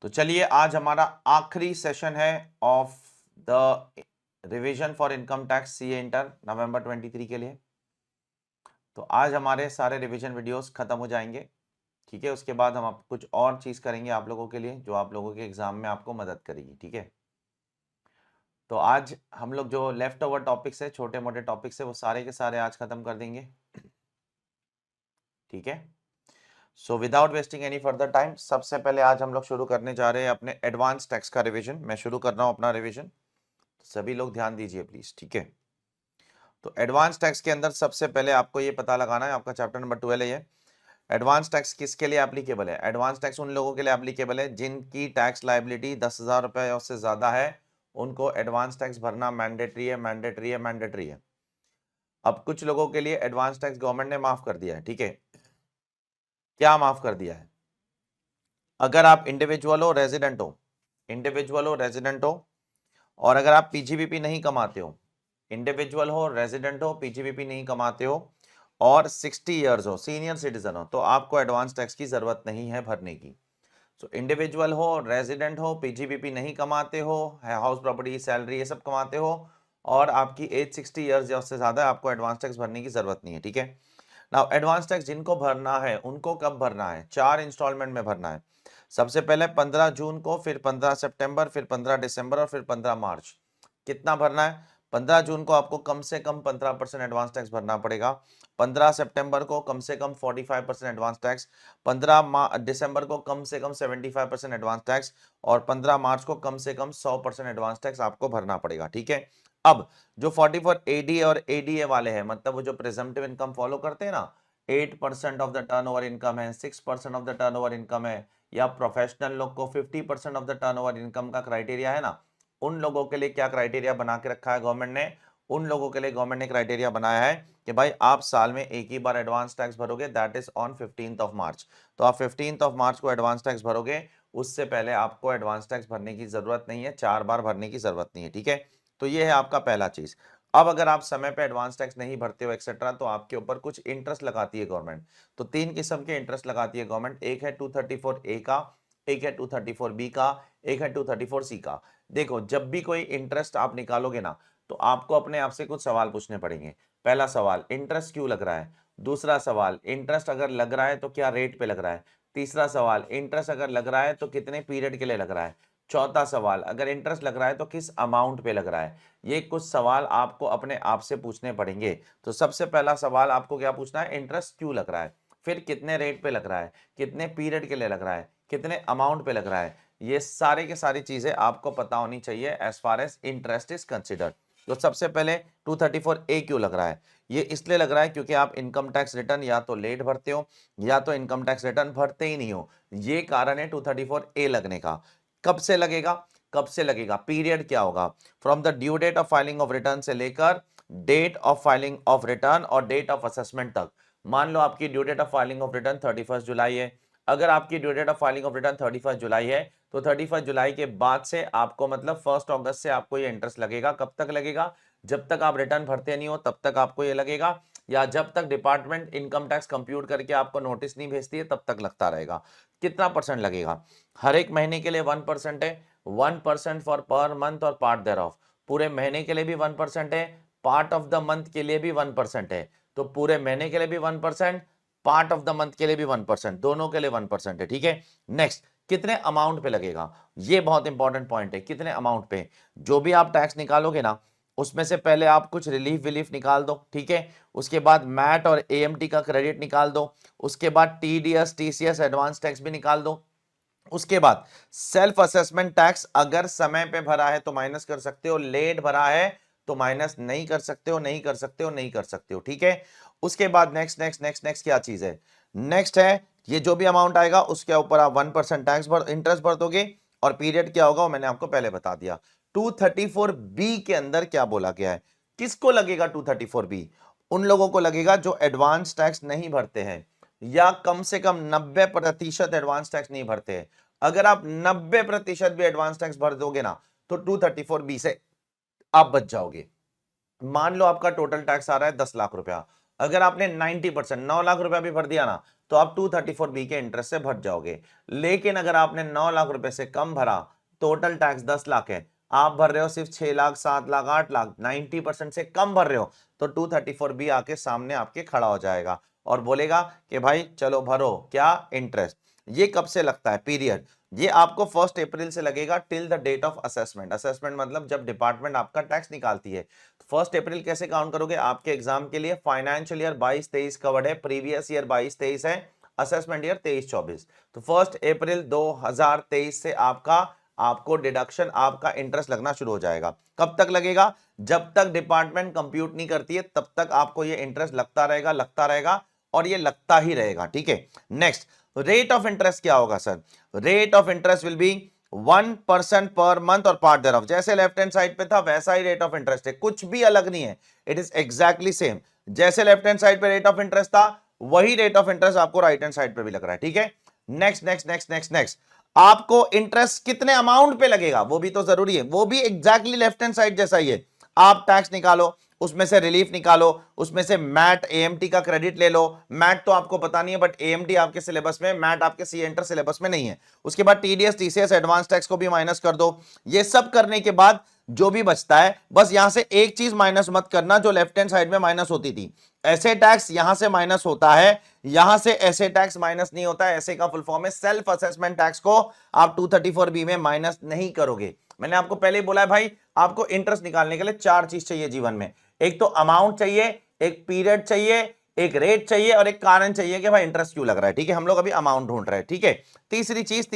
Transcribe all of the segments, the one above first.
तो चलिए आज हमारा आखिरी सेशन है of the revision for income tax CA inter November 23 के लिए। तो आज हमारे सारे रिवीजन वीडियोस खत्म हो जाएंगे, ठीक है। उसके बाद हम आप कुछ और चीज करेंगे आप लोगों के लिए जो आप लोगों के एग्जाम में आपको मदद करेगी, ठीक है। तो आज हम लोग जो लेफ्ट ओवर टॉपिक्स है, छोटे मोटे टॉपिक्स है, वो सारे के सारे आज खत्म कर देंगे, ठीक है। So without wasting any further time, सबसे पहले आज हम लोग शुरू करने जा रहे हैं अपने एडवांस टैक्स का रिवीजन। मैं शुरू कर रहा हूं अपना रिवीजन, सभी लोग ध्यान दीजिए प्लीज, ठीक है। तो एडवांस टैक्स के अंदर सबसे पहले आपको ये पता लगाना है, आपका चैप्टर नंबर 12 है ये। एडवांस टैक्स किसके लिए एप्लीकेबल है? एडवांस टैक्स उन लोगों के लिए एप्लीकेबल है जिनकी टैक्स लायबिलिटी 10,000 रुपए या उससे ज्यादा है, उनको एडवांस टैक्स भरना मैंडेटरी है, मैंडेटरी है, मैंडेटरी है। अब कुछ लोगों के लिए एडवांस टैक्स गवर्नमेंट ने माफ कर दिया है, ठीक है। क्या माफ कर दिया है? अगर आप इंडिविजुअल हो, रेजिडेंट हो, इंडिविजुअल हो, रेजिडेंट हो, और अगर आप पीजीबीपी नहीं कमाते हो, इंडिविजुअल हो, रेजिडेंट हो, पीजीबीपी नहीं कमाते हो और 60 इयर्स हो, सीनियर सिटीजन हो, तो आपको एडवांस टैक्स की जरूरत नहीं है भरने की। सो इंडिविजुअल हो, रेजिडेंट हो, पीजीबीपी नहीं कमाते हो, हाउस प्रॉपर्टी, सैलरी, ये सब कमाते हो और आपकी एज 60 इयर्स या उससे ज्यादा है, आपको एडवांस टैक्स भरने की जरूरत नहीं है, ठीक है। नाउ एडवांस टैक्स जिनको भरना है उनको कब भरना है? 4 इंस्टॉलमेंट में भरना है। सबसे पहले 15 जून को, फिर 15 सितंबर, फिर 15 दिसंबर और फिर 15 मार्च। कितना भरना है? 15 जून को आपको कम से कम 15% एडवांस टैक्स भरना पड़ेगा। 15 सितंबर को कम से कम 45% एडवांस टैक्स, 15 दिसंबर को कम से कम 75% एडवांस टैक्स और 15 मार्च को कम से कम 100% एडवांस टैक्स आपको भरना पड़ेगा, ठीक है। अब जो 44 एडीए और एडीए वाले हैं, मतलब वो जो प्रिजम्पटिव इनकम फॉलो करते हैं ना, 8% ऑफ द टर्नओवर इनकम है, 6% ऑफ द टर्नओवर इनकम है, या प्रोफेशनल लोग को 50% ऑफ द टर्नओवर इनकम का क्राइटेरिया है ना, उन लोगों के लिए क्या क्राइटेरिया बना के रखा है गवर्नमेंट ने? उन लोगों के लिए गवर्नमेंट ने क्राइटेरिया बनाया है कि भाई आप साल में एक ही बार एडवांस टैक्स भरोगे, that is on 15th of March. तो आप 15th ऑफ मार्च को एडवांस टैक्स भरोगे, उससे पहले आपको एडवांस टैक्स भरने की जरूरत नहीं है, 4 बार भरने की जरूरत नहीं है, ठीक है। तो ये है आपका पहला चीज। अब अगर आप समय पे एडवांस टैक्स नहीं भरते हो एक्सेट्रा, तो आपके ऊपर कुछ इंटरेस्ट लगाती है गवर्नमेंट। तो 3 किस्म के इंटरेस्ट लगाती है गवर्नमेंट, एक है 234A का, एक है 234B का, एक है 234C का। देखो, जब भी कोई इंटरेस्ट आप निकालोगे ना, तो आपको अपने आप से कुछ सवाल पूछने पड़ेंगे। पहला सवाल, इंटरेस्ट क्यों लग रहा है? दूसरा सवाल, इंटरेस्ट अगर लग रहा है तो क्या रेट पे लग रहा है? तीसरा सवाल, इंटरेस्ट अगर लग रहा है तो कितने पीरियड के लिए लग रहा है? चौथा सवाल, अगर इंटरेस्ट लग रहा है तो किस अमाउंट पे लग रहा है? ये कुछ सवाल आपको अपने आप से पूछने पड़ेंगे। तो सबसे पहला सवाल आपको क्या पूछना है? इंटरेस्ट क्यों लग रहा है। फिर कितने रेट पे लग रहा है, कितने पीरियड के लिए लग रहा है, कितने अमाउंट पे लग रहा है। ये सारे के सारी चीजें आपको पता होनी चाहिए as far as interest is considered. तो सबसे पहले 234A क्यों लग रहा है? ये इसलिए लग रहा है क्योंकि आप इनकम टैक्स रिटर्न या तो लेट भरते हो या तो इनकम टैक्स रिटर्न भरते ही नहीं हो। ये कारण है 234A लगने का। कब से लगेगा? कब से लगेगा, पीरियड क्या होगा? From the due date of filing of return से लेकर date of filing of return और डेट ऑफ असेसमेंट तक। मान लो आपकी due date of filing of return 31 जुलाई है। अगर आपकी due date of filing of return 31 जुलाई है, तो 31 जुलाई के बाद से आपको, मतलब 1 अगस्त से आपको ये इंटरेस्ट लगेगा। कब तक लगेगा? जब तक आप रिटर्न भरते नहीं हो तब तक आपको ये लगेगा, या जब तक डिपार्टमेंट इनकम टैक्स कंप्यूट करके आपको नोटिस नहीं भेजती है तब तक लगता रहेगा। कितना परसेंट लगेगा? हर एक महीने के लिए 1% है, 1% फॉर पर मंथ और पार्ट देयर ऑफ। पूरे महीने के लिए भी 1% है, पार्ट ऑफ द मंथ के लिए भी 1% है। तो पूरे महीने के लिए भी 1%, पार्ट ऑफ द मंथ के लिए भी 1%, दोनों के लिए 1% है, ठीक है। नेक्स्ट, कितने अमाउंट पे लगेगा? ये बहुत इंपॉर्टेंट पॉइंट है, कितने अमाउंट पे। जो भी आप टैक्स निकालोगे ना, उसमें से पहले आप कुछ रिलीफ विलीफ निकाल दो, ठीक है। उसके बाद मैट और एएमटी का क्रेडिट निकाल दो। उसके बाद टीडीएस, टीसीएस, एडवांस टैक्स भी निकाल दो। उसके बाद सेल्फ असेसमेंट टैक्स अगर समय पे भरा है तो माइनस कर सकते हो, लेट भरा है तो माइनस नहीं कर सकते हो, नहीं कर सकते हो, नहीं कर सकते हो, ठीक है। उसके बाद नेक्स्ट नेक्स्ट नेक्स्ट नेक्स्ट क्या चीज है? नेक्स्ट है, ये जो भी अमाउंट आएगा उसके ऊपर आप 1% टैक्स भर, इंटरेस्ट भर दोगे। और पीरियड क्या होगा वो मैंने आपको पहले बता दिया। 234B के अंदर क्या बोला गया है? किसको लगेगा 234B? उन लोगों को लगेगा जो एडवांस टैक्स नहीं भरते हैं, या कम से कम 90% एडवांस टैक्स नहीं भरते हैं। अगर आप 90% भी एडवांस टैक्स भर दोगे ना, तो 234B से आप बच जाओगे। मान लो आपका टोटल टैक्स आ रहा है 10 लाख रुपया, अगर आपने 90% 9 लाख रुपया भी भर दिया ना तो आप 234B के इंटरेस्ट से भर जाओगे। लेकिन अगर आपने 9 लाख रुपए से कम भरा, टोटल टैक्स 10 लाख है, आप भर रहे हो सिर्फ 6 लाख, 7 लाख, 8 लाख, 90% से कम भर रहे हो, तो 234B आके सामने आपके खड़ा हो जाएगा और बोलेगा कि भाई चलो भरो क्या इंटरेस्ट। ये कब से लगता है पीरियड? ये आपको 1 अप्रैल से लगेगा till the date of assessment. Assessment मतलब जब डिपार्टमेंट आपका टैक्स निकालती है। 1 अप्रैल कैसे काउंट करोगे? आपके एग्जाम के लिए फाइनेंशियल ईयर 22-23 कवर्ड है, प्रीवियस ईयर 22-23 है, असेसमेंट ईयर 23-24। तो 1 अप्रैल 2023 से आपको डिडक्शन, आपका इंटरेस्ट लगना शुरू हो जाएगा। कब तक लगेगा? जब तक डिपार्टमेंट कंप्यूट नहीं करती है तब तक आपको ये इंटरेस्ट लगता रहेगा और ये लगता ही रहेगा। ठीक है, नेक्स्ट रेट ऑफ इंटरेस्ट क्या होगा sir? Rate of interest will be 1% per month और पार्ट देयरऑफ। जैसे लेफ्ट हैंड साइड पे था वैसा ही रेट ऑफ इंटरेस्ट है, कुछ भी अलग नहीं है, इट इज एग्जैक्टली सेम। जैसे लेफ्ट हैंड साइड पे रेट ऑफ इंटरेस्ट था वही रेट ऑफ इंटरेस्ट आपको राइट हैंड साइड पे भी लग रहा है। ठीक है, next next next next next आपको इंटरेस्ट कितने अमाउंट पे लगेगा वो भी तो जरूरी है, वो भी एग्जैक्टली लेफ्ट हैंड साइड जैसा ही है। आप टैक्स निकालो, उसमें से रिलीफ निकालो, उसमें से मैट एएमटी का क्रेडिट ले लो। मैट तो आपको पता नहीं है बट एएमटी आपके सिलेबस में, मैट आपके सी एंटर सिलेबस में नहीं है। उसके बाद टीडीएस टीसीएस एडवांस टैक्स को भी माइनस कर दो। ये सब करने के बाद जो भी बचता है, बस यहां से एक चीज माइनस मत करना जो लेफ्ट हैंड साइड में माइनस होती थी। ऐसे टैक्स यहां से माइनस होता है, यहां से ऐसे टैक्स माइनस नहीं होता है। ऐसे का फुल फॉर्म है सेल्फ असेसमेंट टैक्स को आप 234B में माइनस नहीं करोगे। मैंने आपको पहले ही बोला है भाई, आपको इंटरेस्ट निकालने के लिए 4 चीज चाहिए जीवन में। एक तो अमाउंट चाहिए, एक पीरियड चाहिए, एक रेट चाहिए और एक कारण चाहिए कि भाई इंटरेस्ट क्यों लग रहा है। ठीक है, हम लोग अभी अमाउंट ढूंढ रहे हैं। ठीक है, तीसरी चीज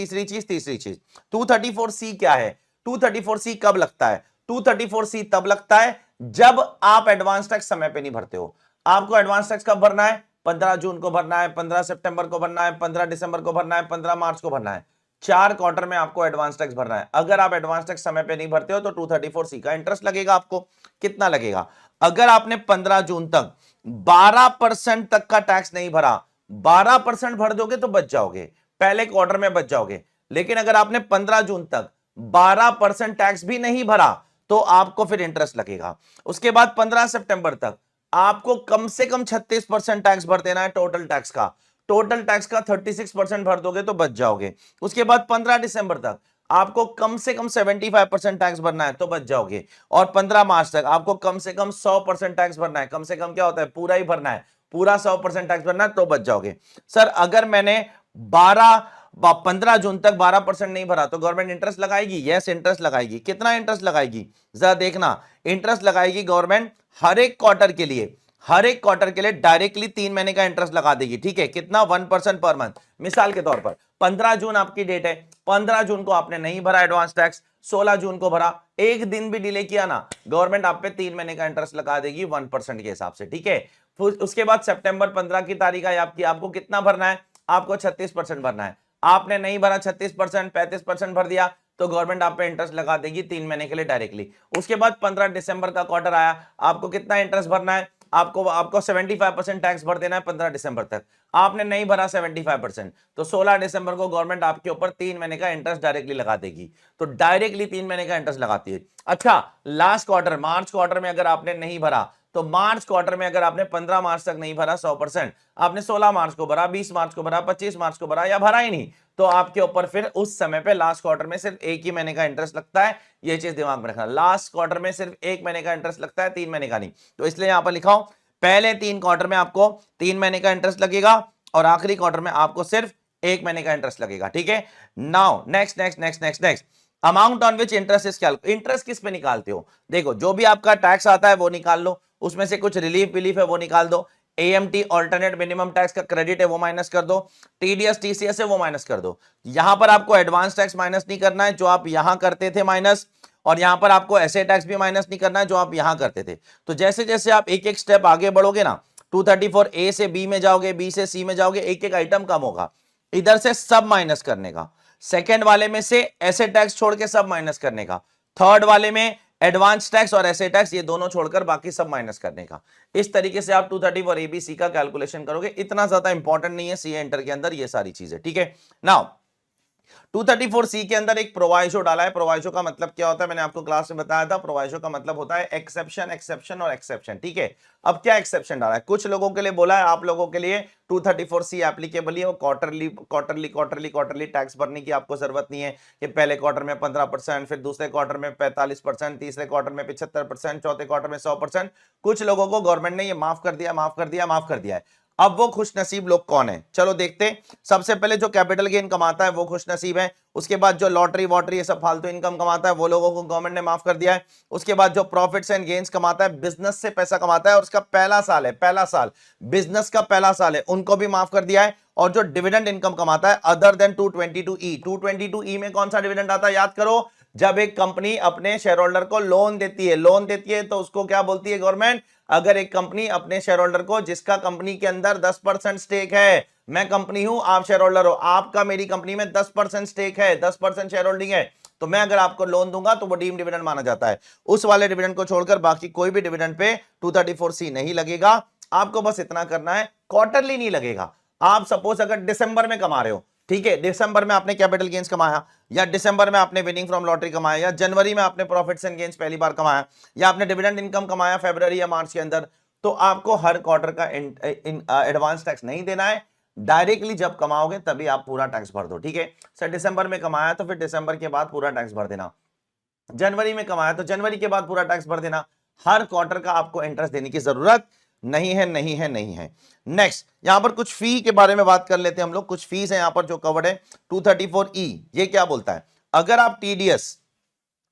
234C क्या है? 234C कब लगता है? 234C तब लगता है जब आप एडवांस टैक्स समय पे नहीं भरते हो। आपको एडवांस टैक्स कब भरना है? 15 जून को भरना है, 15 सितंबर को भरना है, 15 दिसंबर को भरना है, 15 मार्च को भरना है। 4 क्वार्टर में आपको एडवांस टैक्स भरना है। अगर आप एडवांस टैक्स समय पे नहीं भरते हो तो 234C का इंटरेस्ट लगेगा आपको। कितना लगेगा? अगर आपने 15 जून तक 12% तक का टैक्स नहीं भरा, 12% भर दोगे तो बच जाओगे, पहले क्वार्टर में बच जाओगे। लेकिन अगर आपने 15 जून तक 12% टैक्स भी नहीं भरा तो आपको फिर इंटरेस्ट लगेगा। उसके बाद 15 सितंबर तक आपको कम से कम 36% टैक्स भर देना है। टोटल टैक्स का 36% भर दोगे तो बच जाओगे। उसके बाद 15 दिसंबर तक आपको कम से कम 75% टैक्स भरना है तो बच जाओगे। और 15 मार्च तक आपको कम से कम 100% टैक्स भरना है। कम से कम क्या होता है? पूरा ही भरना है, पूरा 100% टैक्स भरना है तो बच जाओगे। सर अगर मैंने 15 जून तक 12% नहीं भरा तो गवर्नमेंट इंटरेस्ट लगाएगी? यस, इंटरेस्ट लगाएगी। कितना इंटरेस्ट लगाएगी जरा देखना। इंटरेस्ट लगाएगी गवर्नमेंट हर एक क्वार्टर के लिए डायरेक्टली 3 महीने का इंटरेस्ट लगा देगी। ठीक है, कितना? 1% पर मंथ। मिसाल के तौर पर 15 जून आपकी डेट है, 15 जून को आपने नहीं भरा एडवांस टैक्स, 16 जून को भरा, एक दिन भी डिले किया ना, गवर्नमेंट आप पे 3 महीने का इंटरेस्ट लगा देगी 1% के हिसाब से। ठीक है, उसके बाद सितंबर 15 की तारीख है आपकी, आपको कितना भरना है? आपको 36% भरना है। आपने नहीं भरा 36%, 35% भर दिया तो गवर्नमेंट आप पे इंटरेस्ट लगा देगी 3 महीने के लिए डायरेक्टली। उसके बाद 15 दिसंबर का क्वार्टर आया, आपको कितना इंटरेस्ट भरना है? आपको 75% टैक्स भर देना है 15 दिसंबर तक। आपने नहीं भरा 75% तो 16 दिसंबर को गवर्नमेंट आपके ऊपर 3 महीने का इंटरेस्ट डायरेक्टली लगा देगी। तो डायरेक्टली 3 महीने का इंटरेस्ट लगाती है। अच्छा, लास्ट क्वार्टर मार्च क्वार्टर में अगर आपने नहीं भरा तो मार्च क्वार्टर में अगर आपने 15 मार्च तक नहीं भरा 100%, आपने 16 मार्च को भरा, 20 मार्च को भरा, 25 मार्च को भरा या भरा ही नहीं, तो आपके ऊपर फिर उस समय पे लास्ट क्वार्टर में सिर्फ एक ही महीने का इंटरेस्ट लगता है। ये चीज दिमाग में रखना, लास्ट क्वार्टर में सिर्फ एक महीने का इंटरेस्ट लगता है, 3 महीने का नहीं। तो इसलिए यहां पर लिखा हूं पहले 3 क्वार्टर में आपको 3 महीने का इंटरेस्ट लगेगा और आखिरी क्वार्टर में आपको सिर्फ 1 महीने का इंटरेस्ट लगेगा। ठीक है, now next next next next next amount on which interest is calculated. Interest किस पे निकालते हो? देखो, जो भी आपका टैक्स आता है वो निकाल लो, उसमें से कुछ रिलीफ विलीफ है वो निकाल दो, एएमटी ऑल्टरनेट मिनिमम टैक्स का क्रेडिट है वो माइनस कर दो, टीडीएस टीसीएस है वो माइनस कर दो। यहां पर आपको एडवांस टैक्स माइनस नहीं करना है जो आप यहां करते थे माइनस, और यहां पर आपको ऐसे टैक्स भी माइनस नहीं करना है जो आप यहां करते थे। तो जैसे जैसे आप एक एक स्टेप आगे बढ़ोगे ना, 234A से बी में जाओगे, बी से सी में जाओगे, एक एक आइटम कम होगा। इधर से सब माइनस करने का, सेकेंड वाले में से ऐसे टैक्स छोड़ के सब माइनस करने का, थर्ड वाले में एडवांस टैक्स और ऐसे टैक्स ये दोनों छोड़कर बाकी सब माइनस करने का। इस तरीके से आप 234 ABC का कैलकुलेशन करोगे। इतना ज्यादा इंपॉर्टेंट नहीं है सीए एंटर के अंदर ये सारी चीजें। ठीक है, नाउ 234C के अंदर एक प्रोवाइजो डाला है। प्रोवाइजो का मतलब क्या होता है, मैंने आपको क्लास में बताया था। प्रोवाइजो का मतलब होता है एक्सेप्शन, एक्सेप्शन और एक्सेप्शन, ठीक है। अब क्या एक्सेप्शन डाला है, कुछ लोगों के लिए बोला है, आप लोगों के लिए 234C एप्लीकेबल है। वो क्वार्टरली टैक्स भरने की आपको जरूरत नहीं है कि पहले क्वार्टर में 15%, फिर दूसरे क्वार्टर में 45%, तीसरे क्वार्टर में 75%, चौथे क्वार्टर में 100%। कुछ लोगों को गवर्नमेंट ने ये माफ कर दिया, माफ कर दिया, माफ कर दिया है। अब वो खुश नसीब लोग कौन है, चलो देखते। सबसे पहले जो कैपिटल गेन कमाता है वो खुश नसीब है। उसके बाद जो लॉटरी वॉटरी ये सब फालतू इनकम कमाता है वो लोगों को गवर्नमेंट ने माफ कर दिया है। उसके बाद जो प्रॉफिट्स एंड गेन्स कमाता है, बिजनेस से पैसा कमाता है और उसका पहला साल है, पहला साल बिजनेस का पहला साल है, उनको भी माफ कर दिया है। और जो डिविडेंड इनकम कमाता है अदर देन 222E, 222E में कौन सा डिविडेंड आता है याद करो, जब एक कंपनी अपने शेयर होल्डर को लोन देती है, लोन देती है तो उसको क्या बोलती है गवर्नमेंट। अगर एक कंपनी अपने शेयर होल्डर को, जिसका कंपनी के अंदर 10% स्टेक है, मैं कंपनी हूं, आप शेयर होल्डर हो, आपका मेरी कंपनी में 10% स्टेक है, 10% शेयर होल्डिंग है, तो मैं अगर आपको लोन दूंगा तो वो डीम डिविडेंड माना जाता है। उस वाले डिविडेंड को छोड़कर बाकी कोई भी डिविडेंड पे 234C नहीं लगेगा। आपको बस इतना करना है, क्वार्टरली नहीं लगेगा। आप सपोज अगर दिसंबर में कमा रहे हो, ठीक है, दिसंबर में आपने कैपिटल गेन्स कमाया, या दिसंबर में आपने विनिंग फ्रॉम लॉटरी कमाया, या जनवरी में आपने प्रॉफिट्स एंड गेन्स पहली बार कमाया, या आपने डिविडेंड इनकम कमाया फरवरी या मार्च के अंदर, तो आपको हर क्वार्टर का एडवांस टैक्स नहीं देना है। डायरेक्टली जब कमाओगे तभी आप पूरा टैक्स भर दो, ठीक है। सर दिसंबर में कमाया तो फिर दिसंबर के बाद पूरा टैक्स भर देना, जनवरी में कमाया तो जनवरी के बाद पूरा टैक्स भर देना। हर क्वार्टर का आपको इंटरेस्ट देने की जरूरत नहीं है, नहीं है, नहीं है। नेक्स्ट यहां पर कुछ फी के बारे में बात कर लेते हैं हम लोग। कुछ फीस है यहां पर जो कवर्ड है 234E। ये क्या बोलता है, अगर आप टीडीएस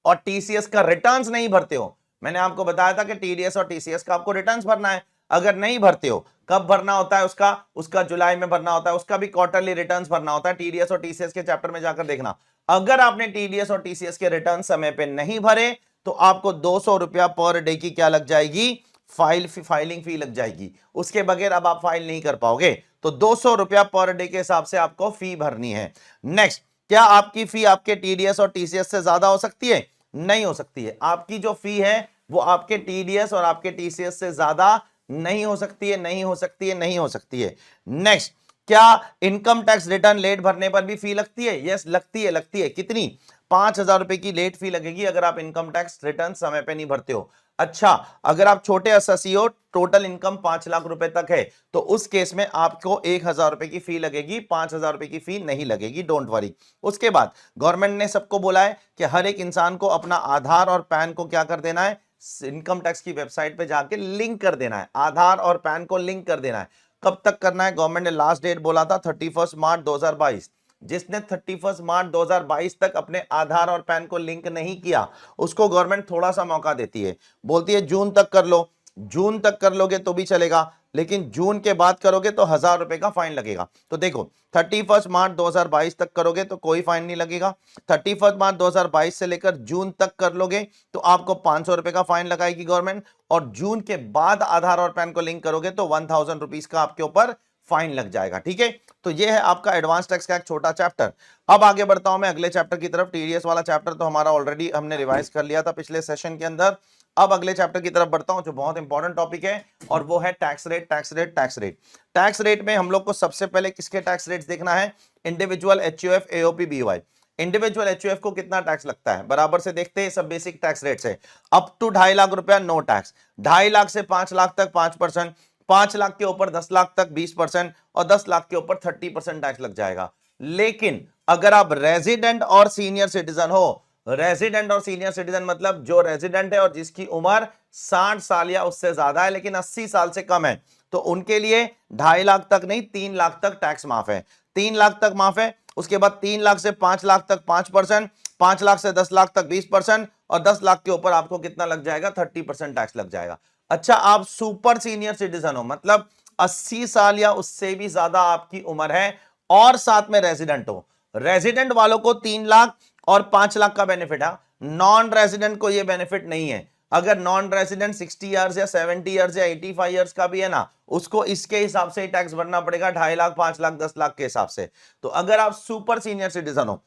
और टीसीएस का रिटर्न्स नहीं भरते हो, मैंने आपको बताया था कि टीडीएस और टीसीएस का आपको रिटर्न्स भरना है। अगर नहीं भरते हो, कब भरना होता है उसका जुलाई में भरना होता है, उसका भी क्वार्टरली रिटर्न्स भरना होता है। टीडीएस और टीसीएस के चैप्टर में जाकर देखना। अगर आपने टीडीएस और टीसीएस के रिटर्न समय पे नहीं भरे तो आपको 200 रुपया पर डे की क्या लग जाएगी, फाइलिंग फी लग जाएगी। उसके बगैर अब आप फाइल नहीं कर पाओगे, तो 200 रुपया पर डे के हिसाब से आपको फी भरनी है। नेक्स्ट, क्या आपकी फी आपके टीडीएस और टीसीएस से ज्यादा हो सकती है? नहीं हो सकती है। आपकी जो फी है वो आपके टीडीएस और आपके टीसीएस से ज्यादा नहीं हो सकती है, नहीं हो सकती है, नहीं हो सकती है। नेक्स्ट, क्या इनकम टैक्स रिटर्न लेट भरने पर भी फी लगती है? यस लगती है, लगती है। कितनी? 5,000 रुपए की लेट फी लगेगी अगर आप इनकम टैक्स रिटर्न समय पे नहीं भरते हो। अच्छा, अगर आप छोटे एसएससी हो, टोटल इनकम 5 लाख रुपए तक है, तो उस केस में आपको 1,000 रुपए की फी लगेगी, 5,000 रुपए की फी नहीं लगेगी, डोंट वरी। उसके बाद गवर्नमेंट ने सबको बोला है कि हर एक इंसान को अपना आधार और पैन को क्या कर देना है, इनकम टैक्स की वेबसाइट पे जाके लिंक कर देना है। आधार और पैन को लिंक कर देना है। कब तक करना है? गवर्नमेंट ने लास्ट डेट बोला था 31 मार्च 2022। जिसने 31 मार्च 2022 तक अपने आधार और पैन को लिंक नहीं किया, उसको गवर्नमेंट थोड़ा सा मौका देती है, बोलती है जून तक कर लो। जून तक कर लोगे तो भी चलेगा, लेकिन जून के बाद करोगे तो 1,000 रुपए का फाइन लगेगा। तो देखो 31 मार्च 2022 तक करोगे तो कोई फाइन नहीं लगेगा। 31 मार्च 2022 से लेकर जून तक कर लोगे तो आपको 500 रुपए का फाइन लगाएगी गवर्नमेंट, और जून के बाद आधार और पैन को लिंक करोगे तो 1,000 रुपीज का आपके ऊपर फाइन लग जाएगा, ठीक है। तो ये है आपका एडवांस टैक्स का एक छोटा चैप्टर। अब आगे बढ़ता हूं मैं अगले चैप्टर की तरफ। टीडीएस वाला चैप्टर तो हमारा ऑलरेडी हमने रिवाइज कर लिया था पिछले सेशन के अंदर। अब अगले चैप्टर की तरफ बढ़ता हूं जो बहुत इंपॉर्टेंट टॉपिक है, और वो है tax rate, tax rate, tax rate. Tax rate में हम लोग को सबसे पहले किसके टैक्स रेट्स देखना है? Individual, HUF, AOP, BOI. Individual HUF को कितना टैक्स लगता है बराबर से देखते हैं। सब बेसिक टैक्स रेट्स है। अप टू 2.5 लाख रुपया नो टैक्स, 2.5 लाख से 5 लाख तक 5%, 5 लाख के ऊपर 10 लाख तक 20%, और 10 लाख के ऊपर 30% टैक्स लग जाएगा। लेकिन अगर आप रेजिडेंट और सीनियर सिटीजन हो, रेजिडेंट और सीनियर सिटीजन मतलब जो रेजिडेंट है और जिसकी उम्र 60 साल या उससे ज्यादा है लेकिन 80 साल से कम है, तो उनके लिए 2.5 लाख तक नहीं 3 लाख तक टैक्स माफ है। 3 लाख तक माफ है। उसके बाद 3 लाख से 5 लाख तक 5%, 5 लाख से 10 लाख तक 20%, और 10 लाख के ऊपर आपको कितना लग जाएगा? 30% टैक्स लग जाएगा। अच्छा, आप सुपर सीनियर सिटीजन हो, मतलब 80 साल या उससे भी ज्यादा आपकी उम्र है और साथ में रेजिडेंट हो। रेजिडेंट वालों को 3 लाख और 5 लाख का बेनिफिट है। नॉन रेजिडेंट को यह बेनिफिट नहीं है। अगर नॉन रेजिडेंट 60 इयर्स या 70 इयर्स या 85 इयर्स का भी है ना, उसको इसके हिसाब से ही टैक्स भरना पड़ेगा, 2.5 लाख, 5 लाख, 10 लाख के हिसाब से। तो अगर आप सुपर सीनियर सिटीजन हो,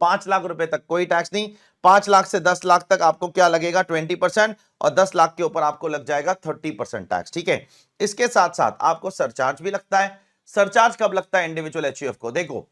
5 लाख रुपए तक कोई टैक्स नहीं, 5 लाख से 10 लाख तक आपको क्या लगेगा? 20%, और 10 लाख के ऊपर आपको लग जाएगा 30% टैक्स, ठीक है। इसके साथ साथ आपको सरचार्ज भी लगता है। सरचार्ज कब लगता है इंडिविजुअल एचयूएफ को? देखो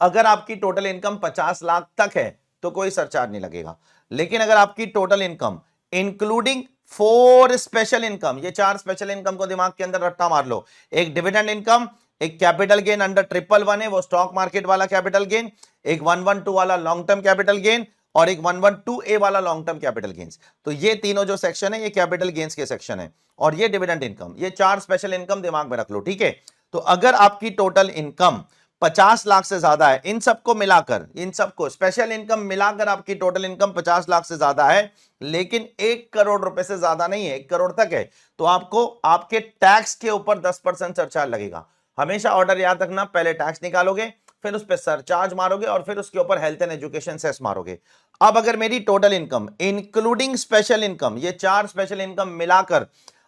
अगर आपकी टोटल इनकम 50 लाख तक है तो कोई सरचार्ज नहीं लगेगा। लेकिन अगर आपकी total income including 4 special income, ये 4 स्पेशल इनकम को दिमाग के अंदर रट्टा मार लो, एक डिविडेंड इनकम, एक कैपिटल गेन अंडर 111 है वो स्टॉक मार्केट वाला कैपिटल गेन, एक 112 वाला लॉन्ग टर्म कैपिटल गेन और एक 112A वाला लॉन्ग टर्म कैपिटल गेन्स। तो ये तीनों जो सेक्शन है ये कैपिटल गेन्स के सेक्शन है और ये डिविडेंड इनकम, ये 4 स्पेशल इनकम दिमाग में रख लो, ठीक है। तो अगर आपकी टोटल इनकम 50 लाख से ज्यादा है, इन सबको मिलाकर, इन सबको स्पेशल इनकम मिलाकर आपकी टोटल इनकम 50 लाख से ज्यादा है, लेकिन 1 करोड़ रुपए से ज्यादा नहीं है, 1 करोड़ तक है, तो आपको आपके टैक्स के ऊपर 10% सरचार्ज लगेगा। हमेशा ऑर्डर याद रखना, पहले टैक्स निकालोगे, फिर उस पर सरचार्ज मारोगे और फिर उसके ऊपर हेल्थ एंड एजुकेशन सेस मारोगे। अब अगर मेरी total income including special income, ये 4 स्पेशल इनकम मिलाकर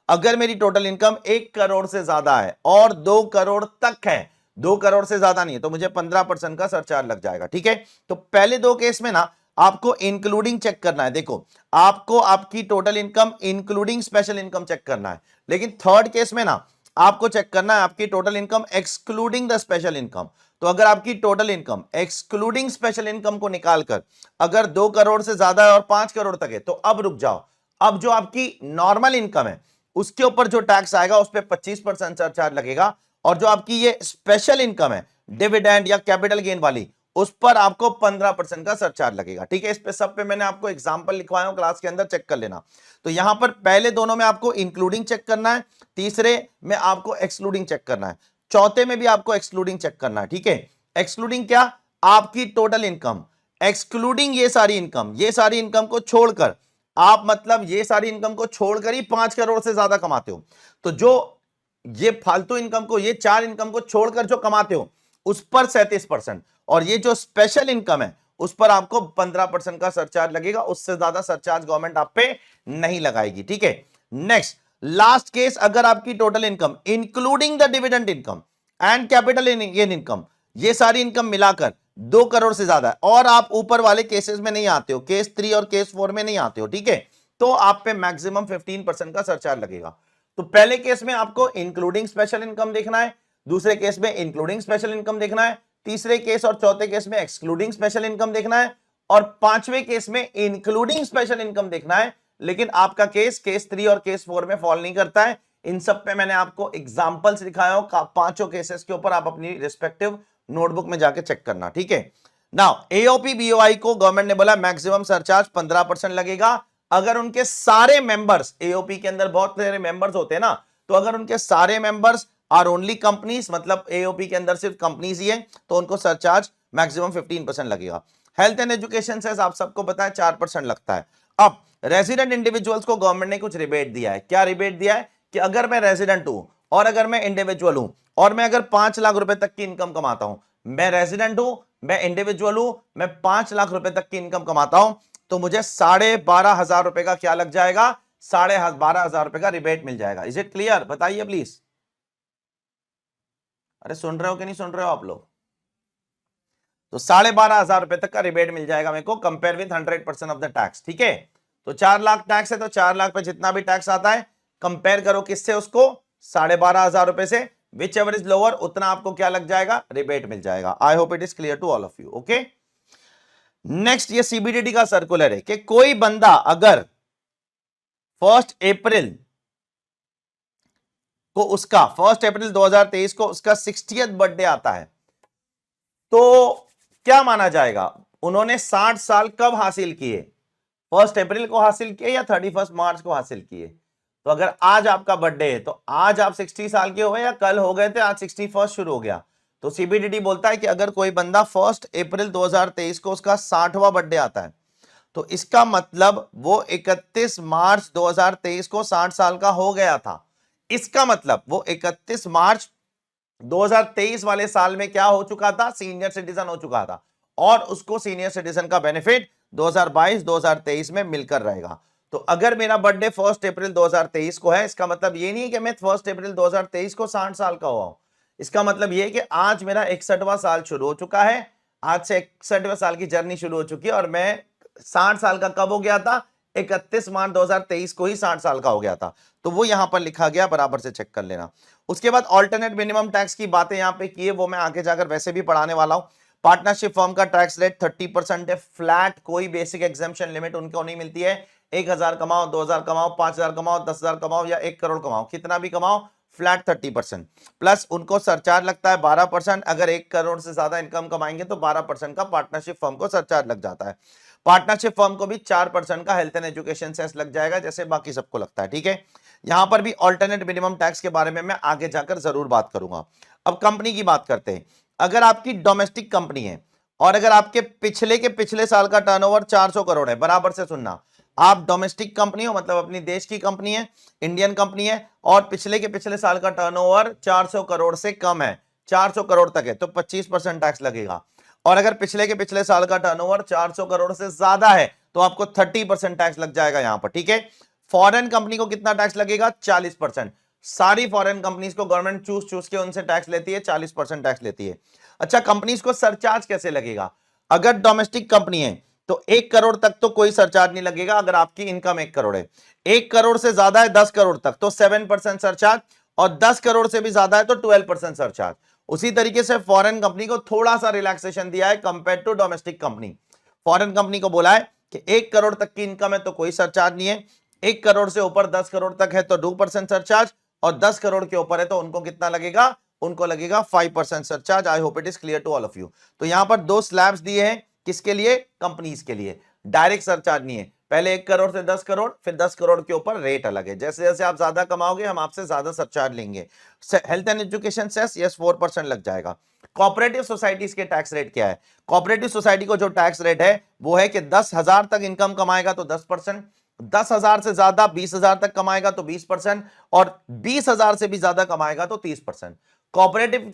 अगर मेरी टोटल इनकम 1 करोड़ से ज्यादा है और 2 करोड़ तक है, 2 करोड़ से ज्यादा नहीं है, तो मुझे 15% का सरचार्ज लग जाएगा, ठीक है। तो पहले 2 केस में ना आपको इंक्लूडिंग चेक करना है, देखो आपको आपकी total income including special income check करना है, लेकिन थर्ड केस में ना आपको चेक करना है आपकी total income excluding the special income. तो अगर आपकी total income excluding special income को निकालकर अगर 2 करोड़ से ज्यादा है और 5 करोड़ तक है, तो अब रुक जाओ, अब जो आपकी नॉर्मल इनकम है उसके ऊपर जो टैक्स आएगा उस पर 25% सरचार्ज लगेगा, और जो आपकी ये स्पेशल इनकम है डिविडेंड या कैपिटल गेन वाली, उस पर आपको 15% का सरचार्ज लगेगा, ठीक है। इस पे सब पे मैंने आपको एग्जांपल लिखवाया हूं, क्लास के अंदर चेक कर लेना। तो यहां पर पहले दोनों में आपको इंक्लूडिंग चेक करना है, तीसरे में आपको एक्सक्लूडिंग चेक करना है, चौथे में भी आपको एक्सक्लूडिंग चेक करना है, ठीक है। एक्सक्लूडिंग क्या, आपकी टोटल इनकम एक्सक्लूडिंग ये सारी इनकम, ये सारी इनकम को छोड़कर आप, मतलब ये सारी इनकम को छोड़कर ही 5 करोड़ से ज्यादा कमाते हो, तो जो ये फालतू इनकम को, ये 4 इनकम को छोड़कर जो कमाते हो उस पर 37%, और ये जो स्पेशल इनकम है उस पर आपको 15% का सरचार्ज लगेगा, उससे ज्यादा सरचार्ज गवर्नमेंट आप पे नहीं लगाएगी, ठीक है। नेक्स्ट लास्ट केस, अगर आपकी total income including the dividend income and capital gain income, ये सारी इनकम मिलाकर 2 करोड़ से ज्यादा है और आप ऊपर वाले केसेस में नहीं आते हो, केस 3 और केस 4 में नहीं आते हो, ठीक है, तो आप पे मैक्सिमम 15% का सरचार्ज लगेगा। तो पहले केस में आपको इंक्लूडिंग स्पेशल इनकम देखना है, दूसरे केस में इंक्लूडिंग स्पेशल इनकम देखना है, तीसरे केस और चौथे केस में एक्सक्लूडिंग स्पेशल इनकम देखना है, और पांचवें केस में इंक्लूडिंग स्पेशल इनकम देखना है। लेकिन आपका केस 3 और केस 4 में फॉल नहीं करता है। इन सब पे मैंने आपको एग्जांपल्स दिखाया हूं, पांचों केसेस के ऊपर आप अपनी रिस्पेक्टिव नोटबुक में जाके चेक करना, ठीक है। नाउ एओपी बीओआई को गवर्नमेंट ने बोला मैक्सिमम सरचार्ज 15% लगेगा अगर उनके सारे मेंबर्स, एओपी के अंदर बहुत सारे मेंबर्स होते हैं ना, तो अगर उनके सारे मेंबर्स आर ओनली कंपनीज, मतलब एओपी के अंदर सिर्फ कंपनीज ही है, तो उनको सरचार्ज मैक्सिमम 15% लगेगा। हेल्थ एंड एजुकेशन से आप सबको पता है 4% लगता है। अब रेजिडेंट इंडिविजुअल्स को गवर्नमेंट ने कुछ रिबेट दिया है। क्या रिबेट दिया है कि अगर मैं रेजिडेंट हूं और अगर मैं इंडिविजुअल हूं और मैं अगर 5 लाख रुपए तक की इनकम कमाता हूं, मैं रेजिडेंट हूं, मैं इंडिविजुअल हूं, मैं 5 लाख रुपए तक की इनकम कमाता हूं, तो मुझे 12,500 रुपए का क्या लग जाएगा, 12,500 रुपए का रिबेट मिल जाएगा। इज इट क्लियर, बताइए प्लीज। अरे सुन रहे हो कि नहीं सुन रहे हो आप लोग? तो 12,500 रुपए तक का रिबेट मिल जाएगा मेरे को, compare with 100% of the tax, ठीक है। तो 4 लाख टैक्स है, तो 4 लाख पे जितना भी टैक्स आता है कंपेयर करो किससे, उसको 12,500 रुपए से, विच एवर इज लोअर उतना आपको क्या लग जाएगा, रिबेट मिल जाएगा। I hope it is clear to all of you, okay. Next ये सीबीडीटी का सर्कुलर है कि कोई बंदा अगर 1 अप्रैल को उसका 1 अप्रैल 2023 को उसका 60th बर्थडे आता है, तो क्या माना जाएगा, उन्होंने 60 साल कब हासिल किए, 1 अप्रैल को हासिल किए या 31 मार्च को हासिल किए। तो अगर आज आपका बर्थडे है तो आज आप 60 साल के हो गए या कल हो गए थे, आज 61st शुरू हो गया। तो सीबीडीटी बोलता है कि अगर कोई बंदा 1 अप्रैल 2023 को उसका 60वां बर्थडे आता है, तो इसका मतलब वो 31 मार्च 2023 को 60 साल का हो गया था। इसका मतलब वो 31 मार्च 2023 वाले साल में क्या हो चुका था, सीनियर सिटीजन हो चुका था, और उसको सीनियर सिटीजन का बेनिफिट 2022-2023 में मिलकर रहेगा। तो अगर मेरा बर्थडे 1 अप्रैल 2023 को है, इसका मतलब ये नहीं है कि मैं 1 अप्रैल 2023 को 60 साल का हुआ हूं। इसका मतलब ये है कि आज मेरा 61वां साल शुरू हो चुका है, आज से 61वें साल की जर्नी शुरू हो चुकी है, और मैं 60 साल का कब हो गया था, 31 मार्च 2023 को ही 60 साल का हो गया था। तो वो यहां पर लिखा गया, बराबर से चेक कर लेना। उसके बाद ऑल्टरनेट मिनिमम टैक्स की बातें यहां पे की है, वो मैं आगे जाकर वैसे भी पढ़ाने वाला हूं। पार्टनरशिप फर्म का टैक्स रेट 30% है, फ्लैट, कोई बेसिक एग्जेम्पशन लिमिट उनको नहीं मिलती है। 1,000 कमाओ, 2,000 कमाओ, 5,000 कमाओ, 10,000 कमाओ या 1 करोड़ कमाओ, कितना भी कमाओ, फ्लैट 30%। प्लस उनको सरचार्ज लगता है 12%। अगर 1 करोड़ से ज्यादा इनकम कमाएंगे तो 12% का पार्टनरशिप फर्म को सरचार्ज लग जाता है। पार्टनरशिप फर्म को भी 4% का हेल्थ एंड एजुकेशन सेस लग जाएगा, जैसे बाकी सबको लगता है, ठीक है। यहां पर भी ऑल्टरनेट मिनिमम टैक्स के बारे में मैं आगे जाकर जरूर बात करूंगा। अब कंपनी की बात करते हैं। अगर आपकी डोमेस्टिक कंपनी है और अगर आपके पिछले के पिछले साल का टर्नओवर 400 करोड़ है, बराबर से सुनना, आप डोमेस्टिक कंपनी हो मतलब अपनी देश की कंपनी है, इंडियन कंपनी है, और पिछले के पिछले साल का टर्नओवर 400 करोड़ से कम है, 400 करोड़ तक है, तो 25% टैक्स लगेगा। और अगर पिछले के पिछले साल का टर्नओवर 400 करोड़ से ज्यादा है तो आपको 30% टैक्स लग जाएगा यहां पर, ठीक है। फॉरेन कंपनी को कितना टैक्स लगेगा? 40%। सारी फॉरेन कंपनीज को गवर्नमेंट चूस के उनसे टैक्स लेती है, 40% टैक्स लेती है। अच्छा, कंपनीज को सरचार्ज कैसे लगेगा? अगर डोमेस्टिक कंपनी है तो 1 करोड़ तक तो कोई सरचार्ज नहीं लगेगा, अगर आपकी इनकम 1 करोड़ है। 1 करोड़ से ज्यादा है 10 करोड़ तक तो 7% सरचार्ज, और 10 करोड़ से भी ज्यादा है तो 12% सरचार्ज। उसी तरीके से फॉरेन कंपनी को थोड़ा सा रिलैक्सेशन दिया है compare to domestic company. Foreign company को बोला है कि 1 करोड़ तक की इनकम है तो कोई सरचार्ज नहीं है, 1 करोड़ से ऊपर 10 करोड़ तक है तो 2% सरचार्ज, और 10 करोड़ के ऊपर है तो उनको कितना लगेगा? उनको लगेगा 5% surcharge. I hope it is clear to all of you. तो यहां पर 2 स्लैब्स दिए हैं, किसके लिए? कंपनीज के लिए। डायरेक्ट सरचार्ज नहीं है, पहले 1 करोड़ से 10 करोड़, फिर 10 करोड़ के ऊपर रेट अलग है। जैसे जैसे आप ज्यादा कमाओगे हम आपसे ज्यादा सरचार्ज लेंगे। Health and education cess yes 4% लग जाएगा। कोऑपरेटिव सोसाइटीज के टैक्स रेट क्या है? कोऑपरेटिव सोसाइटी को जो टैक्स रेट है वो है कि 10,000 तक इनकम कमाएगा तो 10%, 10,000 से ज्यादा 20,000 तक कमाएगा तो 20%, और 20,000 से भी ज्यादा कमाएगा तो 30%। कोऑपरेटिव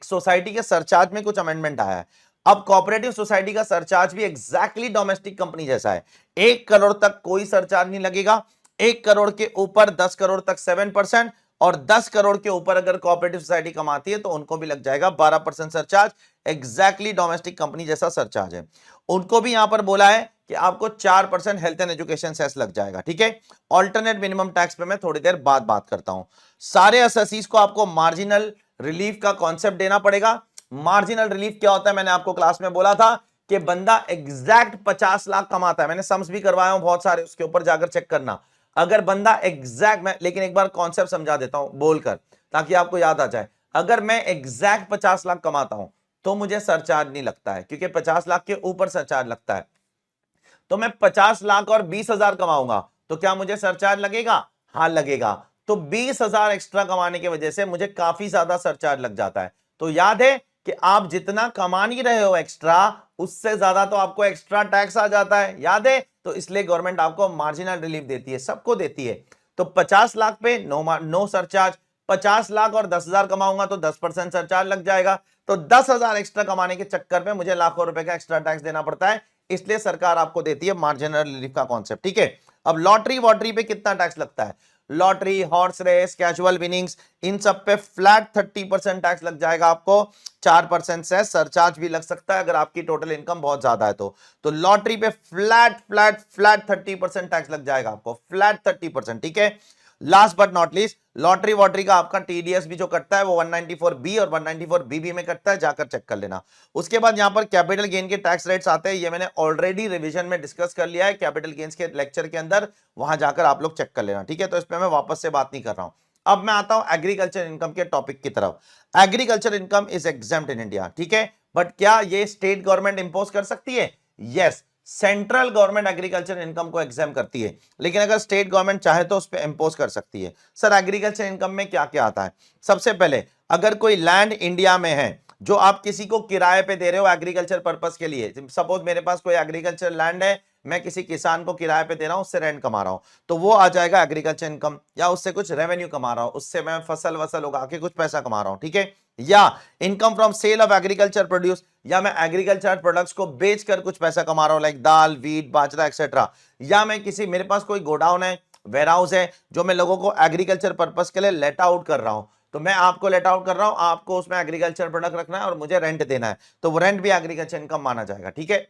सोसाइटी के सरचार्ज में कुछ अमेंडमेंट आया है। अब कोऑपरेटिव सोसाइटी का सरचार्ज भी एग्जैक्टली डोमेस्टिक कंपनी जैसा है। 1 करोड़ तक कोई सरचार्ज नहीं लगेगा, 1 करोड़ के ऊपर 10 करोड़ तक 7%, और 10 करोड़ के ऊपर अगर कोऑपरेटिव सोसाइटी कमाती है तो उनको भी लग जाएगा 12% सरचार्ज। एग्जैक्टली डोमेस्टिक कंपनी जैसा सरचार्ज है। उनको भी यहां पर बोला है कि आपको 4% हेल्थ एंड एजुकेशन सेस लग जाएगा, ठीक है। ऑल्टरनेट मिनिमम टैक्स पे मैं थोड़ी देर बाद बात करता हूं। सारे एसएससीज को आपको मार्जिनल रिलीफ का कॉन्सेप्ट देना पड़ेगा। मार्जिनल रिलीफ क्या होता है? मैंने आपको क्लास में बोला था कि बंदा एग्जैक्ट 50 लाख कमाता है, मैंने सम्स भी करवाया हूं बहुत सारे, उसके ऊपर जाकर चेक करना। अगर बंदा एग्जैक्ट, मैं लेकिन एक बार कॉन्सेप्ट समझा देता हूं बोलकर ताकि आपको याद आ जाए। अगर मैं एग्जैक्ट 50 लाख कमाता हूं तो मुझे सरचार्ज नहीं लगता है, क्योंकि 50 लाख के ऊपर सरचार्ज लगता है। तो मैं 50 लाख और 20,000 कमाऊंगा तो क्या मुझे सरचार्ज लगेगा? हाँ लगेगा। तो 20,000 एक्स्ट्रा कमाने की वजह से मुझे काफी ज्यादा सरचार्ज लग जाता है। तो याद है कि आप जितना कमा नहीं रहे हो एक्स्ट्रा, उससे ज्यादा तो आपको एक्स्ट्रा टैक्स आ जाता है, याद है? तो इसलिए गवर्नमेंट आपको मार्जिनल रिलीफ देती है, सबको देती है। तो 50 लाख पे नो सरचार्ज, 50 लाख और 10,000 कमाऊंगा तो 10% सरचार्ज लग जाएगा। तो 10,000 एक्स्ट्रा कमाने के चक्कर में मुझे लाखों रुपए का एक्स्ट्रा टैक्स देना पड़ता है, इसलिए सरकार आपको देती है मार्जिनल रिलीफ का कॉन्सेप्ट, ठीक है। अब लॉटरी वॉटरी पे कितना टैक्स लगता है? Lottery, horse race, casual winnings, इन सब पे फ्लैट 30% टैक्स लग जाएगा आपको। 4% से सरचार्ज भी लग सकता है अगर आपकी टोटल इनकम बहुत ज्यादा है तो लॉटरी पे फ्लैट फ्लैट फ्लैट 30% टैक्स लग जाएगा आपको, फ्लैट 30%, ठीक है। Last but not least, lottery वॉटरी का आपका टीडीएस भी जो कटता है वो 194 बी और 194 बी में कटता है, जाकर चेक कर लेना। उसके बाद यहां पर कैपिटल गेन के टैक्स रेट्स आते हैं, ये मैंने ऑलरेडी रिवीजन में डिस्कस कर लिया है कैपिटल गेन्स के लेक्चर के अंदर, वहां जाकर आप लोग चेक कर लेना, ठीक है। तो इस पर मैं वापस से बात नहीं कर रहा हूं। अब मैं आता हूं एग्रीकल्चर इनकम के टॉपिक की तरफ। Agriculture income is exempt in India, ठीक है, बट क्या ये स्टेट गवर्नमेंट इंपोज कर सकती है? Yes, central government agriculture income को एग्जाम करती है, लेकिन अगर स्टेट गवर्नमेंट चाहे तो उस पर इंपोज कर सकती है। सर एग्रीकल्चर इनकम में क्या क्या आता है? सबसे पहले, अगर कोई लैंड इंडिया में है जो आप किसी को किराए पे दे रहे हो एग्रीकल्चर पर्पस के लिए, सपोज मेरे पास कोई एग्रीकल्चर लैंड है, मैं किसी किसान को किराए पे दे रहा हूं, उससे रेंट कमा रहा हूं, तो वो आ जाएगा एग्रीकल्चर इनकम, या उससे कुछ रेवेन्यू कमा रहा हूं, उससे मैं फसल वसल उगा के कुछ पैसा कमा रहा हूं, ठीक है। या income from sale of agriculture produce, या मैं एग्रीकल्चर प्रोडक्ट्स को बेचकर कुछ पैसा कमा रहा हूं, लाइक दाल, वीट, बाजरा एक्सेट्रा। या मैं किसी, मेरे पास कोई गोडाउन है, वेयरहाउस है, जो मैं लोगों को एग्रीकल्चर पर्पस के लिए लेट आउट कर रहा हूं, तो मैं आपको लेट आउट कर रहा हूं, आपको उसमें एग्रीकल्चर प्रोडक्ट रखना है और मुझे रेंट देना है, तो वो रेंट भी एग्रीकल्चर इनकम माना जाएगा, ठीक है।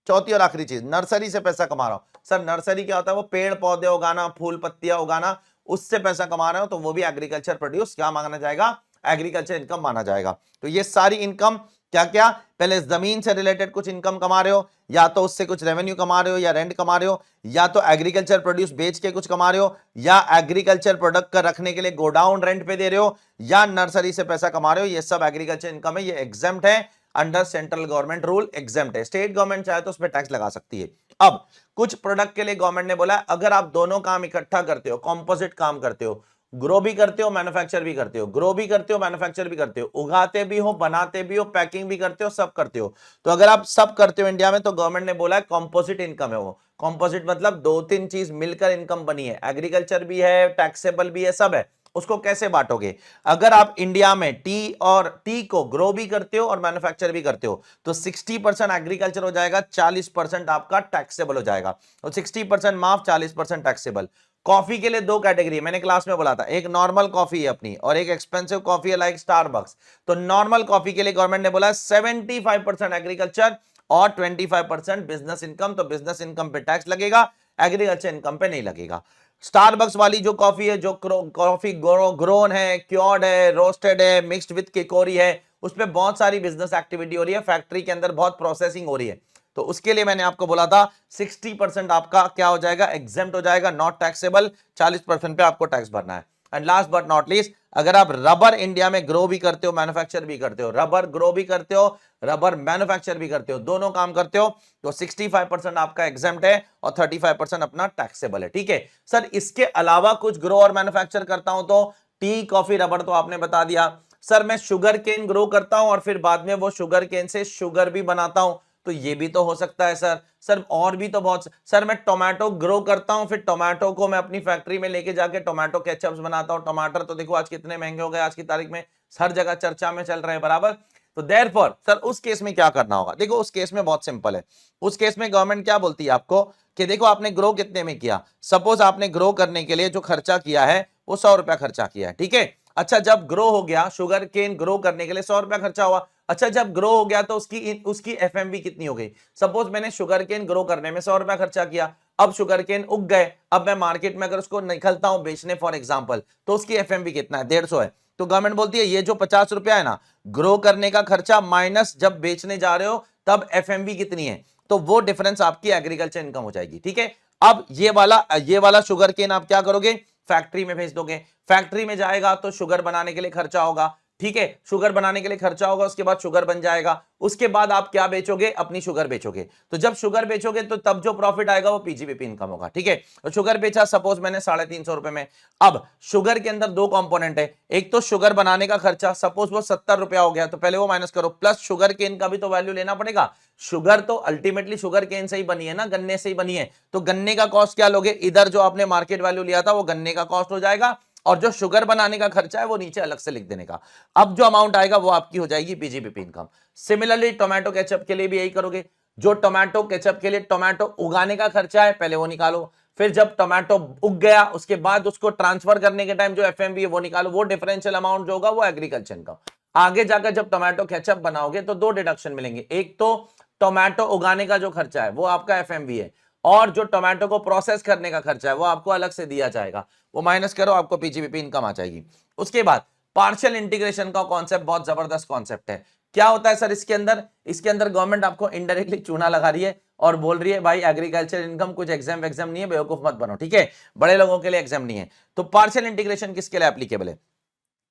चौथी और आखिरी चीज, नर्सरी से पैसा कमा रहा हूं। सर नर्सरी क्या होता है? वो पेड़ पौधे उगाना, फूल पत्तियां उगाना, उससे पैसा कमा रहे हो तो वो भी एग्रीकल्चर प्रोड्यूस क्या माना जाएगा? एग्रीकल्चर इनकम माना जाएगा। तो ये सारी इनकम क्या क्या? पहले जमीन से रिलेटेड कुछ इनकम कमा रहे हो, या तो उससे कुछ रेवेन्यू कमा रहे हो, या रेंट कमा रहे हो, या तो एग्रीकल्चर प्रोड्यूस बेच के कुछ कमा रहे हो, या एग्रीकल्चर प्रोडक्ट का रखने के लिए गोडाउन रेंट पे दे रहे हो, या नर्सरी से पैसा कमा रहे हो, ये सब एग्रीकल्चर इनकम है, ये एग्जेम्प्ट है under central government rule, exempt है। स्टेट गवर्नमेंट चाहे तो उस पर टैक्स लगा सकती है। अब कुछ प्रोडक्ट के लिए गवर्नमेंट ने बोला अगर आप दोनों काम इकट्ठा करते हो, कॉम्पोजिट काम करते हो, ग्रो भी करते हो, मैन्युफैक्चर भी करते हो, ग्रो भी करते हो, मैन्युफैक्चर भी करते हो, उगाते भी हो, बनाते भी हो, पैकिंग भी करते हो, सब करते हो, तो अगर आप सब करते हो इंडिया में, तो गवर्नमेंट ने बोला है कॉम्पोजिट इनकम है वो। कॉम्पोजिट मतलब दो तीन चीज मिलकर इनकम बनी है, एग्रीकल्चर भी है, टैक्सेबल भी है, सब है। उसको कैसे बांटोगे? अगर आप इंडिया में टी को ग्रो भी करते हो और मैन्युफैक्चर भी करते हो, तो 60% एग्रीकल्चर हो जाएगा, 40% आपका टैक्सेबल हो जाएगा। तो 60% माफ, 40% टैक्सेबल। कॉफी के लिए दो कैटेगरी है, मैंने क्लास में बोला था, एक नॉर्मल कॉफी है अपनी और एक एक्सपेंसिव कॉफी है लाइक स्टारबक्स। तो नॉर्मल कॉफी के लिए गवर्नमेंट ने बोला 75% एग्रीकल्चर और 25% बिजनेस इनकम, तो बिजनेस इनकम पे टैक्स लगेगा, एग्रीकल्चर इनकम पे नहीं लगेगा। स्टारबक्स वाली जो कॉफी है, जो कॉफी ग्रोन है, क्योर्ड है, रोस्टेड है, मिक्स्ड विद किकोरी है, उसमें बहुत सारी बिजनेस एक्टिविटी हो रही है, फैक्ट्री के अंदर बहुत प्रोसेसिंग हो रही है, तो उसके लिए मैंने आपको बोला था 60% आपका क्या हो जाएगा, एग्जेम्प्ट हो जाएगा, नॉट टैक्सेबल, 40% पे आपको टैक्स भरना है। And last but not least, अगर आप रबर इंडिया में ग्रो भी करते हो, मैन्युफैक्चर भी करते हो, रबर ग्रो भी करते हो, रबर मैन्युफैक्चर भी करते हो, दोनों काम करते हो, तो 65% आपका एग्जेम्प्ट है और 35% अपना टैक्सेबल है। ठीक है सर, इसके अलावा कुछ ग्रो और मैन्युफैक्चर करता हूं तो टी, कॉफी, रबर तो आपने बता दिया। सर मैं शुगर केन ग्रो करता हूं और फिर बाद में वो शुगर केन से शुगर भी बनाता हूं, तो ये भी तो हो सकता है सर। सर और भी तो बहुत, सर मैं टोमेटो ग्रो करता हूं, फिर टोमेटो को मैं अपनी फैक्ट्री में लेके जाके टोमेटो केचप्स बनाता हूं। टमाटर तो देखो आज कितने महंगे हो गए, आज की तारीख में हर जगह चर्चा में चल रहे हैं, बराबर। तो देयरफॉर सर उस केस में क्या करना होगा? देखो उस केस में बहुत सिंपल है। उस केस में गवर्नमेंट क्या बोलती है आपको कि देखो आपने ग्रो कितने में किया, सपोज आपने ग्रो करने के लिए जो खर्चा किया है वो 100 रुपया खर्चा किया है, ठीक है। अच्छा जब ग्रो हो गया, शुगर केन ग्रो करने के लिए 100 रुपया खर्चा हुआ। अच्छा जब ग्रो हो गया तो उसकी एफएमवी कितनी हो गई? सपोज मैंने शुगर केन ग्रो करने में 100 रुपया खर्चा किया, अब शुगर केन उग गए, अब मैं मार्केट में अगर उसको निकलता हूं बेचने फॉर एग्जांपल, तो उसकी एफएमवी कितना है? 150 है। तो गवर्नमेंट बोलती है ये जो 50 रुपया है ना ग्रो करने का खर्चा माइनस जब बेचने जा रहे हो तब एफएमवी कितनी है, तो वो डिफरेंस आपकी एग्रीकल्चर इनकम हो जाएगी। ठीक है, अब ये वाला शुगर केन आप क्या करोगे? फैक्ट्री में भेज दोगे। फैक्ट्री में जाएगा तो शुगर बनाने के लिए खर्चा होगा, ठीक है, शुगर बनाने के लिए खर्चा होगा, उसके बाद शुगर बन जाएगा, उसके बाद आप क्या बेचोगे? अपनी शुगर बेचोगे। तो जब शुगर बेचोगे तो तब जो प्रॉफिट आएगा वो पीजीबीपी इनकम होगा। ठीक है, तो शुगर बेचा सपोज मैंने 350 रुपए में। अब शुगर के अंदर दो कंपोनेंट है, एक तो शुगर बनाने का खर्चा, सपोज वो 70 रुपया हो गया, तो पहले वो माइनस करो, प्लस शुगर केन का भी तो वैल्यू लेना पड़ेगा। शुगर तो अल्टीमेटली शुगर केन से ही बनी है ना, गन्ने से ही बनी है, तो गन्ने का कॉस्ट क्या लोगे? इधर जो आपने मार्केट वैल्यू लिया था वो गन्ने का कॉस्ट हो जाएगा, और जो शुगर बनाने का खर्चा है वो नीचे अलग से लिख देने का। अब जो अमाउंट आएगा वो आपकी हो जाएगी PGBP income. Similarly tomato ketchup के लिए भी यही करोगे, जो टोमेटो केचप के लिए टोमेटो उगाने का खर्चा है पहले वो निकालो, फिर जब टोमेटो उग गया उसके बाद उसको ट्रांसफर करने के टाइम जो एफएमवी है वो निकालो, वो डिफरेंशियल अमाउंट जो होगा वो एग्रीकल्चर इनकम। आगे जाकर जब टोमेटो केचप बनाओगे तो दो डिडक्शन मिलेंगे, एक तो टोमेटो उगाने का जो खर्चा है वो आपका एफएमवी है, और जो टोमेटो को प्रोसेस करने का खर्चा है वो आपको अलग से दिया जाएगा, वो माइनस करो आपको पीजीबीपी इनकम आ जाएगी। उसके बाद पार्शियल इंटीग्रेशन का कॉन्सेप्ट बहुत जबरदस्त कॉन्सेप्ट है। क्या होता है सर इसके अंदर गवर्नमेंट आपको इनडायरेक्टली चूना लगा रही है और बोल रही है भाई एग्रीकल्चर इनकम कुछ एग्जाम नहीं है, बेवकूफ मत बनो, ठीक है, बड़े लोगों के लिए एग्जाम नहीं है। तो पार्शियल इंटीग्रेशन किसके लिए एप्लीकेबल है?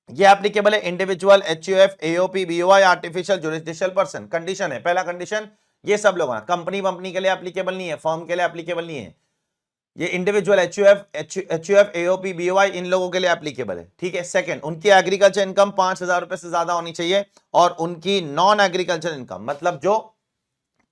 ये एप्लीकेबल है individual, HUF, AOP, BOI, artificial jurisdictional person. Condition है, पहला कंडीशन ये सब लोग, कंपनी के लिए एप्लीकेबल नहीं है, फर्म के लिए एप्लीकेबल नहीं है, ये इंडिविजुअल एचयूएफ, एओपी, बीओआई इन लोगों के लिए एप्लीकेबल है। ठीक है, सेकंड उनकी एग्रीकल्चर इनकम 5,000 रुपए से ज्यादा होनी चाहिए, और उनकी नॉन एग्रीकल्चर इनकम मतलब जो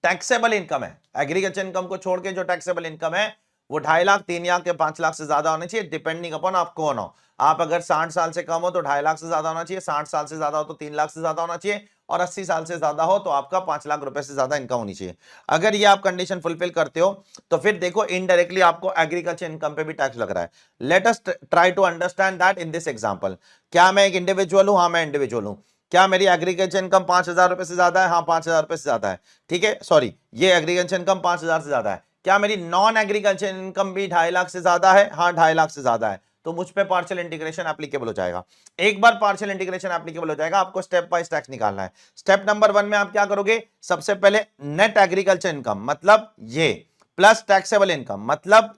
टैक्सेबल इनकम है, एग्रीकल्चर इनकम को छोड़ के जो टैक्सेबल इनकम है वो 2.5 लाख, 3 लाख या 5 लाख से ज्यादा होनी चाहिए, डिपेंडिंग अपॉन आप कौन हो। आप अगर 60 साल से कम हो तो 2.5 लाख से ज्यादा होना चाहिए, 60 साल से ज्यादा हो तो 3 लाख से ज्यादा होना चाहिए, और 80 साल से ज्यादा हो तो आपका 5 लाख रुपए से ज्यादा इनकम होनी चाहिए। अगर ये आप कंडीशन फुलफिल करते हो तो फिर देखो इनडायरेक्टली आपको एग्रीकल्चर इनकम पे भी टैक्स लग रहा है। Let us try to understand that in this example. क्या मैं एक इंडिविजुअल हूं? हाँ मैं इंडिविजुअल हूं। क्या मेरी एग्रीकल्चर इनकम 5,000 रुपए से ज्यादा है? हाँ 5,000 रुपए से ज्यादा है। ठीक है, सॉरी ये एग्रीकल्चर इनकम 5,000 से ज्यादा है। क्या मेरी नॉन एग्रीकल्चर इनकम भी 2.5 लाख से ज्यादा है? हाँ 2.5 लाख से ज्यादा है। तो मुझ पे पार्शियल इंटीग्रेशन एप्लीकेबल हो जाएगा। एक बार पार्शियल इंटीग्रेशन एप्लीकेबल हो जाएगा, आपको स्टेप बाय टैक्स निकालना है। स्टेप नंबर 1 में आप क्या करोगे, सबसे पहले नेट एग्रीकल्चर इनकम मतलब ये, प्लस टैक्सेबल इनकम मतलब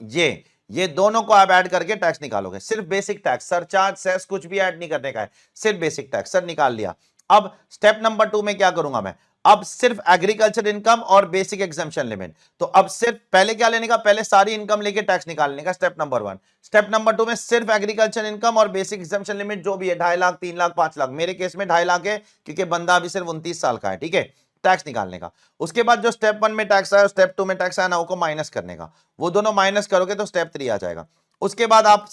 ये दोनों को आप ऐड करके टैक्स निकालोगे। सिर्फ बेसिक टैक्स, सरचार्ज सेस कुछ भी ऐड नहीं करने का है, सिर्फ बेसिक टैक्स। सर निकाल लिया। अब स्टेप नंबर 2 में क्या करूंगा मैं, अब सिर्फ एग्रीकल्चर इनकम और बेसिक एग्जम्पशन लिमिट। तो अब सिर्फ पहले क्या लेने का, पहले सारी इनकम लेके टैक्स निकालने का, स्टेप नंबर 1। स्टेप नंबर 2 में सिर्फ एग्रीकल्चर इनकम और बेसिक एग्जम्पशन लिमिट जो भी है, 2.5 लाख, 3 लाख, 5 लाख, मेरे केस में 2.5 लाख है क्योंकि बंदा अभी सिर्फ 29 साल का है, ठीक है, टैक्स निकालने का। उसके बाद जो स्टेप 1 में टैक्स आया, स्टेप 2 में टैक्स आया ना, वो माइनस करने का। वो दोनों माइनस करोगे तो स्टेप 3 आ जाएगा। उसके बाद आप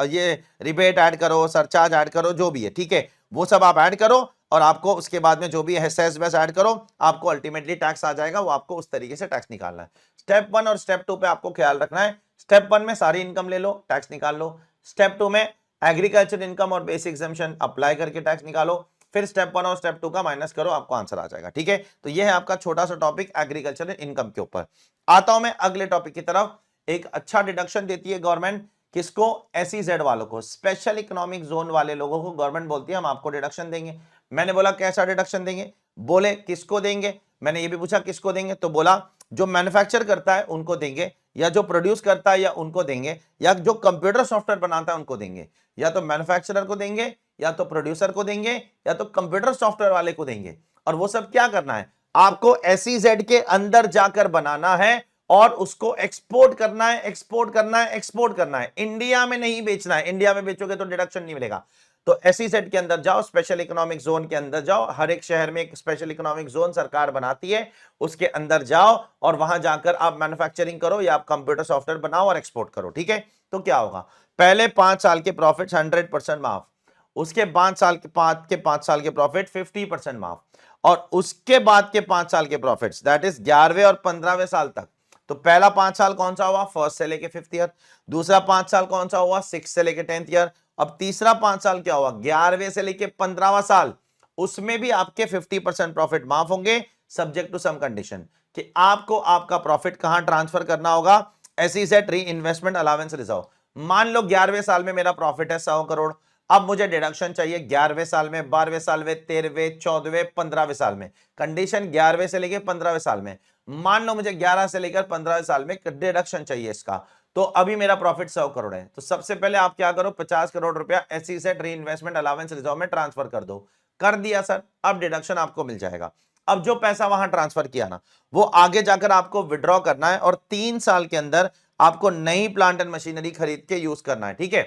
ये रिबेट ऐड करो, सरचार्ज ऐड करो, जो भी है, ठीक है, वो सब आप ऐड करो और आपको उसके बाद में जो भी है सेस बेस ऐड करो, आपको अल्टीमेटली टैक्स आ जाएगा। वो आपको उस तरीके से टैक्स निकालना है। स्टेप 1 और स्टेप 2 पे आपको ख्याल रखना है। स्टेप 1 में सारी इनकम ले लो, टैक्स निकाल लो। स्टेप 2 में एग्रीकल्चर इनकम और बेसिक एग्जम्पशन अप्लाई करके टैक्स निकालो। फिर स्टेप 1 और स्टेप 2 का माइनस करो, आपको आंसर आ जाएगा, ठीक है। तो ये है आपका छोटा सा टॉपिक एग्रीकल्चर इनकम के ऊपर। आता हूं मैं अगले टॉपिक की तरफ। एक अच्छा डिडक्शन देती है गवर्नमेंट, किसको, SEZ वालों को, स्पेशल इकोनॉमिक जोन वाले लोगों को गवर्नमेंट बोलती है हम आपको डिडक्शन देंगे। मैंने बोला कैसा डिडक्शन देंगे, बोले किसको देंगे। मैंने ये भी पूछा किसको देंगे, तो बोला जो मैन्युफैक्चर करता है उनको देंगे, या जो प्रोड्यूस करता है या उनको देंगे, या जो कंप्यूटर सॉफ्टवेयर बनाता है उनको देंगे। या तो मैन्युफैक्चरर को देंगे, या तो प्रोड्यूसर को देंगे, या तो कंप्यूटर सॉफ्टवेयर वाले को देंगे। और वो सब क्या करना है, आपको SEZ के अंदर जाकर बनाना है और उसको एक्सपोर्ट करना है, एक्सपोर्ट करना है, एक्सपोर्ट करना है। इंडिया में नहीं बेचना है, इंडिया में बेचोगे तो डिडक्शन नहीं मिलेगा। तो SEZ के अंदर जाओ, स्पेशल इकोनॉमिक जोन के अंदर जाओ, हर एक शहर में एक स्पेशल इकोनॉमिक जोन सरकार बनाती है, उसके अंदर जाओ और वहां जाकर आप मैन्युफैक्चरिंग करो या आप कंप्यूटर सॉफ्टवेयर बनाओ और एक्सपोर्ट करो, ठीक है। तो क्या होगा, पहले 5 साल के प्रॉफिट 100% माफ, उसके 5 साल के 5 साल के प्रॉफिट 50% माफ, और उसके बाद के 5 साल के प्रॉफिट्स दैट इज 11वें और 15वें साल तक। तो पहला 5 साल कौन सा हुआ, फर्स्ट से लेके 5th ईयर। दूसरा 5 साल कौन सा हुआ, 6 से लेके 10th ईयर। अब तीसरा 5 साल क्या हुआ, 11वें से लेके 15वां साल, उसमें भी आपके 50% प्रॉफिट माफ होंगे, सब्जेक्ट टू सम कंडीशन, कि आपको आपका प्रॉफिट कहां ट्रांसफर करना होगा, SEZ री इन्वेस्टमेंट अलाउंस रिजर्व। मान लो 11वें साल में मेरा प्रॉफिट है 100 करोड़, अब मुझे डिडक्शन चाहिए 11वें साल में, 12वें साल में, 13वें, 14वें, 15वें साल में। कंडीशन 11वें से लेके 15वें साल में। मान लो मुझे 11 से लेकर 15वें साल में डिडक्शन चाहिए इसका, तो अभी मेरा प्रॉफिट 100 करोड़ है। तो सबसे पहले आप क्या करो, 50 करोड़ रुपया SEZ री इन्वेस्टमेंट अलाउंस रिजर्व में ट्रांसफर कर दो। कर दिया सर, अब डिडक्शन आपको मिल जाएगा। अब जो पैसा वहां ट्रांसफर किया ना, वो आगे जाकर आपको विड्रॉ करना है और 3 साल के अंदर आपको नई प्लांट एंड मशीनरी खरीद के यूज करना है, ठीक है।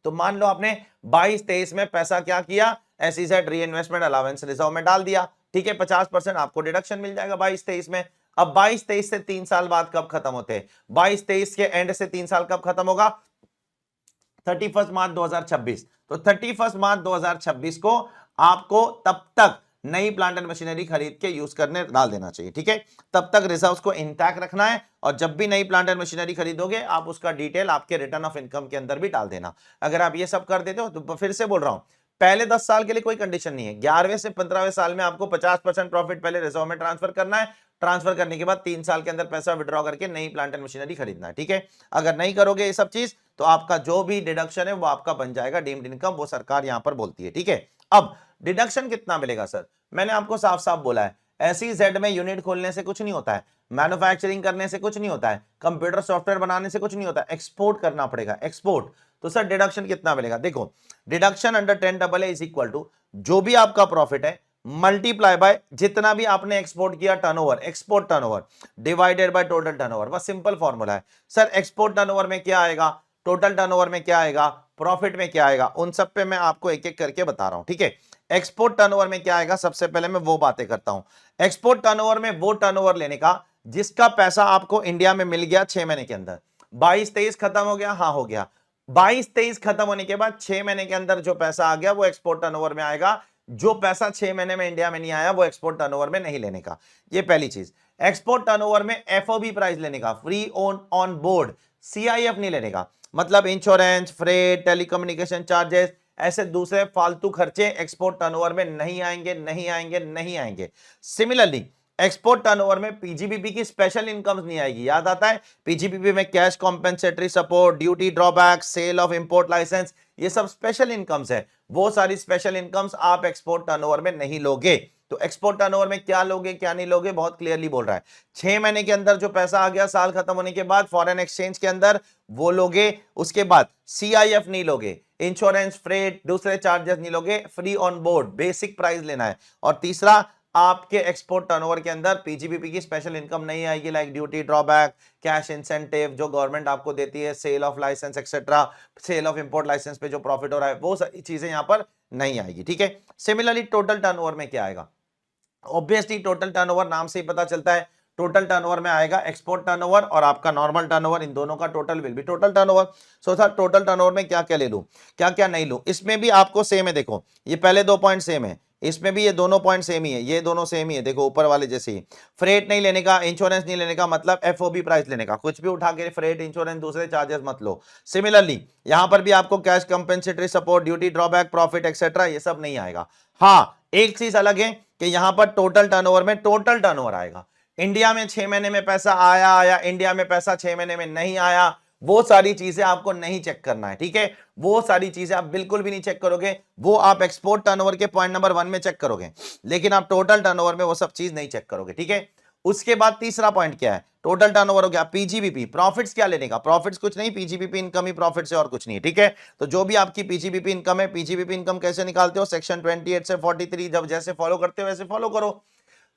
तो मान लो आपने 22-23 में पैसा क्या किया, SEZ री इन्वेस्टमेंट अलाउंस रिजर्व में डाल दिया, ठीक है, 50% आपको डिडक्शन मिल जाएगा 22-23 में। अब 22-23 से 3 साल बाद कब खत्म होते हैं, 22-23 के एंड से 3 साल कब खत्म होगा, 31 मार्च 2026। तो 31 मार्च 2026 को आपको तब तक नई प्लांट एंड मशीनरी खरीद के यूज करने डाल देना चाहिए, ठीक है। तब तक रिजर्व्स को इंटैक्ट रखना है, और जब भी नई प्लांट एंड मशीनरी खरीदोगे आप उसका डिटेल आपके रिटर्न ऑफ इनकम के अंदर भी डाल देना। अगर आप ये सब कर देते हो, तो फिर से बोल रहा हूं, पहले 10 साल के लिए कोई कंडीशन नहीं है, 11वें से 15वें साल में आपको 50% प्रॉफिट पहले रिजर्व में ट्रांसफर करना है। ट्रांसफर करने के बाद 3 साल के अंदर पैसा विड्रॉ करके नई प्लांट एंड मशीनरी खरीदना है, ठीक है। अगर नहीं करोगे ये सब चीज, तो आपका जो भी डिडक्शन है वो आपका बन जाएगा डीम्ड इनकम, वो सरकार यहां पर बोलती है, ठीक है। अब डिडक्शन कितना मिलेगा सर, मैंने आपको साफ साफ बोला है, SEZ में यूनिट खोलने से कुछ नहीं होता है, मैन्युफैक्चरिंग करने से कुछ नहीं होता है, कंप्यूटर सॉफ्टवेयर बनाने से कुछ नहीं होता है, एक्सपोर्ट करना पड़ेगा, एक्सपोर्ट। तो सर डिडक्शन कितना मिलेगा, देखो deduction under 10AA is equal to जो भी आपका प्रॉफिट है मल्टीप्लाई बाय जितना भी आपने एक्सपोर्ट किया turnover, export turnover divided by total turnover. बस सिंपल फॉर्मूला है सर। एक्सपोर्ट टर्नओवर में क्या आएगा, टोटल टर्नओवर में क्या आएगा, प्रॉफिट में क्या आएगा, उन सब पे मैं आपको एक एक करके बता रहा हूं, ठीक है। एक्सपोर्ट टर्नओवर में क्या आएगा, सबसे पहले मैं वो बातें करता हूं। एक्सपोर्ट टर्नओवर में वो टर्नओवर लेने का जिसका पैसा आपको इंडिया में मिल गया 6 महीने के अंदर। 22-23 खत्म हो गया, हाँ हो गया। 22-23 खत्म होने के बाद 6 महीने के अंदर जो पैसा आ गया वो एक्सपोर्ट टर्नओवर में आएगा। जो पैसा 6 महीने में इंडिया में नहीं आया वो एक्सपोर्ट टर्नओवर में नहीं लेने का, ये पहली चीज। एक्सपोर्ट टर्नओवर में FOB प्राइस लेने का, फ्री ऑन बोर्ड, CIF नहीं लेने का, मतलब इंश्योरेंस, फ्रेट, टेलीकम्युनिकेशन चार्जेस, ऐसे दूसरे फालतू खर्चे एक्सपोर्ट टर्नओवर में नहीं आएंगे, नहीं आएंगे, नहीं आएंगे। सिमिलरली एक्सपोर्ट टर्नओवर में पीजीबीपी की स्पेशल इनकम्स नहीं आएगी। याद आता है, पीजीबीपी में cash compensatory support, duty drawback, sale of import licence, ये सब स्पेशल इनकम्स है। वो सारी स्पेशल इनकम्स आप एक्सपोर्ट टर्नओवर में नहीं लोगे। तो एक्सपोर्ट टर्नओवर में क्या लोगे क्या नहीं लोगे, बहुत क्लियरली बोल रहा है। 6 महीने के अंदर जो पैसा आ गया साल खत्म होने के बाद फॉरेन एक्सचेंज के अंदर, वो लोगे। उसके बाद सीआईएफ नहीं लोगे, इंश्योरेंस, फ्रेट, दूसरे चार्जेस नहीं लोगे, free on board, basic price लेना है। और तीसरा, आपके एक्सपोर्ट टर्नओवर के अंदर पीजीबीपी की स्पेशल इनकम नहीं आएगी, like duty drawback, cash incentive जो गवर्नमेंट आपको देती है, sale of licence etcetera, sale of import licence पे जो प्रॉफिट हो रहा है, वो सारी चीजें यहां पर नहीं आएगी। ठीक है। सिमिलरली टोटल टर्नओवर में क्या आएगा? ऑब्वियसली टोटल टर्नओवर नाम से ही पता चलता है, टोटल टर्नओवर में आएगा एक्सपोर्ट टर्नओवर और आपका नॉर्मल टर्नओवर, इन दोनों का total will be total turnover. So sir total turnover में क्या क्या ले लूं, क्या क्या नहीं लूं? इसमें भी आपको सेम है, देखो ये पहले 2 पॉइंट सेम है, इसमें भी ये दोनों पॉइंट सेम ही है, ये दोनों सेम ही है, देखो ऊपर वाले जैसे ही। फ्रेट नहीं लेने का, इंश्योरेंस नहीं लेने का, मतलब एफओबी प्राइस लेने का, कुछ भी उठा के फ्रेट, इंश्योरेंस, दूसरे चार्जेस मत लो। सिमिलरली यहां पर भी आपको cash compensatory support, duty drawback, profit etcetera, ये सब नहीं आएगा। हाँ, एक चीज अलग है कि यहां पर टोटल टर्नओवर में टोटल टर्नओवर आएगा। इंडिया में 6 महीने में पैसा आया, इंडिया में पैसा 6 महीने में नहीं आया, वो सारी चीजें आपको नहीं चेक करना है। ठीक है, वो सारी चीजें आप बिल्कुल भी नहीं चेक करोगे, वो आप एक्सपोर्ट टर्नओवर के पॉइंट नंबर 1 में चेक करोगे, लेकिन आप टोटल टर्नओवर में वो सब चीज नहीं चेक करोगे। ठीक है। उसके बाद तीसरा पॉइंट क्या है? टोटल टर्नओवर हो गया, पीजीबीपी, प्रॉफिट्स क्या लेने का? प्रॉफिट्स कुछ नहीं, पीजीबीपी इनकम ही प्रॉफिट से और कुछ नहीं। ठीक है। तो जो भी आपकी पीजीबीपी इनकम है, पीजीबीपी इनकम कैसे निकालते हो? सेक्शन 28 से 43 जब जैसे फॉलो करते हो वैसे फॉलो करो।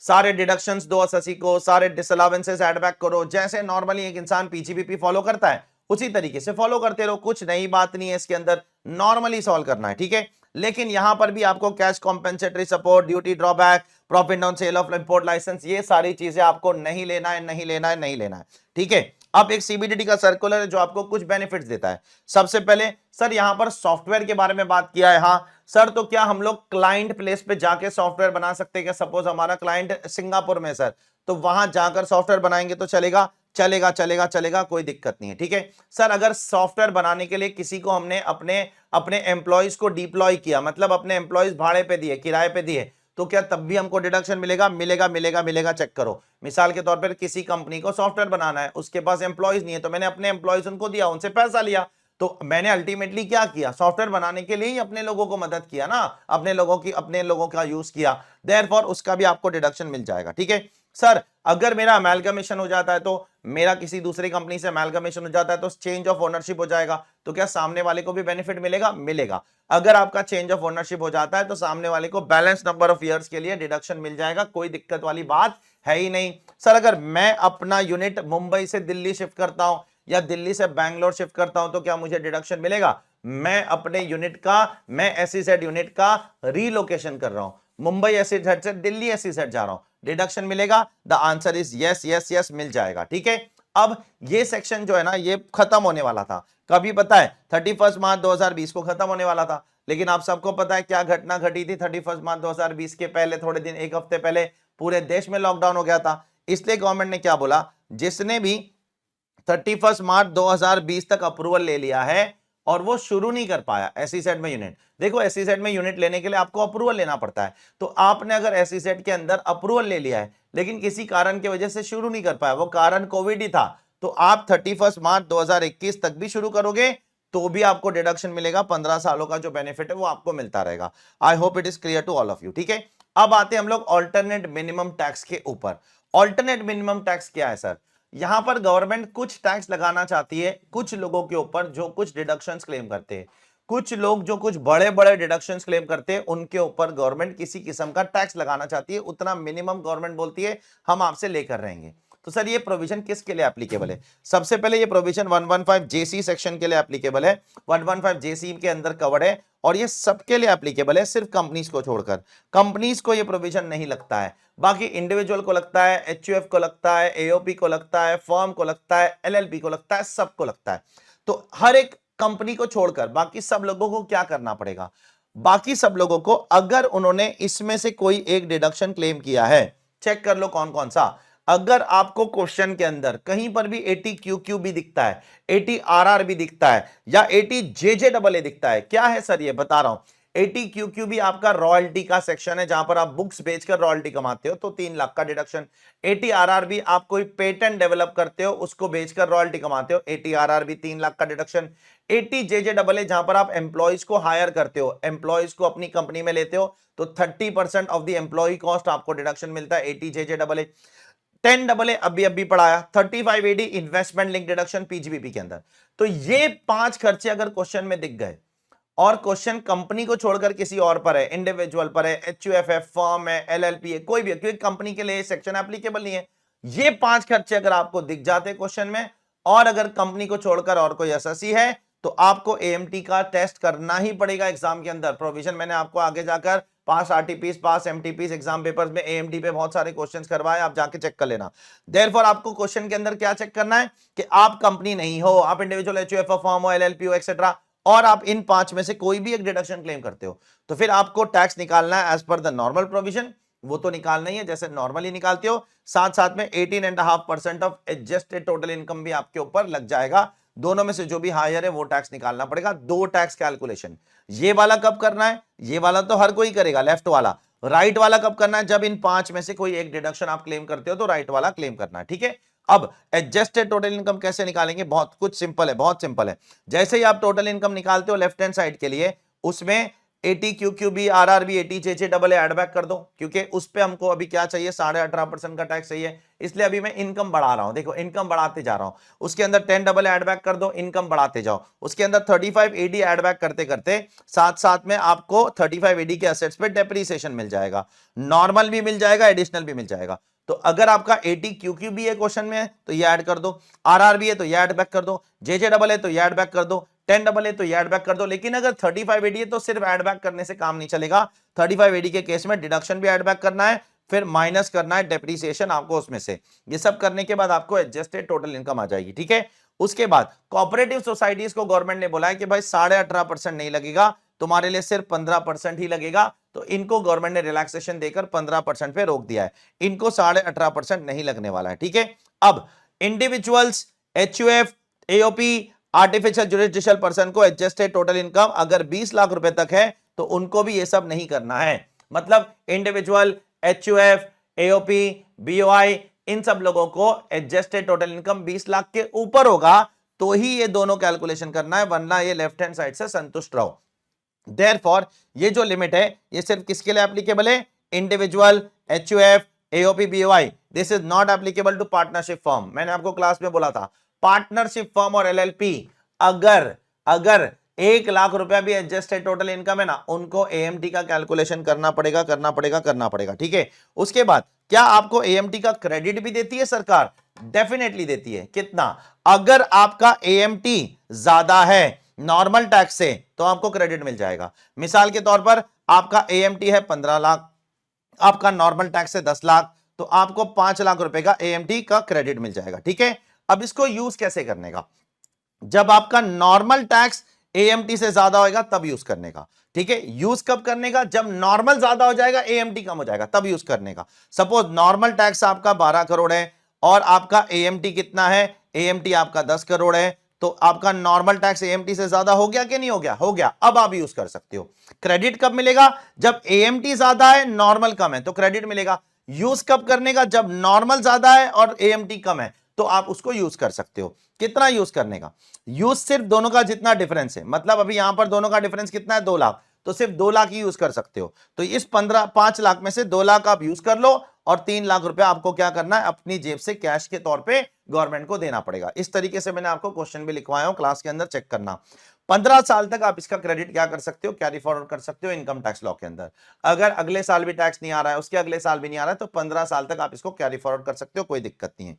सारे डिडक्शंस दो एसएससी को, सारे डिसअलावेंसेस ऐड बैक करो, जैसे नॉर्मली एक इंसान पीजीबीपी फॉलो करता है उसी तरीके से फॉलो करते रहो, कुछ नई बात नहीं है इसके अंदर, नॉर्मली सॉल्व करना है। ठीक है। लेकिन यहां पर भी आपको cash compensatory support, duty drawback, profit on sale of import licence, ये सारी चीजें आपको नहीं लेना है, नहीं लेना है, नहीं लेना है। ठीक है। अब एक सीबीडीटी का सर्कुलर है जो आपको कुछ बेनिफिट्स देता है। सबसे पहले सर यहां पर सॉफ्टवेयर के बारे में बात किया है। हाँ सर, तो क्या हम लोग क्लाइंट प्लेस पे जाके सॉफ्टवेयर बना सकते हैं क्या? सपोज हमारा क्लाइंट सिंगापुर में सर, तो वहां जाकर सॉफ्टवेयर बनाएंगे तो चलेगा? चलेगा चलेगा चलेगा, कोई दिक्कत नहीं है। ठीक है सर, अगर सॉफ्टवेयर बनाने के लिए किसी को हमने अपने अपने एम्प्लॉयज को डिप्लॉय किया, मतलब अपने एम्प्लॉयज भाड़े पे दिए, किराए पे दिए, तो क्या तब भी हमको डिडक्शन मिलेगा? मिलेगा मिलेगा मिलेगा, चेक करो। मिसाल के तौर पर किसी कंपनी को सॉफ्टवेयर बनाना है, उसके पास एम्प्लॉयज नहीं है, तो मैंने अपने एम्प्लॉयज उनको दिया, उनसे पैसा लिया, तो मैंने अल्टीमेटली क्या किया? सॉफ्टवेयर बनाने के लिए ही अपने लोगों को मदद किया ना, अपने लोगों का यूज किया, देयरफॉर उसका भी आपको डिडक्शन मिल जाएगा। ठीक है सर, अगर मेरा अमेलगमेशन हो जाता है, तो मेरा किसी दूसरी कंपनी से अमेलगमेशन हो जाता है, तो चेंज ऑफ ओनरशिप हो जाएगा, तो क्या सामने वाले को भी बेनिफिट मिलेगा? मिलेगा। अगर आपका चेंज ऑफ ओनरशिप हो जाता है तो सामने वाले को बैलेंस नंबर ऑफ ईयर्स के लिए डिडक्शन मिल जाएगा, कोई दिक्कत वाली बात है ही नहीं। सर अगर मैं अपना यूनिट मुंबई से दिल्ली शिफ्ट करता हूं या दिल्ली से बैंगलोर शिफ्ट करता हूं, तो क्या मुझे डिडक्शन मिलेगा? मैं अपने यूनिट का, मैं एसईजेड यूनिट का रीलोकेशन कर रहा हूं, मुंबई एसईजेड से दिल्ली एसईजेड जा रहा हूं, डिडक्शन मिलेगा? The answer is yes yes yes, मिल जाएगा। ठीक है। अब ये सेक्शन जो है ना, ये खत्म होने वाला था, कभी पता है? 31 मार्च 2020 को खत्म होने वाला था, लेकिन आप सबको पता है क्या घटना घटी थी 31 मार्च 2020 के पहले थोड़े दिन, एक हफ्ते पहले पूरे देश में लॉकडाउन हो गया था। इसलिए गवर्नमेंट ने क्या बोला, जिसने भी 31 मार्च 2020 तक अप्रूवल ले लिया है और वो शुरू नहीं कर पाया एसईजेड में यूनिट, देखो एसईजेड में यूनिट लेने के लिए आपको अप्रूवल लेना पड़ता है, तो आपने अगर एसईजेड के अंदर अप्रूवल ले लिया है लेकिन किसी कारण की वजह से शुरू नहीं कर पाया, वो कारण कोविड ही था, तो आप 31 मार्च 2021 तक भी शुरू करोगे तो भी आपको डिडक्शन मिलेगा, 15 सालों का जो बेनिफिट है वो आपको मिलता रहेगा। I hope it is clear to all of you. ठीक है। अब आते हैं हम लोग ऑल्टरनेट मिनिमम टैक्स के ऊपर। ऑल्टरनेट मिनिमम टैक्स क्या है सर? यहां पर गवर्नमेंट कुछ टैक्स लगाना चाहती है कुछ लोगों के ऊपर जो कुछ डिडक्शंस क्लेम करते हैं, कुछ लोग जो कुछ बड़े बड़े डिडक्शंस क्लेम करते हैं उनके ऊपर गवर्नमेंट किसी किस्म का टैक्स लगाना चाहती है, उतना मिनिमम गवर्नमेंट बोलती है हम आपसे लेकर रहेंगे। तो सर ये प्रोविजन किसके लिए एप्लीकेबल है? सबसे पहले ये प्रोविजन 115 जेसी सेक्शन के लिए एप्लीकेबल है, 115 जेसी के अंदर कवर्ड है और ये सबके लिए एप्लीकेबल है, सिर्फ कंपनीज को छोड़कर। कंपनीज को ये प्रोविजन नहीं लगता है, बाकी इंडिविजुअल को लगता है, एचयूएफ को लगता है, एओपी को लगता है, फर्म को लगता है, एलएलपी को लगता है, सबको लगता है। तो हर एक कंपनी को छोड़कर बाकी सब लोगों को क्या करना पड़ेगा? बाकी सब लोगों को अगर उन्होंने इसमें से कोई एक डिडक्शन क्लेम किया है, चेक कर लो कौन कौन सा। अगर आपको क्वेश्चन के अंदर कहीं पर भी 80 QQ भी दिखता है, 80 RR भी दिखता है या 80 JJAA दिखता है, क्या है सर ये बता रहा हूं, ATQQ भी आपका रॉयल्टी का सेक्शन है, जहां पर आप बुक्स बेचकर रॉयल्टी कमाते हो तो 3 लाख का डिडक्शन। ATRR भी आप कोई पेटेंट डेवलप करते हो, उसको बेचकर रॉयल्टी कमाते हो, ATRR भी 3 लाख का डिडक्शन। ATJJAA जहां पर आप एम्प्लॉइज को हायर करते हो, एम्प्लॉइज को अपनी कंपनी में लेते हो, तो 30% ऑफ द एम्प्लॉय कॉस्ट आपको डिडक्शन मिलता है, ATJJAA। 10AA अभी पढ़ाया, 35AD investment link deduction PGBP के अंदर। तो ये 5 खर्चे अगर क्वेश्चन में दिख गए और क्वेश्चन कंपनी को छोड़कर किसी और पर है, इंडिविजुअल पर है, HUF है, फर्म है, LLP है, कोई भी है, क्योंकि कंपनी के लिए सेक्शन एप्लीकेबल नहीं है, ये 5 खर्चे अगर आपको दिख जाते क्वेश्चन में, और अगर कंपनी को छोड़कर और कोई एसएससी है, तो आपको AMT का टेस्ट करना ही पड़ेगा एग्जाम के अंदर। प्रोविजन मैंने आपको आगे जाकर पास RTPs, पास MTPs एग्जाम पेपर्स में AMT पे बहुत सारे क्वेश्चंस करवाए, आप जाके चेक कर लेना। देयरफॉर आपको क्वेश्चन के अंदर क्या चेक करना है कि आप कंपनी नहीं हो, आप इंडिविजुअल HUF फर्म हो, LLP हो, एक्सेट्रा, और आप इन 5 में से कोई भी एक डिडक्शन क्लेम करते हो, तो फिर आपको टैक्स निकालना है as per the normal provision. वो तो निकालना ही है जैसे नॉर्मली निकालते हो, साथ साथ में 18.5% ऑफ एडजस्टेड टोटल इनकम भी आपके ऊपर लग जाएगा। दोनों में से जो भी हायर है वो टैक्स निकालना पड़ेगा। 2 टैक्स कैलकुलेशन, ये वाला कब करना है, ये वाला तो हर कोई करेगा, लेफ्ट वाला। राइट वाला कब करना है, जब इन 5 में से कोई एक डिडक्शन आप क्लेम करते हो तो राइट वाला क्लेम करना है, ठीक है। अब एडजस्टेड टोटल इनकम कैसे निकालेंगे, बहुत कुछ सिंपल है, बहुत सिंपल है। जैसे ही आप टोटल इनकम निकालते हो लेफ्ट हैंड साइड के लिए, उसमें ATQQB, RRB, ATJJAA add back कर दो, क्योंकि उस पे हमको अभी क्या चाहिए, 18.5% का टैक्स चाहिए, इसलिए अभी मैं इनकम बढ़ा रहा हूं, देखो इनकम बढ़ाते जा रहा हूं। उसके अंदर 10AA ऐड बैक कर दो, इनकम बढ़ाते जाओ। उसके अंदर 35AD ऐड बैक करते करते साथ साथ में आपको 35AD के एसेट्स पे डेप्रीसिएशन मिल जाएगा, नॉर्मल भी मिल जाएगा, एडिशनल भी मिल जाएगा। तो अगर आपका ATQQB है क्वेश्चन में तो ये ऐड कर दो, RRB है तो ये ऐड बैक कर दो, JJAA है तो ये ऐड बैक कर दो, 10AA तो ये ऐड बैक कर दो। लेकिन अगर 35AD है तो सिर्फ ऐड बैक करने से काम नहीं चलेगा, 35AD के केस में डिडक्शन भी ऐड बैक करना है, फिर माइनस करना है डेप्रीसिएशन आपको उसमें से। ये सब करने के बाद आपको एडजस्टेड टोटल इनकम आ जाएगी, ठीक है। उसके बाद कोऑपरेटिव सोसाइटीज को गवर्नमेंट ने बोला है कि भाई 18.5% नहीं लगेगा, तुम्हारे लिए सिर्फ 15% ही लगेगा, तो इनको गवर्नमेंट ने रिलैक्सेशन देकर 15% पे रोक दिया है, इनको 18.5% नहीं लगने वाला है, ठीक है। अब individuals, HUF, AOP, artificial jurisdictional person को एडजस्टेड टोटल इनकम अगर 20 लाख रुपए तक है तो उनको भी ये सब नहीं करना है। मतलब इंडिविजुअल, HUF, AOP, BOI, इन सब लोगों को एडजस्टेड टोटल इनकम 20 लाख के ऊपर होगा तो ही ये दोनों कैलकुलेशन करना है, वरना ये लेफ्ट हैंड साइड से संतुष्ट रहो। देयरफॉर ये जो लिमिट है ये सिर्फ किसके लिए एप्लीकेबल है, individual, HUF, AOP, BOI। This is not applicable to partnership firm. मैंने आपको क्लास में बोला था पार्टनरशिप फर्म और LLP अगर 1 लाख रुपया भी एडजस्टेड टोटल इनकम है ना, उनको AMT का कैलकुलेशन करना पड़ेगा, ठीक है। उसके बाद क्या आपको AMT का क्रेडिट भी देती है सरकार? डेफिनेटली देती है। कितना? अगर आपका AMT ज्यादा है नॉर्मल टैक्स से तो आपको क्रेडिट मिल जाएगा। मिसाल के तौर पर आपका AMT है 15 लाख, आपका नॉर्मल टैक्स है 10 लाख, तो आपको 5 लाख रुपए का AMT का क्रेडिट मिल जाएगा, ठीक है। अब इसको यूज कैसे करने का, जब आपका नॉर्मल टैक्स AMT से ज्यादा होगा तब यूज करने का, ठीक है। यूज कब करने का, जब नॉर्मल ज्यादा हो जाएगा, AMT कम हो जाएगा, तब यूज करने का। सपोज नॉर्मल टैक्स आपका 12 करोड़ है और आपका AMT कितना है, AMT आपका 10 करोड़ है, तो आपका नॉर्मल टैक्स AMT से ज्यादा हो गया कि नहीं हो गया? हो गया। अब आप यूज कर सकते हो। क्रेडिट कब मिलेगा, जब AMT ज्यादा है नॉर्मल कम है तो क्रेडिट मिलेगा। यूज कब करने का, जब नॉर्मल ज्यादा है और AMT कम है तो आप उसको यूज कर सकते हो। कितना यूज करने का, यूज सिर्फ दोनों का जितना डिफरेंस है, मतलब अभी यहां पर दोनों का डिफरेंस कितना है, 2 लाख, तो सिर्फ 2 लाख ही यूज कर सकते हो। तो इस 5 लाख में से 2 लाख आप यूज कर लो और 3 लाख रुपया आपको क्या करना है, अपनी जेब से कैश के तौर पे गवर्नमेंट को देना पड़ेगा। इस तरीके से मैंने आपको क्वेश्चन भी लिखवाया हूं, क्लास के अंदर चेक करना। 15 साल तक आप इसका क्रेडिट क्या कर सकते हो, कैरी फॉरवर्ड कर सकते हो इनकम टैक्स लॉ के अंदर। अगर अगले साल भी टैक्स नहीं आ रहा है, उसके अगले साल भी नहीं आ रहा है, तो 15 साल तक आप इसको कैरी फॉरवर्ड कर सकते हो, कोई दिक्कत नहीं है।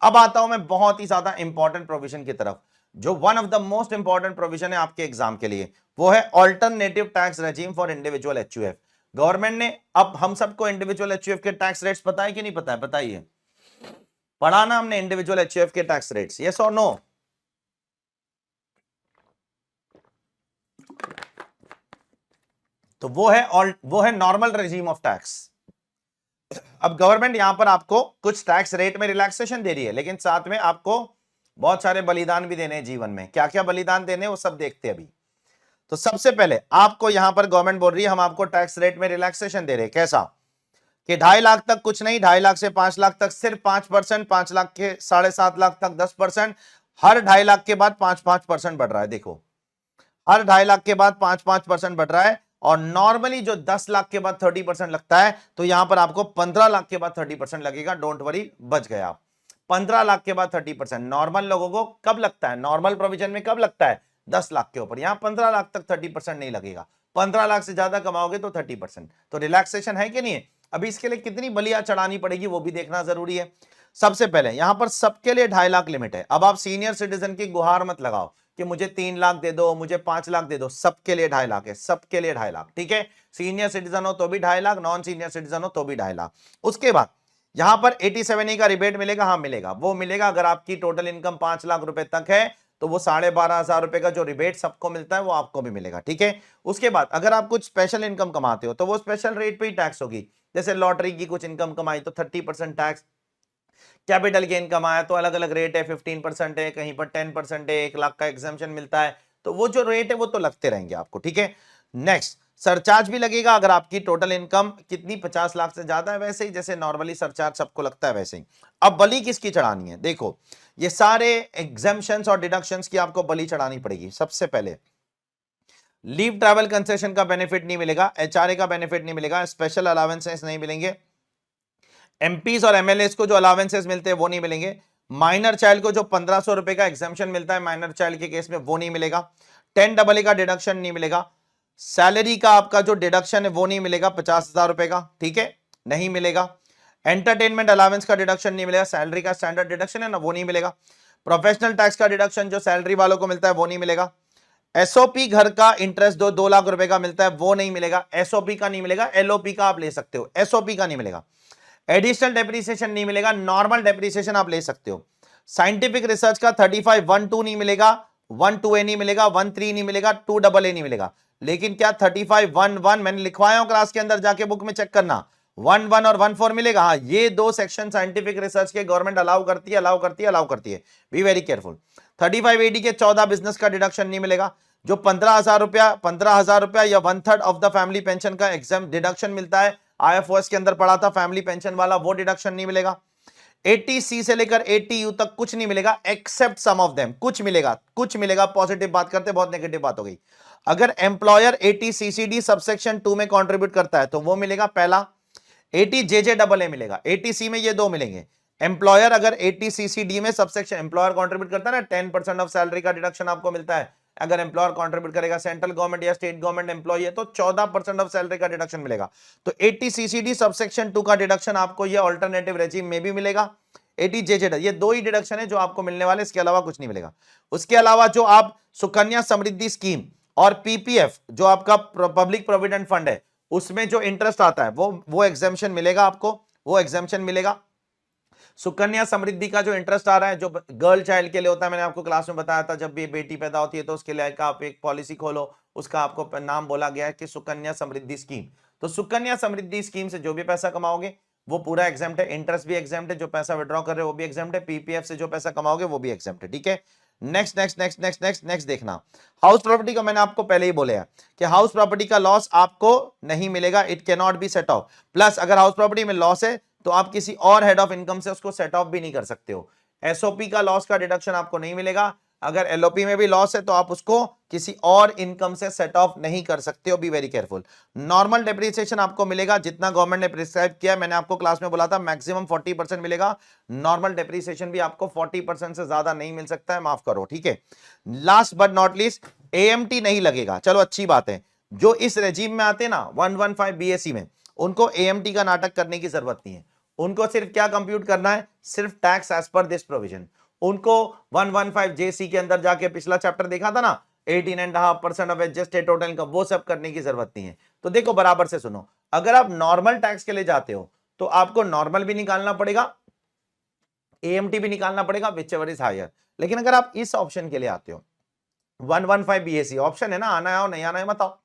अब आता हूं मैं बहुत ही ज्यादा इंपॉर्टेंट प्रोविजन की तरफ, जो one of the most important provision है आपके एग्जाम के लिए, वो है alternative tax regime for individual HUF। Government ने, अब हम सबको इंडिविजुअल HUF के टैक्स रेट्स पता है कि नहीं पता है, बताइए। पढ़ा ना हमने इंडिविजुअल HUF के टैक्स रेट्स, यस और नो? तो वो है नॉर्मल रेजिम ऑफ टैक्स। अब गवर्नमेंट यहां पर आपको कुछ टैक्स रेट में रिलैक्सेशन दे रही है, लेकिन साथ में आपको बहुत सारे बलिदान भी देने हैं जीवन में। क्या क्या बलिदान देने वो सब देखते हैं अभी। तो सबसे पहले आपको यहां पर गवर्नमेंट बोल रही है हम आपको टैक्स रेट में रिलैक्सेशन दे रहे हैं। कैसा कि 2.5 लाख तक कुछ नहीं, 2.5 लाख से 5 लाख तक सिर्फ 5%, 5 लाख के 7.5 लाख तक 10%, हर 2.5 लाख के बाद 5% बढ़ रहा है। देखो हर 2.5 लाख के बाद 5% बढ़ रहा है। और नॉर्मली जो 10 लाख के बाद 30% लगता है, तो यहां पर आपको 15 लाख के बाद 30% लगेगा। डोंट वरी, बच गए आप। 15 लाख के बाद 30% नॉर्मल लोगों को कब लगता है, नॉर्मल प्रोविजन में कब लगता है, 10 लाख के ऊपर। यहां 15 लाख तक 30% नहीं लगेगा, 15 लाख से ज्यादा कमाओगे तो 30%। तो रिलैक्सेशन है कि नहीं है। अभी इसके लिए कितनी बलिया चढ़ानी पड़ेगी वो भी देखना जरूरी है। सबसे पहले यहां पर सबके लिए 2.5 लाख लिमिट है। अब आप सीनियर सिटीजन की गुहार मत लगाओ कि मुझे 3 लाख दे दो, मुझे 5 लाख दे दो। सबके लिए 2.5 लाख है, सबके लिए 2.5 लाख, ठीक है। सीनियर सिटीजन हो तो भी 2.5 लाख, नॉन सीनियर सिटीजन हो तो भी 2.5 लाख। उसके बाद यहां पर 87E का रिबेट मिलेगा। हाँ मिलेगा, वो मिलेगा अगर आपकी टोटल इनकम 5 लाख रुपए तक है, तो वो 12,500 रुपए का जो रिबेट सबको मिलता है वो आपको भी मिलेगा, ठीक है। उसके बाद अगर आप कुछ स्पेशल इनकम कमाते हो तो वो स्पेशल रेट पे ही टैक्स होगी। जैसे लॉटरी की कुछ इनकम कमाई तो 30% टैक्स, कैपिटल गेन कमाया तो अलग अलग रेट है, 15% है, कहीं पर 10% है, 1 लाख का एग्जाम्पशन मिलता है, तो वो जो रेट है वो तो लगते रहेंगे आपको, ठीक है। नेक्स्ट, सरचार्ज भी लगेगा अगर आपकी टोटल इनकम कितनी 50 लाख से ज्यादा है, वैसे ही जैसे नॉर्मली सरचार्ज सबको लगता है वैसे ही। अब बलि किसकी चढ़ानी है, देखो ये सारे एग्जाम्पशंस और डिडक्शंस की आपको बलि चढ़ानी पड़ेगी। सबसे पहले लीव ट्रैवल कंसेशन का बेनिफिट नहीं मिलेगा, एचआरए का बेनिफिट नहीं मिलेगा, स्पेशल अलावेंसेस नहीं मिलेंगे, एमपीज और एमएलएस को जो अलावेंसेस मिलते हैं वो नहीं मिलेंगे, माइनर चाइल्ड को जो 1500 रुपए का एग्जाम्पशन मिलता है माइनर चाइल्ड के केस में वो नहीं मिलेगा, 10AA का डिडक्शन नहीं मिलेगा, सैलरी का आपका जो डिडक्शन है वो नहीं मिलेगा 50,000 रुपए का, ठीक है, नहीं मिलेगा। एंटरटेनमेंट अलावेंस का डिडक्शन नहीं मिलेगा, सैलरी का स्टैंडर्ड डिडक्शन है ना वो नहीं मिलेगा। प्रोफेशनल टैक्स का डिडक्शन जो सैलरी वालों को मिलता है वो नहीं मिलेगा। एसओपी घर का इंटरेस्ट 2 लाख रुपए का मिलता है वो नहीं मिलेगा, एसओपी का नहीं मिलेगा, एलओपी का आप ले सकते हो, एसओपी का नहीं मिलेगा। एडिशनल डेप्रिसिएशन नहीं मिलेगा, नॉर्मल डेप्रिसिएशन आप ले सकते हो। साइंटिफिक रिसर्च का 3512 नहीं मिलेगा, 12A नहीं मिलेगा, 13 नहीं मिलेगा, 2AA नहीं मिलेगा। लेकिन क्या 3511 मैंने लिखवाया हूं क्लास के अंदर, जाके बुक में चेक करना, 11 और 14 मिलेगा। हाँ, ये 2 सेक्शन साइंटिफिक रिसर्च के गवर्नमेंट अलाउ करती है, अलाउ करती है, अलाउ करती है। Be very careful. 3580 के 14 बिजनेस का डिडक्शन नहीं मिलेगा। जो 15,000 रुपया या 1/3 ऑफ द फैमिली पेंशन का एग्जाम डिडक्शन मिलता है, आईएफओएस के अंदर पढ़ा था फैमिली पेंशन वाला, वो डिडक्शन नहीं मिलेगा। 80C से लेकर 80U तक कुछ नहीं मिलेगा एक्सेप्ट सम ऑफ देम, कुछ मिलेगा, कुछ मिलेगा। पॉजिटिव बात करते, बहुत नेगेटिव बात हो गई। अगर एम्प्लॉयर 80CCD सबसेक्शन 2 में कंट्रीब्यूट करता है तो वो मिलेगा पहला। 80JJAA मिलेगा, 80C में ये 2 मिलेंगे। एम्प्लॉयर अगर 80CCD में सबसेक्शन एम्प्लॉयर कंट्रीब्यूट करता है ना, 10% ऑफ सैलरी का डिडक्शन आपको मिलता है। अगर एम्प्लॉयर कंट्रीब्यूट करेगा, सेंट्रल गवर्नमेंट या स्टेट गवर्नमेंट एम्प्लॉय है तो 14% ऑफ सैलरी का डिडक्शन मिलेगा। तो 80CCD सबसेक्शन 2 का डिडक्शन आपको ये अल्टरनेटिव रेजिम में भी मिलेगा। 80JJAA, ये 2 ही डिडक्शन है जो आपको मिलने वाले, इसके अलावा कुछ नहीं मिलेगा। उसके अलावा जो आप सुकन्या समृद्धि स्कीम और पीपीएफ जो आपका पब्लिक प्रोविडेंट फंड है उसमें जो इंटरेस्ट आता है वो एग्जाम्पशन मिलेगा आपको, वो एग्जाम्पशन मिलेगा। सुकन्या समृद्धि का जो इंटरेस्ट आ रहा है जो गर्ल चाइल्ड के लिए होता है, मैंने आपको क्लास में बताया था, जब भी बेटी पैदा होती है तो उसके लिए आप एक पॉलिसी खोलो, उसका आपको नाम बोला गया है कि सुकन्या समृद्धि स्कीम। तो सुकन्या समृद्धि स्कीम से जो भी पैसा कमाओगे वो पूरा एग्जाम्प्ट है, इंटरेस्ट भी एग्जाम्प्ट है, जो पैसा विड्रॉ कर रहे हो वो भी एग्जाम्प्ट है, पीपीएफ से जो पैसा कमाओगे वो भी एग्जाम्प्ट है, ठीक है। Next next next next next next देखना, हाउस प्रॉपर्टी का मैंने आपको पहले ही बोला है कि हाउस प्रॉपर्टी का लॉस आपको नहीं मिलेगा, it can not be set of. Plus अगर हाउस प्रॉपर्टी में लॉस है तो आप किसी और हेड ऑफ इनकम से उसको सेट ऑफ भी नहीं कर सकते हो। एसओपी का लॉस का डिडक्शन आपको नहीं मिलेगा। अगर एलओपी में भी लॉस है तो आप उसको किसी और इनकम से सेट ऑफ नहीं कर सकते हो, be very careful. Normal depreciation आपको मिलेगा जितना गवर्नमेंट ने प्रिस्क्राइब किया, मैंने आपको क्लास में बोला था मैक्सिमम 40% मिलेगा। नॉर्मल डेप्रिसिएशन भी आपको 40% से ज्यादा नहीं मिल सकता है, माफ करो, ठीक है। Last but not least, AMT नहीं लगेगा, चलो अच्छी बात है। जो इस रेजिम में आते ना 115 बीएससी में, उनको एएमटी का नाटक करने की जरूरत नहीं है। उनको सिर्फ क्या कंप्यूट करना है, सिर्फ tax as per this provision. उनको 115 जेसी के अंदर जाके पिछला चैप्टर देखा था ना, 18.5% ऑफ एडजस्टेड टोटल इनकम, वो सब करने की जरूरत नहीं है। तो देखो बराबर से सुनो, अगर आप नॉर्मल टैक्स के लिए जाते हो तो आपको नॉर्मल भी निकालना पड़ेगा, एएमटी भी निकालना पड़ेगा, विच एवर इज हायर। लेकिन अगर आप इस ऑप्शन के लिए आते हो 115 बीएससी ऑप्शन है ना, आना है नहीं आना है बताओ,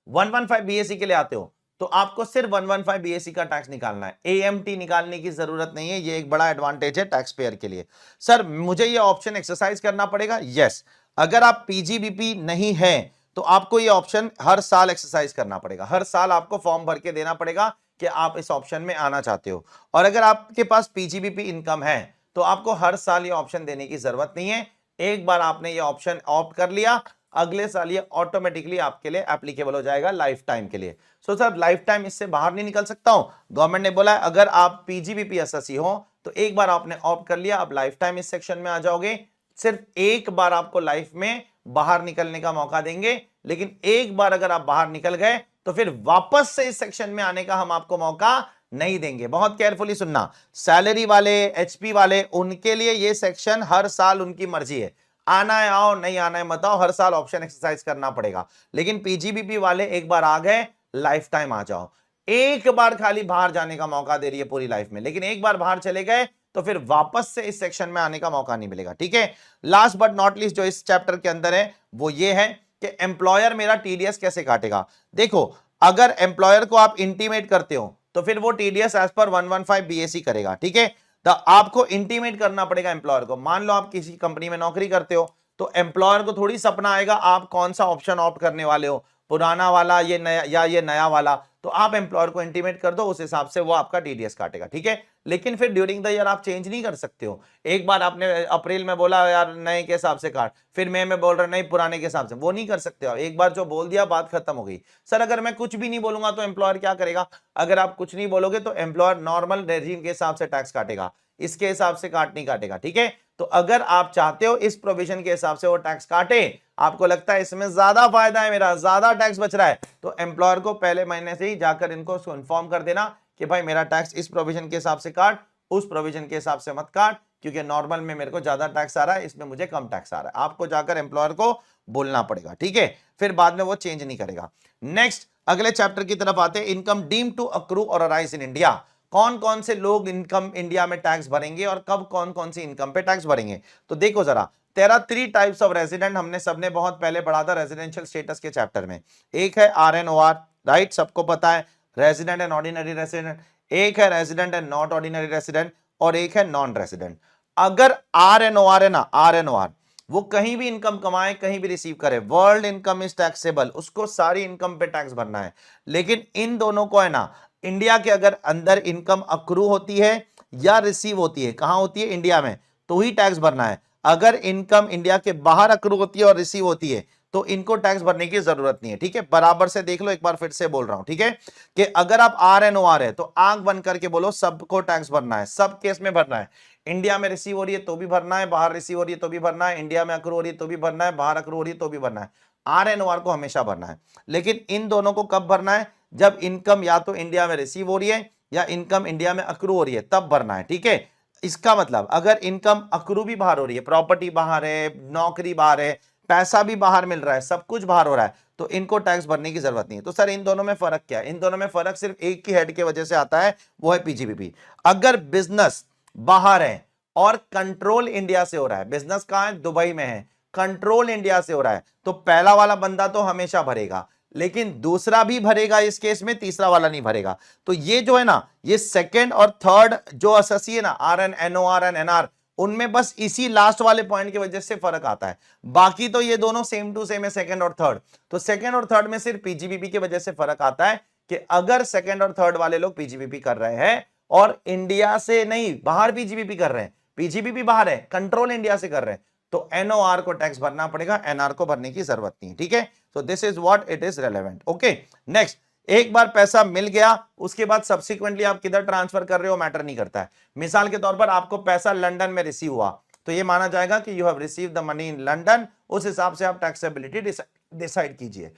115 बीएससी के लिए आते हो तो आपको सिर्फ 115 बीएससी का टैक्स निकालना है, एएमटी निकालने की जरूरत नहीं है। ये एक बड़ा एडवांटेज है टैक्स पेयर के लिए। सर मुझे ये ऑप्शन एक्सरसाइज करना पड़ेगा, यस। अगर आप पीजीबीपी नहीं है तो आपको ये ऑप्शन हर साल एक्सरसाइज करना पड़ेगा, हर साल आपको फॉर्म भर के देना पड़ेगा कि आप इस ऑप्शन में आना चाहते हो। और अगर आपके पास पीजीबीपी इनकम है तो आपको हर साल ये ऑप्शन देने की जरूरत नहीं है। एक बार आपने ये ऑप्शन ऑप्ट कर लिया, अगले साल ये ऑटोमेटिकली आपके लिए एप्लीकेबल हो जाएगा लाइफ टाइम के लिए। सो सर लाइफ टाइम इससे बाहर नहीं निकल सकता हूं? गवर्नमेंट ने बोला है अगर आप पीजीबीपी एसएससी हो तो एक बार आपने ऑप्ट कर लिया, अब लाइफ टाइम इस सेक्शन में आ जाओगे। सिर्फ एक बार आपको लाइफ में बाहर निकलने का मौका देंगे, लेकिन एक बार अगर आप बाहर निकल गए तो फिर वापस से इस सेक्शन में आने का हम आपको मौका नहीं देंगे। बहुत केयरफुली सुनना, सैलरी वाले, एचपी वाले, उनके लिए ये सेक्शन हर साल उनकी मर्जी है, आना है आओ, नहीं आना है मत आओ, हर साल ऑप्शन एक्सरसाइज करना पड़ेगा। लेकिन पीजीबीपी वाले एक बार आ गए, लाइफ टाइम आ जाओ। एक बार खाली बाहर जाने का मौका दे रही है पूरी लाइफ में, लेकिन एक बार बाहर चले गए तो फिर वापस से इस सेक्शन में आने का मौका नहीं मिलेगा। ठीक है, लास्ट बट नॉट लीस्ट जो इस चैप्टर के अंदर है वो ये है कि एम्प्लॉयर मेरा टीडीएस कैसे काटेगा। देखो, अगर एम्प्लॉयर को आप इंटीमेट करते हो तो फिर वो टीडीएस एज पर 115 बीएससी करेगा। ठीक है, तो आपको इंटीमेट करना पड़ेगा एम्प्लॉयर को। मान लो आप किसी कंपनी में नौकरी करते हो तो एम्प्लॉयर को थोड़ी सपना आएगा आप कौन सा ऑप्शन ऑप्ट करने वाले हो, पुराना वाला ये नया या ये नया वाला, तो आप एम्प्लॉयर को इंटीमेट कर दो, उस हिसाब से वो आपका टीडीएस काटेगा। ठीक है, लेकिन फिर ड्यूरिंग द ईयर आप चेंज नहीं कर सकते हो। एक बार आपने अप्रैल में बोला यार नए के हिसाब से काट, फिर मई में बोल रहे नहीं पुराने के हिसाब से, वो नहीं कर सकते हो। एक बार जो बोल दिया बात खत्म हो गई। सर अगर मैं कुछ भी नहीं बोलूंगा तो एम्प्लॉयर क्या करेगा? अगर आप कुछ नहीं बोलोगे तो एम्प्लॉयर नॉर्मल रेजिम के हिसाब से टैक्स काटेगा, इसके हिसाब से काट नहीं काटेगा। ठीक है, तो अगर आप चाहते हो इस प्रोविजन के हिसाब से वो टैक्स काटे, आपको लगता है इसमें ज्यादा फायदा है, मेरा ज्यादा टैक्स बच रहा है, तो एम्प्लॉयर को पहले महीने से ही जाकर इनको इन्फॉर्म कर देना कि भाई मेरा टैक्स इस प्रोविजन के हिसाब से काट, उस प्रोविजन के हिसाब से मत काट, क्योंकि नॉर्मल में मेरे को ज्यादा टैक्स आ रहा है, इसमें मुझे कम टैक्स आ रहा है। आपको जाकर एम्प्लॉयर को बोलना पड़ेगा। ठीक है, फिर बाद में वो चेंज नहीं करेगा। नेक्स्ट अगले चैप्टर की तरफ आते हैं, इनकम डीम टू अक्रू और अराइज इन इंडिया। कौन कौन से लोग इनकम इंडिया में टैक्स भरेंगे और कब कौन कौन सी इनकम पे टैक्स भरेंगे। तो देखो जरा, तेरा 3 टाइप्स ऑफ रेजिडेंट हमने सबने बहुत पहले पढ़ा था रेजिडेंशियल स्टेटस के चैप्टर में। एक है RNOR, राइट, सबको पता है, रेजिडेंट एंड ऑर्डिनरी रेजिडेंट। एक है resident and not ordinary resident, और एक है नॉन रेजिडेंट। अगर RNOR है ना, RNOR, वो कहीं भी इनकम कमाए, कहीं भी रिसीव करे, वर्ल्ड इनकम इज टैक्सेबल, उसको सारी इनकम पे टैक्स भरना है। लेकिन इन दोनों को है ना, इंडिया के अगर अंदर इनकम अक्रू होती है या रिसीव होती है, कहां होती है? इंडिया में, तो ही टैक्स भरना है। अगर इनकम इंडिया के बाहर अक्रू होती है और रिसीव होती है तो इनको टैक्स भरने की जरूरत नहीं है। ठीक है, बराबर से देख लो, एक बार फिर से बोल रहा हूं। ठीक है, कि अगर आप RNOR है तो आंख बंद करके बोलो सबको टैक्स भरना है, सब केस में भरना है। इंडिया में रिसीव हो रही है तो भी भरना है, बाहर रिसीव हो रही है तो भी भरना है, इंडिया में अक्रू हो रही है तो भी भरना है, बाहर अक्रू हो रही है तो भी भरना है। RNOR को हमेशा भरना है। लेकिन इन दोनों को कब भरना है? जब इनकम या तो इंडिया में रिसीव हो रही है या इनकम इंडिया में अक्रू हो रही है, तब भरना है। ठीक है, इसका मतलब अगर इनकम अक्रू भी बाहर हो रही है, प्रॉपर्टी बाहर है, नौकरी बाहर है, पैसा भी बाहर मिल रहा है, सब कुछ बाहर हो रहा है, तो इनको टैक्स भरने की जरूरत नहीं है। तो सर इन दोनों में फर्क क्या है? इन दोनों में फर्क सिर्फ एक ही हेड की वजह से आता है, वो है पीजीबीपी। अगर बिजनेस बाहर है और कंट्रोल इंडिया से हो रहा है, बिजनेस कहां है? दुबई में है, कंट्रोल इंडिया से हो रहा है, तो पहला वाला बंदा तो हमेशा भरेगा, लेकिन दूसरा भी भरेगा इस केस में, तीसरा वाला नहीं भरेगा। तो ये जो है ना, ये सेकंड और थर्ड जो एसएससी है ना, RNOR एंड NR, उनमें बस इसी लास्ट वाले पॉइंट की वजह से फर्क आता है। बाकी तो ये दोनों सेम टू सेम है, सेकंड और थर्ड। तो सेकंड और थर्ड में सिर्फ पीजीबीपी की वजह से फर्क आता है कि अगर सेकंड और थर्ड वाले लोग पीजीबीपी कर रहे हैं और इंडिया से नहीं, बाहर पीजीबीपी कर रहे हैं, पीजीबीपी बाहर है, कंट्रोल इंडिया से कर रहे हैं, तो NOR को टैक्स भरना पड़ेगा, NR को भरने की जरूरत नहीं। ठीक है, so this is what it is relevant. Okay, next, एक बार पैसा मिल गया उसके बाद सब्सिक्वेंटली आप किधर ट्रांसफर कर रहे हो मैटर नहीं करता है। मिसाल के तौर पर आपको पैसा लंदन में रिसीव हुआ तो ये माना जाएगा कि you have receive the money in London, उस हिसाब से आप टैक्सेबिलिटी डिसाइड कीजिए।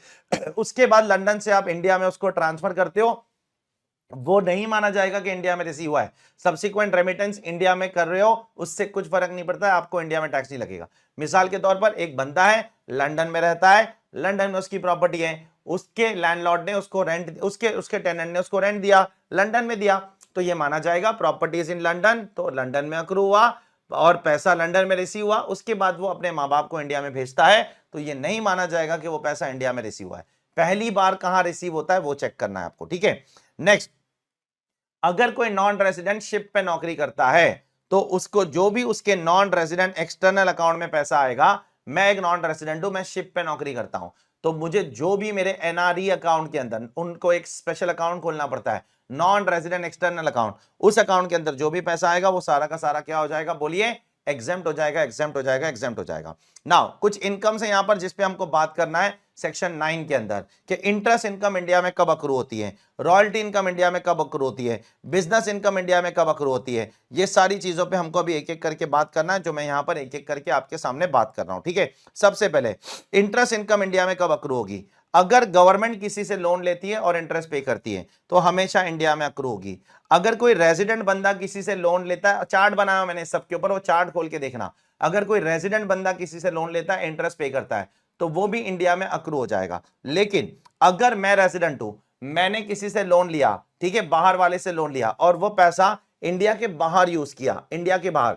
उसके बाद लंदन से आप इंडिया में उसको ट्रांसफर करते हो, वो नहीं माना जाएगा कि इंडिया में रिसीव हुआ है। सब्सिक्वेंट रेमिटेंस इंडिया में कर रहे हो, उससे कुछ फर्क नहीं पड़ता है, आपको इंडिया में टैक्स नहीं लगेगा। मिसाल के तौर पर एक बंदा है, लंदन में रहता है, लंदन में उसकी प्रॉपर्टी है, उसके लैंडलॉर्ड ने उसको रेंट, उसके टेनेंट ने उसको रेंट दिया, लंदन में दिया, तो ये माना जाएगा प्रॉपर्टीज इन लंदन, तो लंदन में अक्रू हुआ और पैसा लंदन में रिसीव हुआ, उसके बाद वो अपने माँ बाप को इंडिया में भेजता है, तो ये नहीं माना जाएगा कि वो पैसा इंडिया में रिसीव हुआ है। पहली बार कहां रिसीव होता है वो चेक करना है आपको। ठीक है, नेक्स्ट, अगर कोई नॉन रेजिडेंट शिप पे नौकरी करता है तो उसको जो भी उसके नॉन रेजिडेंट एक्सटर्नल अकाउंट में पैसा आएगा, मैं एक नॉन रेजिडेंट हूं, मैं शिप पे नौकरी करता हूं, तो मुझे जो भी मेरे एनआरई अकाउंट के अंदर, उनको एक स्पेशल अकाउंट खोलना पड़ता है, नॉन रेजिडेंट एक्सटर्नल अकाउंट, उस अकाउंट के अंदर जो भी पैसा आएगा वो सारा का सारा क्या हो जाएगा, बोलिए, एग्जेम्प्ट हो जाएगा, एग्जेम्प्ट हो जाएगा, एग्जेम्प्ट हो जाएगा। नाउ कुछ इनकम से यहां पर जिसपे हमको बात करना है सेक्शन 9 के अंदर, कि इंटरेस्ट इनकम इंडिया में कब अक्रू होती है, रॉयल्टी इनकम इंडिया में कब अक्रू होती है, बिजनेस इनकम इंडिया में कब अक्रू होती है, ये सारी चीजों पे हमको अभी एक एक करके बात करना है, जो मैं यहां पर एक एक करके आपके सामने बात कर रहा हूं, ठीक है। सबसे पहले इंटरेस्ट इनकम इंडिया में कब अक्रू होगी, अगर गवर्नमेंट किसी से लोन लेती है और इंटरेस्ट पे करती है तो हमेशा इंडिया में अक्रू होगी। अगर कोई रेजिडेंट बंदा किसी से लोन लेता है, चार्ट बनाया मैंने सबके ऊपर, वो चार्ट खोल के देखना, अगर कोई रेजिडेंट बंदा किसी से लोन लेता है, इंटरेस्ट पे करता है, तो वो भी इंडिया में अक्रू हो जाएगा। लेकिन अगर मैं रेजिडेंट हूं, मैंने किसी से लोन लिया, ठीक है, बाहर वाले से लोन लिया और वो पैसा इंडिया के बाहर यूज किया, इंडिया के बाहर,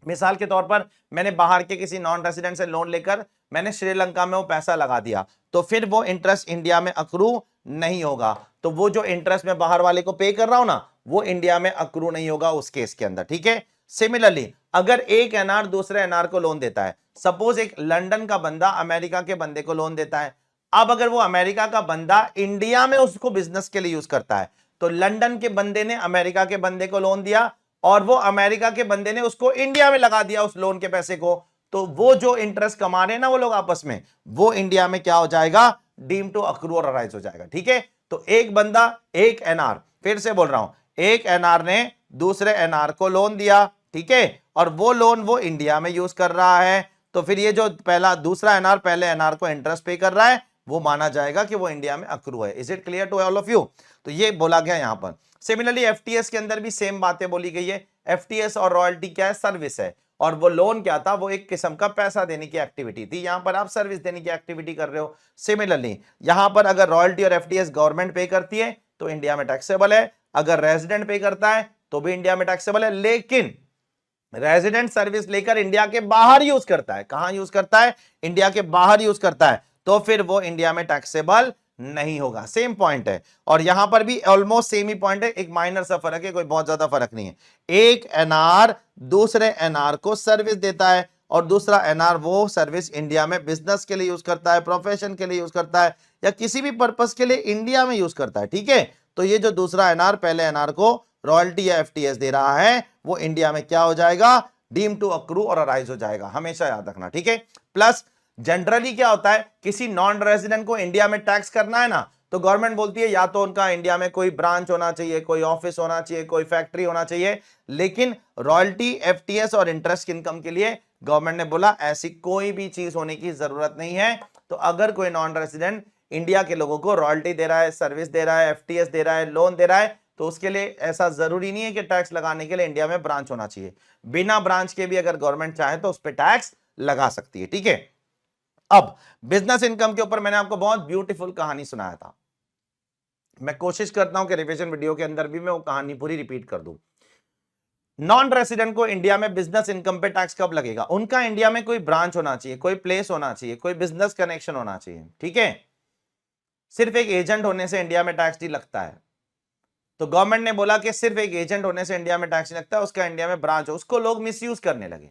मिसाल के तौर पर मैंने बाहर के किसी नॉन रेजिडेंट से लोन लेकर मैंने श्रीलंका में वो पैसा लगा दिया, तो फिर वो इंटरेस्ट इंडिया में अक्रू नहीं होगा। तो वो जो इंटरेस्ट मैं बाहर वाले को पे कर रहा हूं ना, वो इंडिया में अक्रू नहीं होगा उस केस के अंदर, ठीक है। सिमिलरली अगर एक एनआर दूसरे एनआर को लोन देता है, सपोज एक लंदन का बंदा अमेरिका के बंदे को लोन देता है, अब अगर वो अमेरिका का बंदा इंडिया में उसको बिजनेस के लिए यूज करता है, तो लंदन के बंदे ने अमेरिका के बंदे को लोन दिया और वो अमेरिका के बंदे ने उसको इंडिया में लगा दिया उस लोन के पैसे को, तो वो जो इंटरेस्ट कमा रहे हैं ना वो लोग आपस में, वो इंडिया में क्या हो जाएगा, डीम टू अक्रू और अराइज हो जाएगा, ठीक है। तो एक बंदा, एक एनआर, फिर से बोल रहा हूं, एक एनआर ने दूसरे एनआर को लोन दिया, ठीक है, और वो लोन वो इंडिया में यूज कर रहा है, तो फिर ये जो पहला दूसरा एनआर पहले एनआर को इंटरेस्ट पे कर रहा है, वो माना जाएगा कि वो इंडिया में अक्रू है। Is it clear to all of you? तो ये बोला गया यहां पर। सिमिलरली एफटीएस के अंदर भी सेम बातें बोली गई है। एफटीएस और रॉयल्टी क्या है, सर्विस है, और वो लोन क्या था, वो एक किस्म का पैसा देने की एक्टिविटी थी, यहां पर आप सर्विस देने की एक्टिविटी कर रहे हो। सिमिलरली यहां पर अगर रॉयल्टी और एफटीएस गवर्नमेंट पे करती है तो इंडिया में टैक्सेबल है, अगर रेजिडेंट पे करता है तो भी इंडिया में टैक्सेबल है। लेकिन रेजिडेंट सर्विस लेकर इंडिया के बाहर यूज करता है, कहां यूज करता है, इंडिया के बाहर यूज करता है, तो फिर वो इंडिया में टैक्सेबल नहीं होगा। सेम पॉइंट है, और यहां पर भी ऑलमोस्ट सेम ही पॉइंट है, एक माइनर सा फर्क है, कोई बहुत ज्यादा फर्क नहीं है। एक एनआर दूसरे एनआर को सर्विस देता है और दूसरा एनआर वो सर्विस इंडिया में बिजनेस के लिए यूज करता है, प्रोफेशन के लिए यूज करता है, या किसी भी पर्पस के लिए इंडिया में यूज करता है, ठीक है। तो ये जो दूसरा एनआर पहले एनआर को रॉयल्टी या एफटीएस दे रहा है, वो इंडिया में क्या हो जाएगा, डीम टू अक्रू और अराइज हो जाएगा, हमेशा याद रखना, ठीक है। प्लस जनरली क्या होता है, किसी नॉन रेजिडेंट को इंडिया में टैक्स करना है ना, तो गवर्नमेंट बोलती है या तो उनका इंडिया में कोई ब्रांच होना चाहिए, कोई ऑफिस होना चाहिए, कोई फैक्ट्री होना चाहिए। लेकिन रॉयल्टी, एफटीएस और इंटरेस्ट इनकम के लिए गवर्नमेंट ने बोला ऐसी कोई भी चीज होने की जरूरत नहीं है। तो अगर कोई नॉन रेजिडेंट इंडिया के लोगों को रॉयल्टी दे रहा है, सर्विस दे रहा है, एफटीएस दे रहा है, लोन दे रहा है, तो उसके लिए ऐसा जरूरी नहीं है कि टैक्स लगाने के लिए इंडिया में ब्रांच होना चाहिए। बिना ब्रांच के भी अगर गवर्नमेंट चाहे तो उस पर टैक्स लगा सकती है, ठीक है। अब बिजनेस इनकम के ऊपर मैंने आपको बहुत ब्यूटीफुल कहानी सुनाया था, मैं कोशिश करता हूं कि रिवीजन वीडियो के अंदर भी मैं वो कहानी पूरी रिपीट कर दूं। नॉन रेसिडेंट को इंडिया में बिजनेस इनकम पे टैक्स कब लगेगा, उनका इंडिया में कोई ब्रांच होना चाहिए, कोई प्लेस होना चाहिए, कोई बिजनेस कनेक्शन होना चाहिए, ठीक है। सिर्फ एक एजेंट होने से इंडिया में टैक्स नहीं लगता है। तो गवर्नमेंट ने बोला कि सिर्फ एक एजेंट होने से इंडिया में टैक्स नहीं लगता है, उसका इंडिया में ब्रांच हो। उसको लोग मिसयूज करने लगे।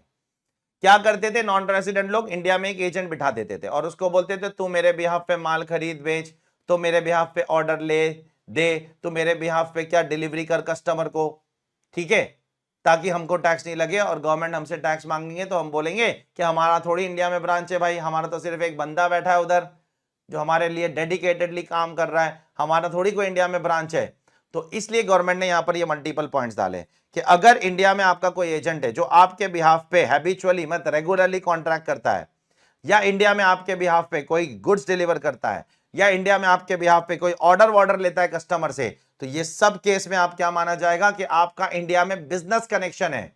क्या करते थे, नॉन रेसिडेंट लोग इंडिया में एक एजेंट बिठा देते थे और उसको बोलते थे तू मेरे बिहाफ पे माल खरीद बेच, तो मेरे बिहाफ पे ऑर्डर ले दे, तो मेरे बिहाफ पे क्या डिलीवरी कर कस्टमर को, ठीक है, ताकि हमको टैक्स नहीं लगे। और गवर्नमेंट हमसे टैक्स मांगेंगे तो हम बोलेंगे कि हमारा थोड़ी इंडिया में ब्रांच है भाई, हमारा तो सिर्फ एक बंदा बैठा है उधर जो हमारे लिए डेडिकेटेडली काम कर रहा है, हमारा थोड़ी कोई इंडिया में ब्रांच है। तो इसलिए गवर्नमेंट ने यहां पर ये मल्टीपल पॉइंट्स डाले कि अगर इंडिया में आपका कोई एजेंट है जो आपके बिहाफ पे हैबिचुअली मत रेगुलरली कॉन्ट्रैक्ट करता है, या इंडिया में आपके बिहाफ पे कोई गुड्स डिलीवर करता है, या इंडिया में आपके बिहाफ पे कोई ऑर्डर लेता है कस्टमर से, तो ये सब केस में आप क्या माना जाएगा कि आपका इंडिया में बिजनेस कनेक्शन है,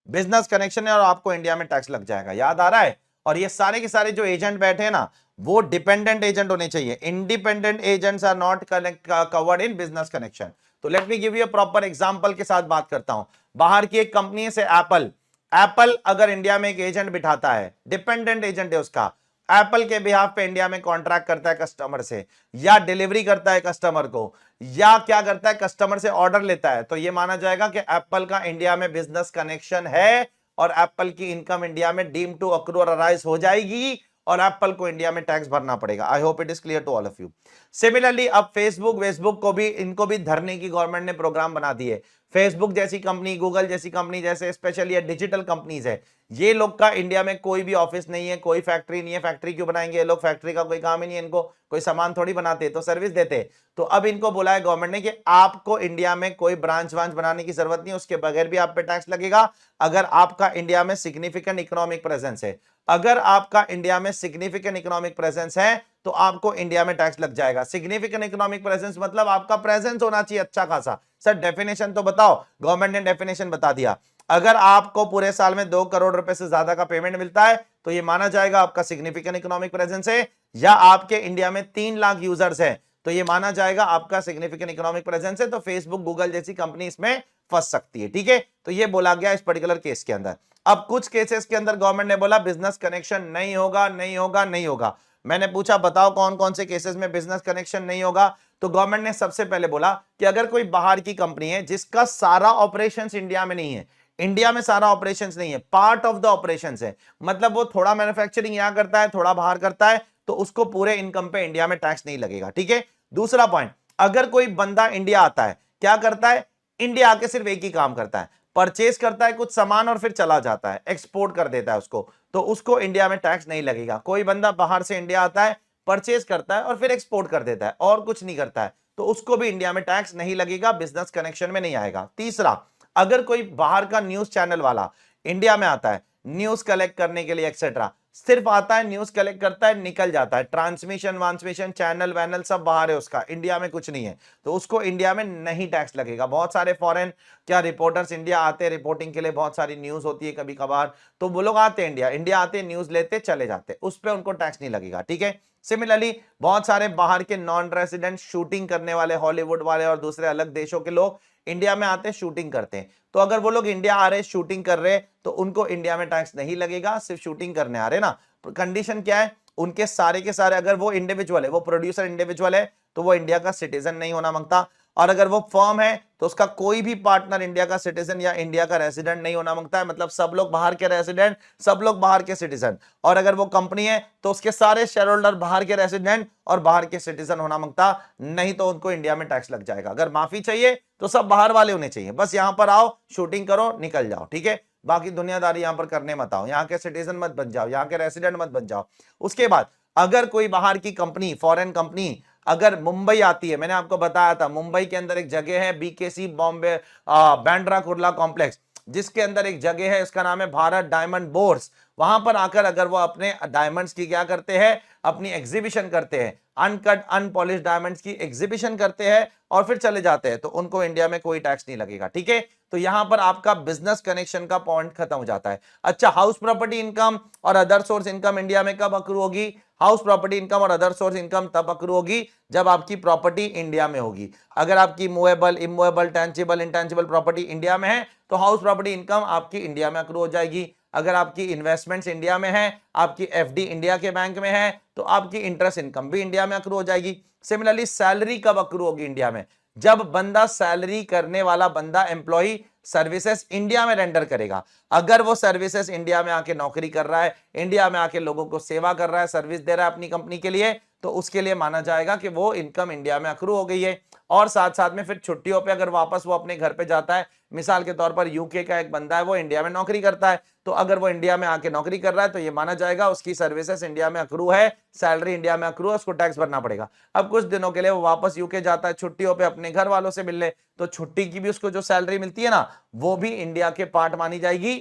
बिजनेस कनेक्शन है और आपको इंडिया में टैक्स लग जाएगा। याद आ रहा है? और ये सारे के सारे जो एजेंट बैठे हैं ना, वो डिपेंडेंट एजेंट होने चाहिए। Independent agents are not covered in business connection. तो let me give you a proper example के साथ बात करता हूं। बाहर की एक कंपनी से एप्पल अगर इंडिया में एक एजेंट बिठाता है, डिपेंडेंट एजेंट है उसका, एप्पल के बिहाफ पे इंडिया में कॉन्ट्रैक्ट करता है कस्टमर से, या डिलीवरी करता है कस्टमर को, या क्या करता है कस्टमर से ऑर्डर लेता है, तो यह माना जाएगा कि एप्पल का इंडिया में बिजनेस कनेक्शन है और एप्पल की इनकम इंडिया में डीम टू अक्रू और अराइज हो जाएगी। और एप्पल को इंडिया में टैक्स भरना पड़ेगा। I hope it is clear to all of you. Similarly अब फेसबुक को भी इनको भी धरने की गवर्नमेंट ने प्रोग्राम बना दिए। फेसबुक जैसी कंपनी, गूगल जैसी कंपनी, जैसे स्पेशली ये डिजिटल कंपनीज है, ये लोग का इंडिया में कोई भी ऑफिस नहीं है, कोई फैक्ट्री नहीं है। फैक्ट्री क्यों बनाएंगे ये लोग? फैक्ट्री का कोई काम ही नहीं है इनको, कोई सामान थोड़ी बनाते, तो सर्विस देते। तो अब इनको बोला है गवर्नमेंट ने कि आपको इंडिया में कोई ब्रांच वांच बनाने की जरूरत नहीं है, उसके बगैर भी आप पे टैक्स लगेगा अगर आपका इंडिया में सिग्निफिकेंट इकोनॉमिक प्रेजेंस है। अगर आपका इंडिया में सिग्निफिकेंट इकोनॉमिक प्रेजेंस है तो आपको इंडिया में टैक्स लग जाएगा। सिग्निफिकेंट इकोनॉमिक प्रेजेंस मतलब आपका प्रेजेंस होना चाहिए अच्छा खासा। सर डेफिनेशन तो बताओ। गवर्नमेंट ने डेफिनेशन बता दिया, अगर आपको पूरे साल में 2 करोड़ रुपए से ज्यादा का पेमेंट मिलता है तो ये माना जाएगा आपका सिग्निफिकेंट इकोनॉमिक प्रेजेंस है, या आपके इंडिया में 3 लाख यूजर्स हैं तो ये माना जाएगा आपका सिग्निफिकेंट इकोनॉमिक प्रेजेंस है। तो फेसबुक, गूगल जैसी कंपनी इसमें फंस सकती है। ठीक है, तो ये बोला गया इस पर्टिकुलर केस के अंदर। अब कुछ केसेस के अंदर गवर्नमेंट ने बोला बिजनेस कनेक्शन नहीं होगा, नहीं होगा, नहीं होगा। मैंने पूछा बताओ कौन कौन से केसेस में बिजनेस कनेक्शन नहीं होगा, तो गवर्नमेंट ने सबसे पहले बोला कि अगर कोई बाहर की कंपनी है जिसका सारा ऑपरेशंस इंडिया में नहीं है, इंडिया में सारा ऑपरेशंस नहीं है, पार्ट ऑफ द ऑपरेशंस है, मतलब वो थोड़ा मैन्युफैक्चरिंग यहां करता है, थोड़ा बाहर करता है, तो उसको पूरे इनकम पे इंडिया में टैक्स नहीं लगेगा। ठीक है। दूसरा पॉइंट, अगर कोई बंदा इंडिया आता है, क्या करता है? इंडिया आके सिर्फ एक ही काम करता है, परचेज करता है कुछ सामान और फिर चला जाता है, एक्सपोर्ट कर देता है उसको, तो उसको इंडिया में टैक्स नहीं लगेगा। कोई बंदा बाहर से इंडिया आता है, परचेज करता है और फिर एक्सपोर्ट कर देता है और कुछ नहीं करता है, तो उसको भी इंडिया में टैक्स नहीं लगेगा, बिजनेस कनेक्शन में नहीं आएगा। तीसरा, अगर कोई बाहर का न्यूज चैनल वाला इंडिया में आता है न्यूज कलेक्ट करने के लिए एक्सेट्रा, सिर्फ आता है, न्यूज कलेक्ट करता है, निकल जाता है, ट्रांसमिशन वांसमिशन चैनल वैनल सब बाहर है उसका, इंडिया में कुछ नहीं है, तो उसको इंडिया में नहीं टैक्स लगेगा। बहुत सारे फॉरेन क्या रिपोर्टर्स इंडिया आते हैं रिपोर्टिंग के लिए, बहुत सारी न्यूज होती है कभी कभार, तो वो लोग आते हैं इंडिया आते हैं, न्यूज लेते चले जाते, उस पर उनको टैक्स नहीं लगेगा। ठीक है। सिमिलरली बहुत सारे बाहर के नॉन रेसिडेंट शूटिंग करने वाले, हॉलीवुड वाले और दूसरे अलग देशों के लोग इंडिया में आते हैं, शूटिंग करते हैं, तो अगर वो लोग इंडिया आ रहे शूटिंग कर रहे तो उनको इंडिया में टैक्स नहीं लगेगा, सिर्फ शूटिंग करने आ रहे ना। कंडीशन क्या है? उनके सारे के सारे, अगर वो इंडिविजुअल है, वो प्रोड्यूसर इंडिविजुअल है, तो वो इंडिया का सिटीजन नहीं होना मांगता, और अगर वो फर्म है तो उसका कोई भी पार्टनर इंडिया का सिटीजन या इंडिया का रेसिडेंट नहीं होना मांगता है, मतलब सब लोग बाहर के रेसिडेंट, सब लोग बाहर के सिटीजन। और अगर वो कंपनी है तो उसके सारे शेयर होल्डर बाहर के रेसिडेंट और बाहर के सिटीजन होना मांगता, नहीं तो उनको इंडिया में टैक्स लग जाएगा। अगर माफी चाहिए तो सब बाहर वाले होने चाहिए, बस यहां पर आओ, शूटिंग करो, निकल जाओ। ठीक है, बाकी दुनियादारी यहां पर करने मत आओ, यहाँ के सिटीजन मत बन जाओ, यहाँ के रेसिडेंट मत बन जाओ। उसके बाद अगर कोई बाहर की कंपनी, फॉरेन कंपनी अगर मुंबई आती है, मैंने आपको बताया था मुंबई के अंदर एक जगह है बीकेसी बॉम्बे बांद्रा कुर्ला कॉम्प्लेक्स, जिसके अंदर एक जगह है, इसका नाम है भारत डायमंड बोर्स। वहां पर आकर अगर वो अपने डायमंड्स की क्या करते हैं, अपनी एग्जीबिशन करते हैं, अनकट अनपॉलिश डायमंड्स की एग्जीबिशन करते हैं और फिर चले जाते हैं, तो उनको इंडिया में कोई टैक्स नहीं लगेगा। ठीक है, तो यहां पर आपका बिजनेस कनेक्शन का पॉइंट खत्म हो जाता है। अच्छा, हाउस प्रॉपर्टी इनकम और अदर सोर्स इनकम इंडिया में कब अक्रू होगी? हाउस प्रॉपर्टी इनकम और अदर सोर्स इनकम तब अक्रू होगी जब आपकी प्रॉपर्टी इंडिया में होगी। अगर आपकी movable, immovable, tangible, intangible property India में है तो हाउस प्रॉपर्टी इनकम आपकी इंडिया में अक्रू हो जाएगी। अगर आपकी इन्वेस्टमेंट्स इंडिया में है, आपकी एफडी इंडिया के बैंक में है, तो आपकी इंटरेस्ट इनकम भी इंडिया में अक्रू हो जाएगी। सिमिलरली सैलरी कब अक्रू होगी इंडिया में? जब बंदा, सैलरी करने वाला बंदा, एम्प्लॉय सर्विसेज इंडिया में रेंडर करेगा। अगर वो सर्विसेज इंडिया में आके नौकरी कर रहा है, इंडिया में आके लोगों को सेवा कर रहा है, सर्विस दे रहा है अपनी कंपनी के लिए, तो उसके लिए माना जाएगा कि वो इनकम इंडिया में अक्रू हो गई है। और साथ साथ में फिर छुट्टियों पे अगर वापस वो अपने घर पे जाता है, मिसाल के तौर पर यूके का एक बंदा है, वो इंडिया में नौकरी करता है, तो अगर वो इंडिया में आके नौकरी कर रहा है तो ये माना जाएगा उसकी सर्विसेज इंडिया में अक्रू है, सैलरी इंडिया में अक्रू है, उसको टैक्स भरना पड़ेगा। अब कुछ दिनों के लिए वो वापस यूके जाता है छुट्टियों पे अपने घर वालों से मिलने, तो छुट्टी की भी उसको जो सैलरी मिलती है ना, वो भी इंडिया के पार्ट मानी जाएगी,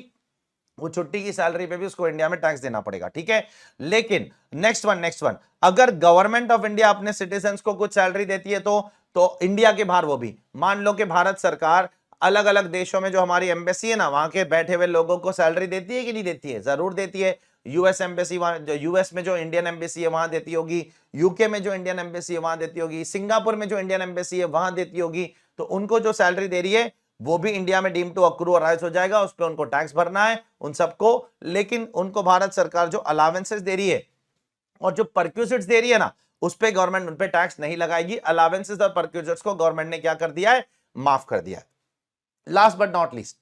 वो छुट्टी की सैलरी पे भी उसको इंडिया में टैक्स देना पड़ेगा। ठीक है, लेकिन नेक्स्ट वन, अगर गवर्नमेंट ऑफ इंडिया अपने सिटीजन्स को कुछ सैलरी देती है तो इंडिया के बाहर वो भी, मान लो कि भारत सरकार अलग अलग देशों में जो हमारी एम्बेसी है ना, वहां के बैठे हुए लोगों को सैलरी देती है कि नहीं देती है? जरूर देती है। यूएस एम्बेसी, वहां यूएस में जो इंडियन एम्बेसी है वहां देती होगी, यूके में जो इंडियन एम्बेसी है वहां देती होगी, सिंगापुर में जो इंडियन एम्बेसी है वहां देती होगी, तो उनको जो सैलरी दे रही है वो भी इंडिया में डीम टू अक्रू राइज हो जाएगा, उस पर उनको टैक्स भरना है उन सबको। लेकिन उनको भारत सरकार जो अलावेंसेस दे रही है और जो परक्यूजिट्स दे रही है ना, उस पे गवर्नमेंट उन पे टैक्स नहीं लगाएगी। अलावेंसेस और परक्यूजिट्स को गवर्नमेंट ने क्या कर दिया है? माफ कर दिया है। लास्ट बट नॉट लीस्ट,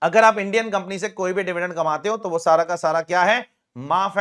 अगर आप इंडियन कंपनी से कोई भी डिविडेंड कमाते हो तो वो सारा का सारा क्या है? माफ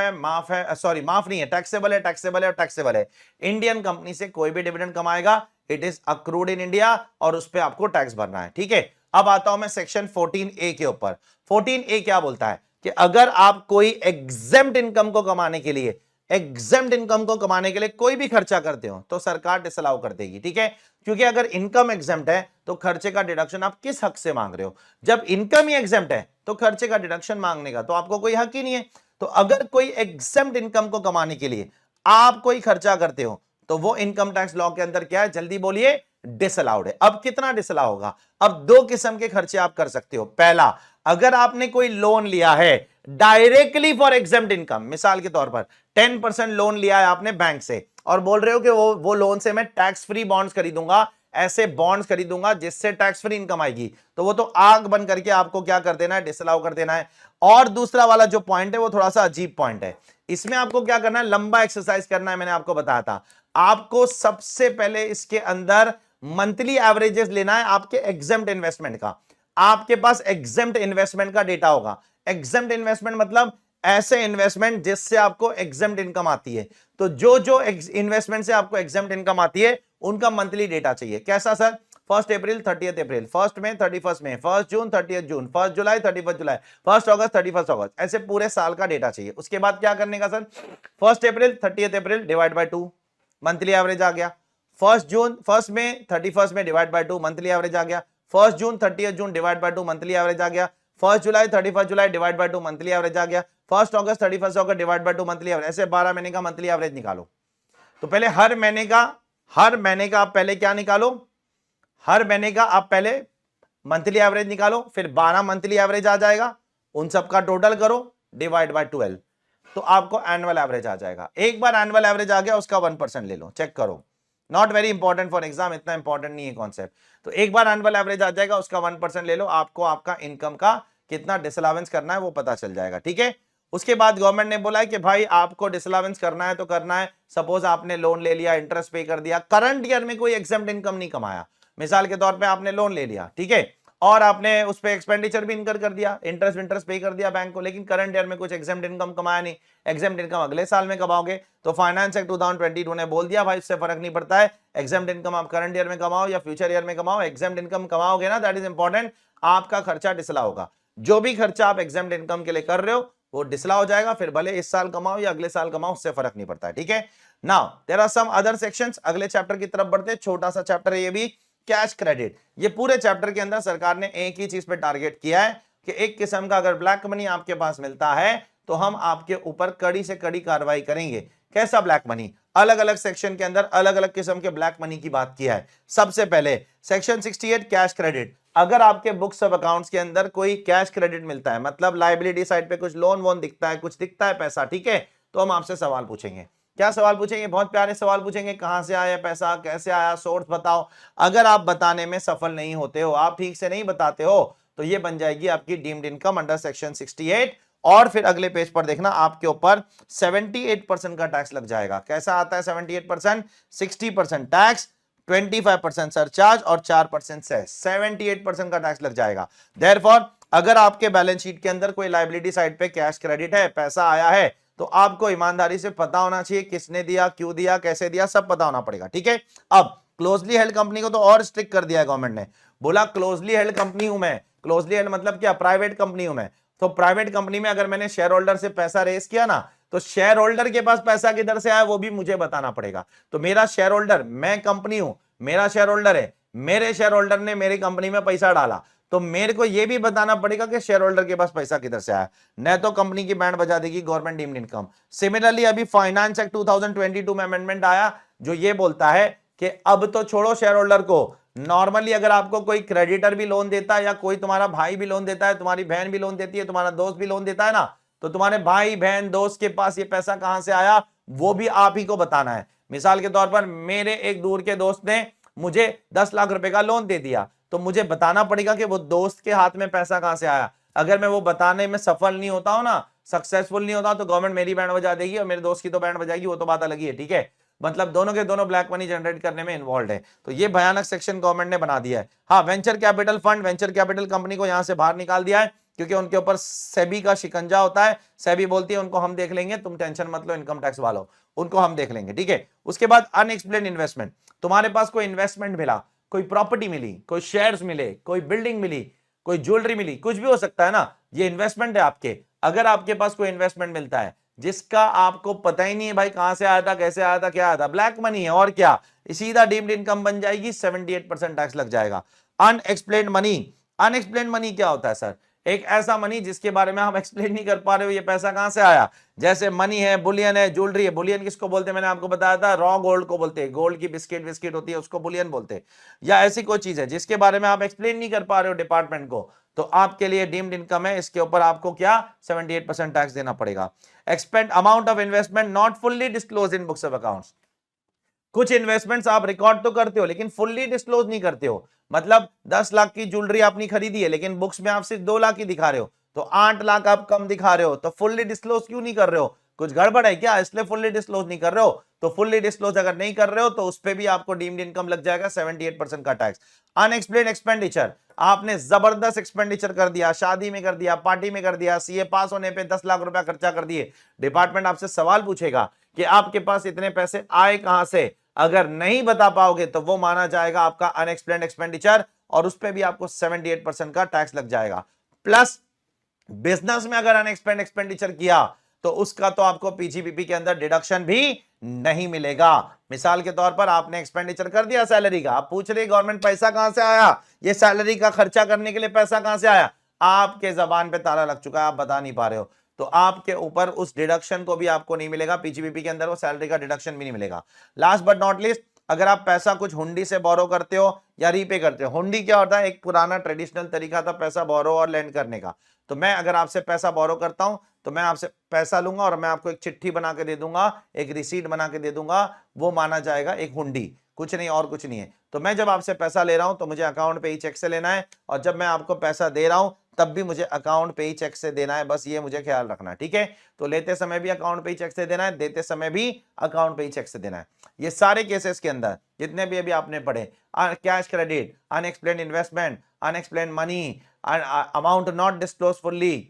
है, सॉरी माफ नहीं है, टैक्सेबल है, टैक्सेबल है और टैक्सेबल है। इंडियन कंपनी से कोई भी डिविडेंड कमाएगा, it is accrued in India और उस पर आपको टैक्स भरना है, ठीक है। अब आता हूं मैं सेक्शन 14A के ऊपर। 14A क्या बोलता है कि अगर आप कोई एग्जेम्प्ट इनकम को कमाने के लिए, एग्जेम्प्ट इनकम को कमाने के लिए कोई भी खर्चा करते हो तो सरकार डिसअलाउ कर देगी, ठीक है। क्योंकि अगर इनकम एग्जेम्प्ट है तो खर्चे का डिडक्शन आप किस हक से मांग रहे हो? जब इनकम ही एग्जेम्प्ट है तो खर्चे का डिडक्शन मांगने का तो आपको कोई हक ही नहीं है। तो अगर कोई एग्जेम्प्ट इनकम को कमाने के लिए आप कोई खर्चा करते हो तो वो इनकम टैक्स लॉ के अंदर क्या है, जल्दी बोलिए, डिसअलाउड है। अब कितना डिसअलाउ होगा? अब दो किस्म के खर्चे आप कर सकते हो। पहला, अगर आपने कोई लोन लिया है डायरेक्टली फॉर एग्जेम्प्ट इनकम, मिसाल के तौर पर 10% लोन लिया है आपने बैंक से और बोल रहे हो कि वो लोन से मैं टैक्स फ्री बॉन्ड्स खरीदूंगा, ऐसे बॉन्ड्स खरीदूंगा जिससे टैक्स फ्री इनकम आएगी, तो वो तो आग बंद करके आपको क्या कर देना है, डिसअलाउ कर देना है। और दूसरा वाला जो पॉइंट है वो थोड़ा सा अजीब पॉइंट है। इसमें आपको क्या करना है, लंबा एक्सरसाइज करना है। मैंने आपको बताया था, आपको सबसे पहले इसके अंदर मंथली एवरेजेस लेना है आपके एग्जेम्प्ट इन्वेस्टमेंट का। आपके पास एग्जेम्प्ट इन्वेस्टमेंट का डेटा होगा। एग्जेम्प्ट इन्वेस्टमेंट मतलब ऐसे इन्वेस्टमेंट जिससे आपको एग्जेम्प्ट इनकम आती है। तो जो जो इन्वेस्टमेंट से आपको एग्जेम्प्ट इनकम आती है उनका मंथली डेटा चाहिए। कैसा सर? 1 अप्रैल 30 अप्रैल, 1 मई 31 मई, 1 जून 30 जून, 1 जुलाई 31 जुलाई, 1 अगस्त 31 अगस्त, ऐसे पूरे साल का डेटा चाहिए। उसके बाद क्या करने का सर? 1 अप्रैल 30 अप्रैल डिवाइड बाय 2, मंथली एवरेज आ गया। 1 मई 31 में डिवाइड बाय 2, मंथली एवरेज आ गया। 1 जून 30 जून डिवाइड बाय 2, मंथली एवरेज आ गया। 1 जुलाई 31 जुलाई डिवाइड बाय 2, मंथली एवरेज आ गया। 1 अगस्त 31 अगस्त डिवाइड बाय 2, मंथली एवरेज। ऐसे 12 महीने का मंथली एवरेज निकालो। तो पहले हर महीने का आप पहले क्या निकालो, हर महीने का आप पहले मंथली एवरेज निकालो, फिर 12 मंथली एवरेज आ जाएगा, उन सबका टोटल करो, डिवाइड बाय 12, तो आपको एनुअल एवरेज आ जाएगा। एक बार एनुअल एवरेज आ गया उसका 1% ले लो, चेक करो। Not very important for exam, इतना इंपॉर्टेंट नहीं है कॉन्सेप्ट। तो एक बार एनुअल एवरेज आ जाएगा, उसका 1% ले लो, आपको आपका इनकम का कितना डिसअलावेंस करना है वो पता चल जाएगा, ठीक है। उसके बाद गवर्नमेंट ने बोला है कि भाई आपको डिसअलावेंस करना है तो करना है। सपोज आपने लोन ले लिया, इंटरेस्ट पे कर दिया, करंट ईयर में कोई एग्जेम्प्ट इनकम नहीं कमाया, मिसाल के तौर पे आपने लोन ले लिया, ठीक है, और आपने उस पर एक्सपेंडिचर भी इनकर कर दिया, इंटरेस्ट पे कर दिया बैंक को, लेकिन करंट ईयर में कुछ एग्जेम्प्ट इनकम कमाया नहीं। एग्जेम्प्ट इनकम अगले साल में कमाओगे, तो फाइनेंस एक्ट 2022 ने बोल दिया भाई इससे फर्क नहीं पड़ता है, एग्जेम्प्ट इनकम आप करंट ईयर में कमाओ या फ्यूचर ईयर में कमाओ, एग्जेम्प्ट इनकम कमाओगे ना, दैट इज इंपॉर्टेंट, आपका खर्चा डिसअलाउ होगा। जो भी खर्चा आप एग्जेम्प्ट इनकम के लिए कर रहे हो वो डिसअलाउ हो जाएगा, फिर भले इस साल कमाओ या अगले साल कमाओ, उससे फर्क नहीं पड़ता है, ठीक है। Now there are some other sections. अगले चैप्टर की तरफ बढ़ते हैं, छोटा सा चैप्टर है ये भी, कैश क्रेडिट। ये पूरे चैप्टर के अंदर सरकार ने एक ही चीज पे टारगेट किया है कि एक किस्म का अगर ब्लैक मनी आपके पास मिलता है तो हम आपके ऊपर कड़ी से कड़ी कार्रवाई करेंगे। कैसा ब्लैक मनी? अलग अलग सेक्शन के अंदर अलग अलग किस्म के ब्लैक मनी की बात किया है। सबसे पहले सेक्शन 68 कैश क्रेडिट। अगर आपके बुक्स ऑफ अकाउंट्स के अंदर कोई कैश क्रेडिट मिलता है, मतलब लायबिलिटी साइड पे कुछ लोन वोन दिखता है, कुछ दिखता है पैसा, ठीक है, तो हम आपसे सवाल पूछेंगे। क्या सवाल पूछेंगे? बहुत प्यारे सवाल पूछेंगे, कहां से आया पैसा, कैसे आया, सोर्स बताओ। अगर आप बताने में सफल नहीं होते हो, आप ठीक से नहीं बताते हो, तो ये बन जाएगी आपकी डीम्ड इनकम अंडर सेक्शन 68। और फिर अगले पेज पर देखना आपके ऊपर 78% का टैक्स लग जाएगा। कैसा आता है 78%? 60% टैक्स, 25% सरचार्ज और 4% सेस, 78% का टैक्स लग जाएगा। देयरफॉर अगर आपके बैलेंस शीट के अंदर कोई लायबिलिटी साइड पे कैश क्रेडिट है, पैसा आया है, तो आपको ईमानदारी से पता होना चाहिए किसने दिया, क्यों दिया, कैसे दिया, सब पता होना पड़ेगा, ठीक है। अब क्लोजली हेल्ड कंपनी को तो और स्ट्रिक्ट कर दिया है गवर्नमेंट ने, बोला क्लोजली हेल्ड कंपनी हूं मैं। क्लोजली हेल्ड मतलब क्या? प्राइवेट कंपनी हूं मैं। तो प्राइवेट कंपनी में अगर मैंने शेयर होल्डर से पैसा रेस किया ना, तो शेयर होल्डर के पास पैसा किधर से आया वो भी मुझे बताना पड़ेगा। तो मेरा शेयर होल्डर, मैं कंपनी हूं, मेरा शेयर होल्डर है, मेरे शेयर होल्डर ने मेरी कंपनी में पैसा डाला, तो मेरे को यह भी बताना पड़ेगा कि शेयर होल्डर के पास पैसा किधर से आया, न तो कंपनी की बैंड बजा देगी गवर्नमेंट डीम्ड इनकम। सिमिलरली अभी फाइनेंस एक्ट 2022 में अमेंडमेंट आया जो ये बोलता है कि अब तो छोड़ो शेयर होल्डर को, नॉर्मली अगर आपको कोई क्रेडिटर भी लोन देता है या कोई तुम्हारा भाई भी लोन देता है, तुम्हारी बहन भी लोन देती है, तुम्हारा दोस्त भी लोन देता है ना, तो तुम्हारे भाई बहन दोस्त के पास ये पैसा कहां से आया वो भी आप ही को बताना है। मिसाल के तौर पर मेरे एक दूर के दोस्त ने मुझे 10 लाख रुपए का लोन दे दिया, तो मुझे बताना पड़ेगा कि वो दोस्त के हाथ में पैसा कहां से आया। अगर मैं वो बताने में सफल नहीं होता हूं ना, सक्सेसफुल नहीं होता, तो गवर्नमेंट मेरी बैंड बजा देगी और मेरे दोस्त की तो बैंड बजाएगी, वो तो बात अलग ही है, ठीक है। मतलब दोनों के दोनों ब्लैक मनी जनरेट करने में इन्वॉल्व है। तो ये भयानक सेक्शन गवर्नमेंट ने बना दिया है। हाँ, venture capital fund, venture capital company को यहां से बाहर निकाल दिया है। क्योंकि उनके ऊपर सेबी का शिकंजा होता है। सेबी बोलती है उनको हम देख लेंगे, तुम टेंशन मत लो इनकम टैक्स वालों, उनको हम देख लेंगे, ठीक है। उसके बाद अनएक्सप्लेन इन्वेस्टमेंट, तुम्हारे पास कोई इन्वेस्टमेंट मिला, कोई प्रॉपर्टी मिली, कोई शेयर्स मिले, कोई बिल्डिंग मिली, कोई ज्वेलरी मिली, कुछ भी हो सकता है ना, ये इन्वेस्टमेंट है आपके। अगर आपके पास कोई इन्वेस्टमेंट मिलता है जिसका आपको पता ही नहीं है भाई कहां से आया था, कैसे आया था, क्या आया था, ब्लैक मनी है और क्या, सीधा डीम्ड इनकम बन जाएगी, 78% टैक्स लग जाएगा। अनएक्सप्लेन्ड मनी, अनएक्सप्लेन्ड मनी क्या होता है सर? एक ऐसा मनी जिसके बारे में हम एक्सप्लेन नहीं कर पा रहे हो ये पैसा कहां से आया। जैसे मनी है, बुलियन है, ज्वेलरी है। बुलियन किसको बोलते हैं? मैंने आपको बताया था, रॉ गोल्ड को बोलते हैं, गोल्ड की बिस्किट बिस्किट होती है उसको बुलियन बोलते हैं। या ऐसी कोई चीज है जिसके बारे में आप एक्सप्लेन नहीं कर पा रहे हो डिपार्टमेंट को, तो आपके लिए डीम्ड इनकम है, इसके ऊपर आपको क्या 78% टैक्स देना पड़ेगा। Expand amount of investment not fully disclose in books of accounts, कुछ इन्वेस्टमेंट्स आप रिकॉर्ड तो करते हो लेकिन फुल्ली डिस्क्लोज नहीं करते हो। मतलब 10 लाख की ज्वेलरी आपने खरीदी है लेकिन बुक्स में आप सिर्फ 2 लाख की दिखा रहे हो, तो 8 लाख आप कम दिखा रहे हो, तो फुल्ली डिस्क्लोज क्यों नहीं कर रहे हो? कुछ गड़बड़ है क्या, इसलिए फुल्ली डिस्क्लोज नहीं कर रहे हो? तो फुल्ली डिस्क्लोज अगर नहीं कर रहे हो तो उस पर भी आपको डीम्ड इनकम लग जाएगा 78% का टैक्स। अनएक्सप्लेन्ड एक्सपेंडिचर, आपने जबरदस्त एक्सपेंडिचर कर दिया, शादी में कर दिया, पार्टी में कर दिया, सीए पास होने पे 10 लाख रुपया खर्चा कर दिए, डिपार्टमेंट आपसे सवाल पूछेगा कि आपके पास इतने पैसे आए कहां से। अगर नहीं बता पाओगे तो वो माना जाएगा आपका अनएक्सप्लेन्ड एक्सपेंडिचर और उस पर भी आपको 78% का टैक्स लग जाएगा। प्लस बिजनेस में अगर अनएक्सप्लेन्ड एक्सपेंडिचर किया तो उसका तो आपको पीजीबीपी के अंदर डिडक्शन भी नहीं मिलेगा। मिसाल के तौर पर आपने एक्सपेंडिचर कर दिया सैलरी का, आप पूछ रहे गवर्नमेंट पैसा कहां से आया, ये सैलरी का खर्चा करने के लिए पैसा कहां से आया, आपके जबान पे ताला लग चुका है, आप बता नहीं पा रहे हो, तो आपके ऊपर उस डिडक्शन को भी आपको नहीं मिलेगा, पीजीबीपी के अंदर वो सैलरी का डिडक्शन भी नहीं मिलेगा। लास्ट बट नॉट लीस्ट, अगर आप पैसा कुछ हुंडी से बोरो करते हो या रीपे करते हो, हुंडी क्या होता है, एक पुराना ट्रेडिशनल तरीका था पैसा बोरो और लेंड करने का। तो मैं अगर आपसे पैसा बोरो करता हूं तो मैं आपसे पैसा लूंगा और मैं आपको एक चिट्ठी बना के दे दूंगा, एक रिसीट बना के दे दूंगा, वो माना जाएगा एक हुंडी, कुछ नहीं और कुछ नहीं है। तो मैं जब आपसे पैसा ले रहा हूं तो मुझे अकाउंट पे ही चेक से लेना है, और जब मैं आपको पैसा दे रहा हूं तब भी मुझे अकाउंट पे ही चेक से देना है, बस ये मुझे ख्याल रखना है, ठीक है। तो लेते समय भी अकाउंट पे ही चेक से देना है, देते समय भी अकाउंट पे ही चेक से देना है। ये सारे केसेस के अंदर जितने भी अभी आपने पढ़े, cash credit, unexplained investment, unexplained money, amount not disclose fully,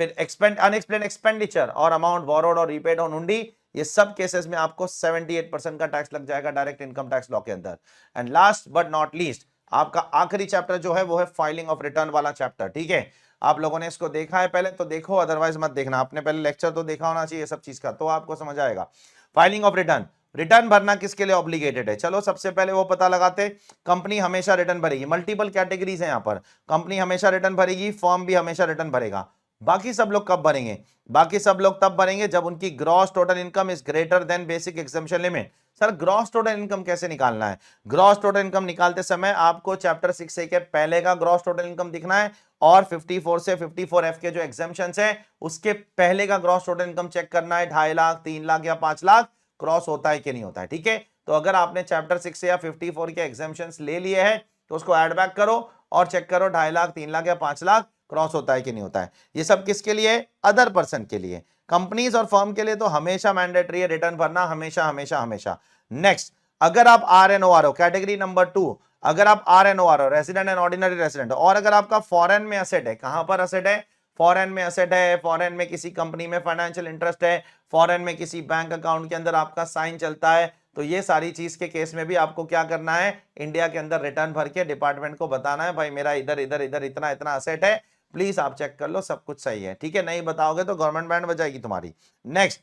फिर अनएक्सप्लेन्ड एक्सपेंडिचर और अमाउंट बोरोड और रीपेड ऑन हुंडी, ये सब केसेस में आपको 78% का टैक्स लग जाएगा डायरेक्ट इनकम टैक्स लॉ के अंदर। And last but not least, आपका आखिरी चैप्टर जो है वो है फाइलिंग ऑफ रिटर्न वाला चैप्टर, ठीक है। आप लोगों ने इसको देखा है पहले तो देखो, अदरवाइज मत देखना, आपने पहले लेक्चर तो देखा होना चाहिए सब चीज का, तो आपको समझ आएगा। फाइलिंग ऑफ रिटर्न, रिटर्न भरना किसके लिए ऑब्लिगेटेड है, चलो सबसे पहले वो पता लगाते। कंपनी हमेशा रिटर्न भरेगी, मल्टीपल कैटेगरीज है यहाँ पर, कंपनी हमेशा रिटर्न भरेगी, फर्म भी हमेशा रिटर्न भरेगा। बाकी सब लोग कब भरेंगे? बाकी सब लोग तब भरेंगे जब उनकी gross total income is greater than basic exemption limit. Sir gross total income कैसे निकालना है? ग्रॉस टोटल इनकम निकालते समय आपको चैप्टर 6A के पहले का ग्रॉस टोटल इनकम दिखना है और 54 से 54F के जो एग्जम्पशंस है उसके पहले का ग्रॉस टोटल इनकम चेक करना है, 2.5 लाख, 3 लाख या 5 लाख क्रॉस होता है कि नहीं होता है, ठीक है। तो अगर आपने चैप्टर 6 से या 54 के एग्जम्पशंस ले लिए हैं तो उसको एड बैक करो और चेक करो 2.5 लाख, 3 लाख या 5 लाख क्रॉस होता है कि नहीं होता है। ये सब किसके लिए? अदर पर्सन के लिए। कंपनीज और फर्म के लिए तो हमेशा मैंडेटरी है रिटर्न भरना, हमेशा हमेशा हमेशा। नेक्स्ट, अगर आप RNOR हो, कैटेगरी नंबर 2, अगर आप RNOR हो, रेजिडेंट एंड ऑर्डिनरी रेजिडेंट, और अगर आपका फॉरेन में असेट है, कहां पर असेट है? फॉरेन में असेट है, फॉरेन में किसी कंपनी में फाइनेंशियल इंटरेस्ट है, फॉरेन में किसी बैंक अकाउंट के अंदर आपका साइन चलता है, तो ये सारी चीज के केस में भी आपको क्या करना है? इंडिया के अंदर रिटर्न भर के डिपार्टमेंट को बताना है भाई मेरा इधर इधर इधर इतना इतना असेट है, प्लीज आप चेक कर लो सब कुछ सही है, ठीक है। नहीं बताओगे तो गवर्नमेंट बैंड बजाएगी तुम्हारी। नेक्स्ट,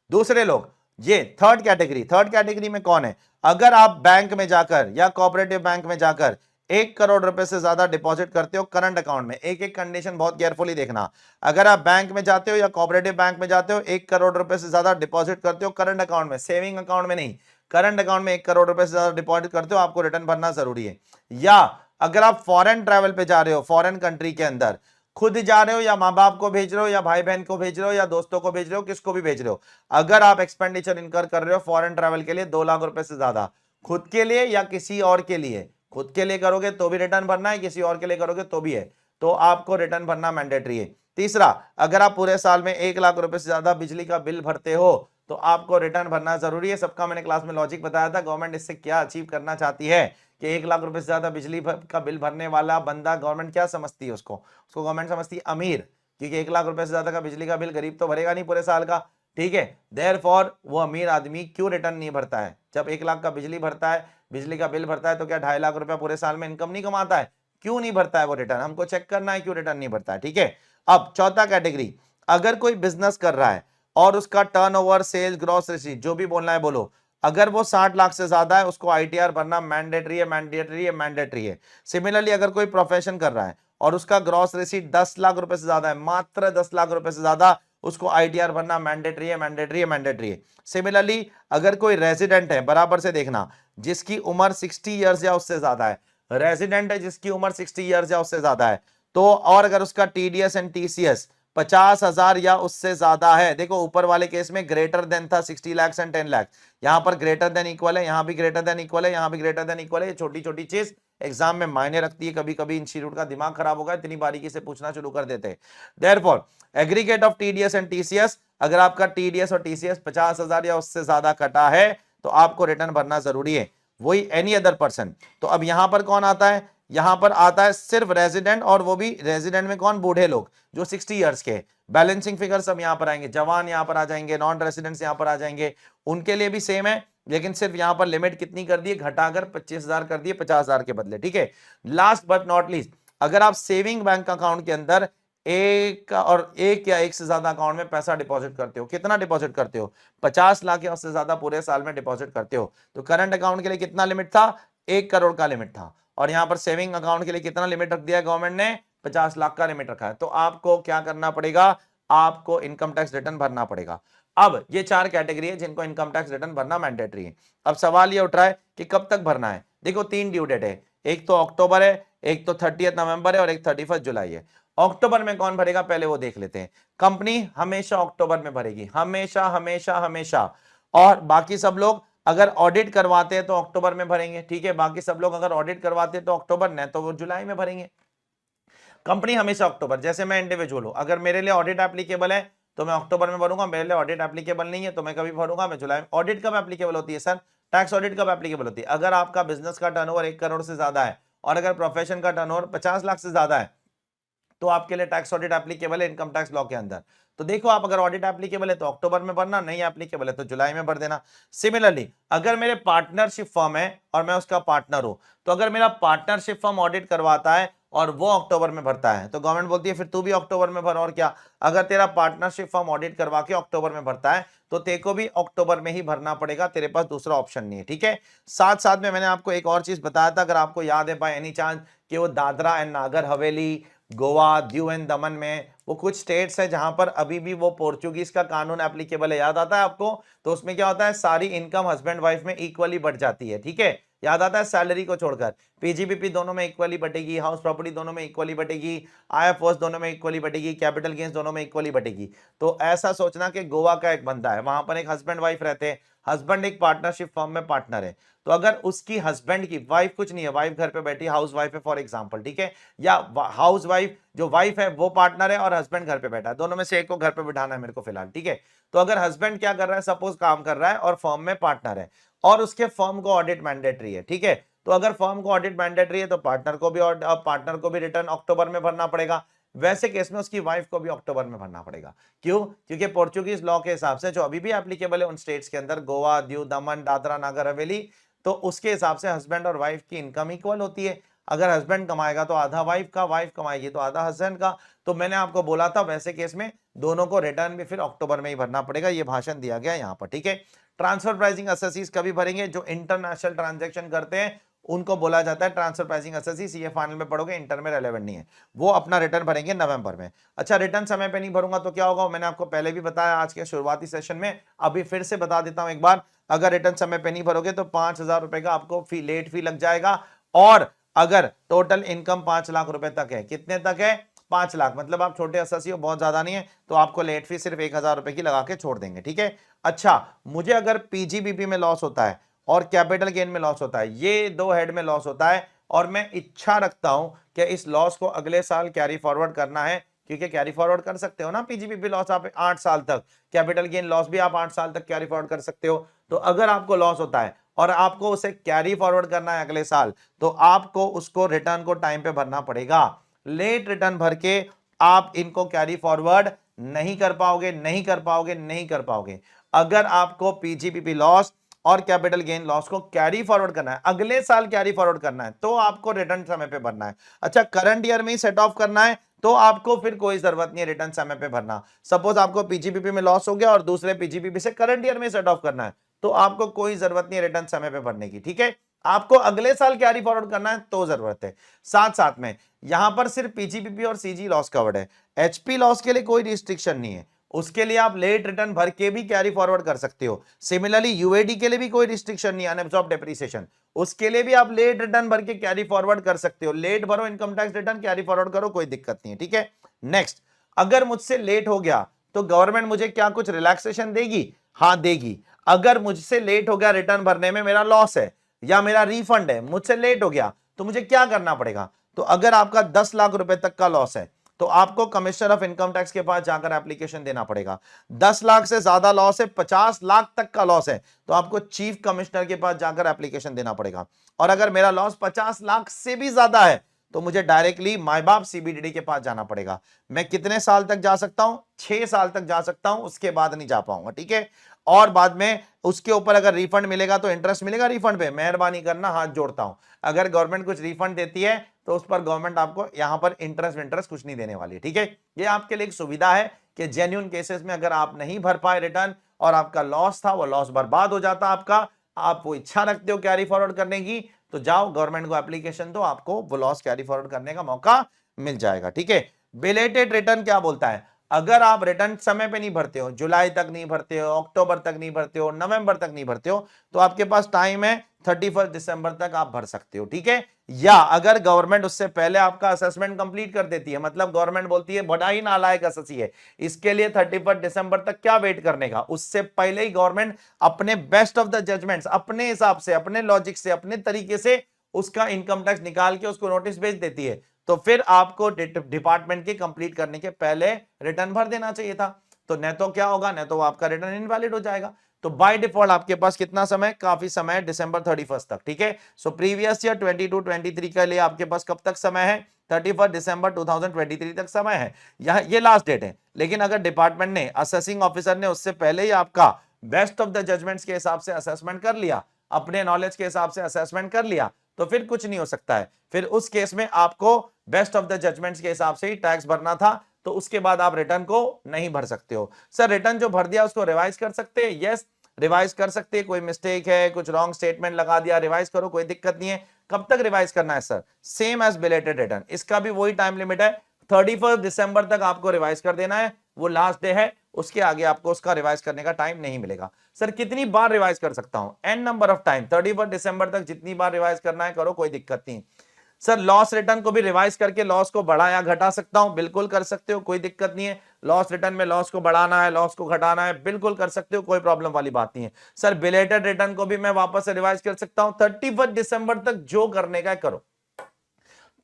दूसरे लोग, ये थर्ड कैटेगरी में कौन है? अगर आप बैंक में जाकर या कोऑपरेटिव बैंक में जाकर 1 करोड़ रुपए से ज्यादा डिपॉजिट करते हो करंट अकाउंट में, एक एक कंडीशन बहुत केयरफुली देखना। अगर आप बैंक में जाते हो या कोऑपरेटिव बैंक में जाते हो, 1 करोड़ रुपए से ज्यादा डिपॉजिट करते हो करंट अकाउंट में, सेविंग अकाउंट में नहीं, करंट अकाउंट में 1 करोड़ रुपए से ज्यादा डिपॉजिट करते हो, आपको रिटर्न भरना जरूरी है। या अगर आप फॉरेन ट्रैवल पे जा रहे हो, फॉरेन कंट्री के अंदर खुद जा रहे हो या माँ बाप को भेज रहे हो या भाई बहन को भेज रहे हो या दोस्तों को भेज रहे हो, किसको भी भेज रहे हो, अगर आप एक्सपेंडिचर इनकर कर रहे हो फॉरेन ट्रैवल के लिए 2 लाख रुपए से ज्यादा, खुद के लिए या किसी और के लिए, खुद के लिए करोगे तो भी रिटर्न भरना है, किसी और के लिए करोगे तो भी है, तो आपको रिटर्न भरना मैंडेटरी है। तीसरा, अगर आप पूरे साल में 1 लाख रुपए से ज्यादा बिजली का बिल भरते हो तो आपको रिटर्न भरना जरूरी है। सबका मैंने क्लास में लॉजिक बताया था। गवर्नमेंट इससे क्या अचीव करना चाहती है कि 1 लाख रुपए से ज्यादा बिजली का बिल भरने वाला बंदा गवर्नमेंट क्या समझती है उसको गवर्नमेंट समझती है अमीर, क्योंकि 1 लाख रुपए से ज्यादा का बिजली का बिल गरीब तो भरेगा नहीं पूरे साल का, ठीक है। देयरफॉर वो अमीर आदमी क्यों रिटर्न नहीं भरता है? जब 1 लाख का बिजली भरता है, बिजली का बिल भरता है, तो क्या 2.5 लाख रुपया पूरे साल में इनकम नहीं कमाता है? क्यों नहीं भरता है वो रिटर्न? हमको चेक करना है क्यों रिटर्न नहीं भरता है, ठीक है। अब चौथा कैटेगरी, अगर कोई बिजनेस कर रहा है और उसका टर्नओवर, सेल्स, ग्रॉस रिसीट, जो भी बोलना है बोलो, अगर वो 60 लाख से ज्यादा है, उसको आईटीआर भरना मैंडेटरी है, मैंडेटरी है, मैंडेटरी है। सिमिलरली अगर कोई प्रोफेशन कर रहा है और उसका ग्रॉस रिसीट 10 लाख रुपए से ज्यादा है, मात्र 10 लाख रुपए से ज्यादा, उसको आईटीआर भरना मैंडेटरी है, मैंडेटरी है, मैंडेटरी है। सिमिलरली अगर कोई रेजिडेंट है, बराबर से देखना, जिसकी उम्र 60 ईयर्स या उससे ज्यादा है, रेजिडेंट है जिसकी उम्र 60 ईयर्स या उससे ज्यादा है, तो और अगर उसका टीडीएस एंड टीसीएस 50,000 या उससे ज्यादा है, देखो ऊपर वाले केस में ग्रेटर देन था 60 लाख एंड 10 लाख, यहां पर ग्रेटर देन इक्वल है, यहां भी ग्रेटर देन इक्वल है, यहां भी ग्रेटर देन इक्वल है। ये छोटी छोटी चीज एग्जाम में मायने रखती है। कभी कभी इंस्टीट्यूट का दिमाग खराब होगा, इतनी बारीकी से पूछना शुरू कर देते हैं। Therefore aggregate of TDS and TCS, अगर आपका टीडीएस और टीसीएस 50,000 या उससे ज्यादा कटा है तो आपको रिटर्न भरना जरूरी है। वही एनी अदर पर्सन। तो अब यहां पर कौन आता है? यहां पर आता है सिर्फ रेजिडेंट, और वो भी रेजिडेंट में कौन? बूढ़े लोग जो 60 इयर्स के। बैलेंसिंग फिगर सब यहां पर आएंगे, जवान यहां पर आ जाएंगे, नॉन रेजिडेंट्स यहां पर आ जाएंगे, उनके लिए भी सेम है, लेकिन सिर्फ यहां पर लिमिट कितनी कर दी है? घटाकर 25,000 कर दिए 50,000 के बदले, ठीक है। लास्ट बट नॉट लीस्ट, अगर आप सेविंग बैंक अकाउंट के अंदर एक या एक से ज्यादा अकाउंट में पैसा डिपॉजिट करते हो, कितना डिपॉजिट करते हो? 50 लाख या उससे ज्यादा पूरे साल में डिपॉजिट करते हो, तो करंट अकाउंट के लिए कितना लिमिट था? 1 करोड़ का लिमिट था, और यहां पर सेविंग अकाउंट के लिए कितना लिमिट रख दिया गवर्नमेंट ने? 50 लाख का लिमिट रखा है। तो आपको क्या करना पड़ेगा? आपको इनकम टैक्स रिटर्न भरना पड़ेगा। अब ये 4 कैटेगरी है जिनको इनकम टैक्स रिटर्न भरना मैंडेटरी है। अब सवाल ये उठ रहा है कि कब तक भरना है? देखो 3 ड्यू डेट है, एक तो अक्टूबर है, एक तो 30 नवंबर है, और एक 31 जुलाई है। अक्टूबर में कौन भरेगा पहले वो देख लेते हैं। कंपनी हमेशा अक्टूबर में भरेगी, हमेशा हमेशा हमेशा। और बाकी सब लोग अगर ऑडिट करवाते हैं तो अक्टूबर में भरेंगे, ठीक है। बाकी सब लोग अगर ऑडिट करवाते हैं तो अक्टूबर, नहीं तो वो जुलाई में भरेंगे। कंपनी हमेशा अक्टूबर। जैसे मैं इंडिविजुअल हूं, अगर मेरे लिए ऑडिट एप्लीकेबल है तो मैं अक्टूबर में भरूंगा, मेरे लिए ऑडिट एप्लीकेबल नहीं है तो मैं कभी भरूंगा, मैं जुलाई में। ऑडिट कब एप्लीकेबल होती है सर? टैक्स ऑडिट कब एप्लीकेबल होती है? अगर आपका बिजनेस का टर्नओवर 1 करोड़ से ज्यादा है और अगर प्रोफेशन का टर्नओवर 50 लाख से ज्यादा है, तो आपके लिए टैक्स ऑडिट एप्लीकेबल है इनकम टैक्स लॉ के अंदर। तो देखो, आप अगर ऑडिट एप्लीकेबल है तो अक्टूबर में भरना, नहीं एप्लीकेबल है तो जुलाई में भर देना। सिमिलरली अगर मेरे पार्टनरशिप फर्म है और मैं उसका पार्टनर हूं, तो अगर मेरा पार्टनरशिप फर्म ऑडिट करवाता है और वो अक्टूबर में भरता है, तो गवर्नमेंट बोलती है फिर तू भी अक्टूबर में भर। और क्या, अगर तेरा पार्टनरशिप फर्म ऑडिट करवा के अक्टूबर में भरता है तो तेरे को भी अक्टूबर में ही भरना पड़ेगा, तेरे पास दूसरा ऑप्शन नहीं है, ठीक है। साथ साथ में मैंने आपको एक और चीज बताया था, अगर आपको याद है बाय एनी चांस, कि वो दादरा एंड नागर हवेली, गोवा, दीव एंड दमन में वो कुछ स्टेट्स है जहां पर अभी भी वो पोर्चुगीज का कानून एप्लीकेबल है, याद आता है आपको? तो उसमें क्या होता है, सारी इनकम हस्बैंड वाइफ में इक्वली बढ़ जाती है, ठीक है। याद आता है, सैलरी को छोड़कर पीजीबीपी दोनों में इक्वली बटेगी, हाउस प्रॉपर्टी दोनों में इक्वली बटेगी, आईएफओएस दोनों में इक्वली बटेगी, कैपिटल गेन्स दोनों में इक्वली बटेगी। तो ऐसा सोचना कि गोवा का एक बंदा है, वहां पर एक हस्बैंड वाइफ रहते हैं, हस्बैंड एक पार्टनरशिप फर्म में पार्टनर है, तो अगर उसकी हस्बैंड की वाइफ कुछ नहीं है, वाइफ घर पे बैठी हाउस वाइफ है फॉर एग्जांपल, ठीक है, या हाउस वाइफ जो वाइफ है वो पार्टनर है और हस्बैंड घर पे बैठा है, दोनों में से एक को घर पे बिठाना है मेरे को फिलहाल, ठीक है। तो अगर हस्बैंड क्या कर रहा है, सपोज काम कर रहा है और फर्म में पार्टनर है और उसके फर्म को ऑडिट मैंडेटरी है, ठीक है, तो अगर फर्म को ऑडिट मैंडेटरी है तो पार्टनर को भी रिटर्न अक्टूबर में भरना पड़ेगा। वैसे केस में उसकी वाइफ को भी अक्टूबर में भरना पड़ेगा। क्यों? क्योंकि पोर्चुगीज लॉ के हिसाब से जो अभी भी एप्लीकेबल है उन स्टेट्स के अंदर, गोवा, दीव, दमन, दादरा नागर हवेली, तो उसके हिसाब से हस्बैंड और वाइफ की इनकम इक्वल होती है। अगर हस्बैंड कमाएगा तो आधा वाइफ का, वाइफ कमाएगी तो आधा हस्बैंड का। तो मैंने आपको बोला था वैसे केस में दोनों को रिटर्न भी फिर अक्टूबर में ही भरना पड़ेगा, ये भाषण दिया गया यहाँ पर, ठीक है। ट्रांसफर प्राइसिंग असेसीज कभी भरेंगे? जो इंटरनेशनल ट्रांजेक्शन करते हैं उनको बोला जाता है ट्रांसफर प्राइसिंग असेसीज, ये फाइनल में पढ़ोगे, इंटर में रेलेवेंट नहीं है। वो अपना रिटर्न भरेंगे नवंबर में। अच्छा, रिटर्न समय पे नहीं भरूंगा तो क्या होगा? मैंने आपको पहले भी बताया आज के शुरुआती सेशन में, अभी फिर से बता देता हूं एक बार। अगर रिटर्न समय पे नहीं भरोगे तो 5,000 रुपए का आपको लेट फी लग जाएगा, और अगर टोटल इनकम 5 लाख रुपए तक है, कितने तक है? 5 लाख, मतलब आप छोटे असेसी हो, बहुत ज्यादा नहीं है, तो आपको लेट फी सिर्फ 1,000 रुपए की लगा के छोड़ देंगे, ठीक है। अच्छा, मुझे अगर पीजीबीपी में लॉस होता है और कैपिटल गेन में लॉस होता है, ये दो हेड में लॉस होता है, और मैं इच्छा रखता हूं कि इस लॉस को अगले साल कैरी फॉरवर्ड करना है, क्योंकि कैरी फॉरवर्ड कर सकते हो ना पीजीपीपी लॉस आप 8 साल तक, कैपिटल गेन लॉस भी आप 8 साल तक कैरी फॉरवर्ड कर सकते हो। तो अगर आपको लॉस होता है और आपको उसे कैरी फॉरवर्ड करना है अगले साल, तो आपको उसको रिटर्न को टाइम पे भरना पड़ेगा। लेट रिटर्न भर के आप इनको कैरी फॉरवर्ड नहीं कर पाओगे, नहीं कर पाओगे, नहीं कर पाओगे। अगर आपको पीजीपीपी लॉस और कैपिटल गेन लॉस को कैरी फॉरवर्ड करना है, अगले साल कैरी फॉरवर्ड करना है, तो आपको रिटर्न समय पे भरना है। अच्छा, करंट ईयर में ही सेट ऑफ करना है तो आपको फिर कोई जरूरत नहीं है रिटर्न समय पे भरना। सपोज आपको पीजीपीपी में लॉस हो गया और दूसरे पीजीपीपी से करंट ईयर में सेट ऑफ करना है, तो आपको कोई जरूरत नहीं है रिटर्न समय पे भरने की, ठीक है। आपको अगले साल कैरी फॉरवर्ड करना है तो जरूरत है। साथ साथ में यहां पर सिर्फ पीजीपीपी और सीजी लॉस कवर्ड है, एचपी लॉस के लिए कोई रिस्ट्रिक्शन नहीं है, उसके लिए आप लेट रिटर्न भर के भी कैरी फॉरवर्ड कर सकते हो। सिमिलरली यूएडी के लिए भी कोई रिस्ट्रिक्शन नहीं है, अनअब्सॉर्ब्ड डेप्रिसिएशन, उसके लिए भी आप लेट रिटर्न भर के कैरी फॉरवर्ड कर सकते हो। लेट भरो income tax return, carry forward करो, कोई दिक्कत नहीं है, ठीक है। नेक्स्ट, अगर मुझसे लेट हो गया तो गवर्नमेंट मुझे क्या कुछ रिलैक्सेशन देगी? हाँ देगी। अगर मुझसे लेट हो गया रिटर्न भरने में, मेरा लॉस है या मेरा रिफंड है, मुझसे लेट हो गया, तो मुझे क्या करना पड़ेगा? तो अगर आपका 10 लाख रुपए तक का लॉस है तो आपको कमिश्नर ऑफ इनकम टैक्स के पास जाकर एप्लीकेशन देना पड़ेगा। 10 लाख से ज्यादा लॉस है, 50 लाख तक का लॉस है, तो आपको चीफ कमिश्नर के पास जाकर एप्लीकेशन देना पड़ेगा। और अगर मेरा लॉस 50 लाख से भी ज्यादा है तो मुझे डायरेक्टली माई बाप सीबीडीटी के पास जाना पड़ेगा। मैं कितने साल तक जा सकता हूं? 6 साल तक जा सकता हूं, उसके बाद नहीं जा पाऊंगा, ठीक है। और बाद में उसके ऊपर अगर रिफंड मिलेगा तो इंटरेस्ट मिलेगा रिफंड पे, मेहरबानी करना, हाथ जोड़ता हूं। अगर गवर्नमेंट कुछ रिफंड देती है तो उस पर गवर्नमेंट आपको यहां पर इंटरेस्ट कुछ नहीं देने वाली है, ठीक है। ये आपके लिए एक सुविधा है कि जेन्युइन केसेस में अगर आप नहीं भर पाए रिटर्न और आपका लॉस था, वो लॉस बर्बाद हो जाता आपका, आप वो इच्छा रखते हो कैरी फॉरवर्ड करने की, तो जाओ गवर्नमेंट को एप्लीकेशन दो, आपको वो लॉस कैरी फॉरवर्ड करने का मौका मिल जाएगा, ठीक है। बिलेटेड रिटर्न क्या बोलता है? अगर आप रिटर्न समय पे नहीं भरते हो, जुलाई तक नहीं भरते हो, अक्टूबर तक नहीं भरते हो, नवंबर तक नहीं भरते हो, तो आपके पास टाइम है 31 दिसंबर तक आप भर सकते हो, ठीक है। या अगर गवर्नमेंट उससे पहले आपका असेसमेंट कंप्लीट कर देती है, मतलब गवर्नमेंट बोलती है बड़ा ही नालायक अससी है, इसके लिए 31 दिसंबर तक क्या वेट करने का, उससे पहले ही गवर्नमेंट अपने बेस्ट ऑफ द जजमेंट्स, अपने हिसाब से, अपने लॉजिक से, अपने तरीके से उसका इनकम टैक्स निकाल के उसको नोटिस भेज देती है, तो फिर आपको डिपार्टमेंट के कंप्लीट करने के पहले रिटर्न भर देना चाहिए था। तो न तो क्या होगा, न तो आपका रिटर्न इनवैलिड हो जाएगा। तो बाय डिफॉल्ट आपके पास कितना समय? काफी समय है, दिसंबर 31 तक, ठीक है। सो प्रीवियस ईयर 22-23 के लिए आपके पास कब तक समय है? 31 दिसंबर 2023 तक समय है। यह ये लास्ट डेट है। लेकिन अगर डिपार्टमेंट ने, असेसिंग ऑफिसर ने उससे पहले ही आपका बेस्ट ऑफ द जजमेंट्स के हिसाब से असेसमेंट कर लिया, अपने नॉलेज के हिसाब से असेसमेंट कर लिया, तो फिर कुछ नहीं हो सकता है। फिर उस केस में आपको बेस्ट ऑफ द जजमेंट्स के हिसाब से ही टैक्स भरना था, तो उसके बाद आप रिटर्न को नहीं भर सकते हो। सर रिटर्न जो भर दिया उसको रिवाइज कर सकते हैं? यस, रिवाइज कर सकते हैं। कोई मिस्टेक है, कुछ रॉन्ग स्टेटमेंट लगा दिया, रिवाइज करो, कोई दिक्कत नहीं है। कब तक रिवाइज करना है sir? Same as belated return, इसका भी वही टाइम लिमिट है, 31 दिसंबर तक आपको रिवाइज कर देना है, वो लास्ट डे है, उसके आगे आपको उसका रिवाइज करने का टाइम नहीं मिलेगा। सर कितनी बार रिवाइज कर सकता हूं? एन नंबर ऑफ टाइम, 31 दिसंबर तक जितनी बार रिवाइज करना है करो, कोई दिक्कत नहीं। सर लॉस रिटर्न को भी रिवाइज करके लॉस को बढ़ा या घटा सकता हूं? बिल्कुल कर सकते हो, कोई दिक्कत नहीं है। लॉस रिटर्न में लॉस को बढ़ाना है, लॉस को घटाना है, बिल्कुल कर सकते हो, कोई प्रॉब्लम वाली बात नहीं है। सर बिलेटेड रिटर्न को भी मैं वापस से रिवाइज कर सकता हूं? 31 दिसंबर तक जो करने का है करो,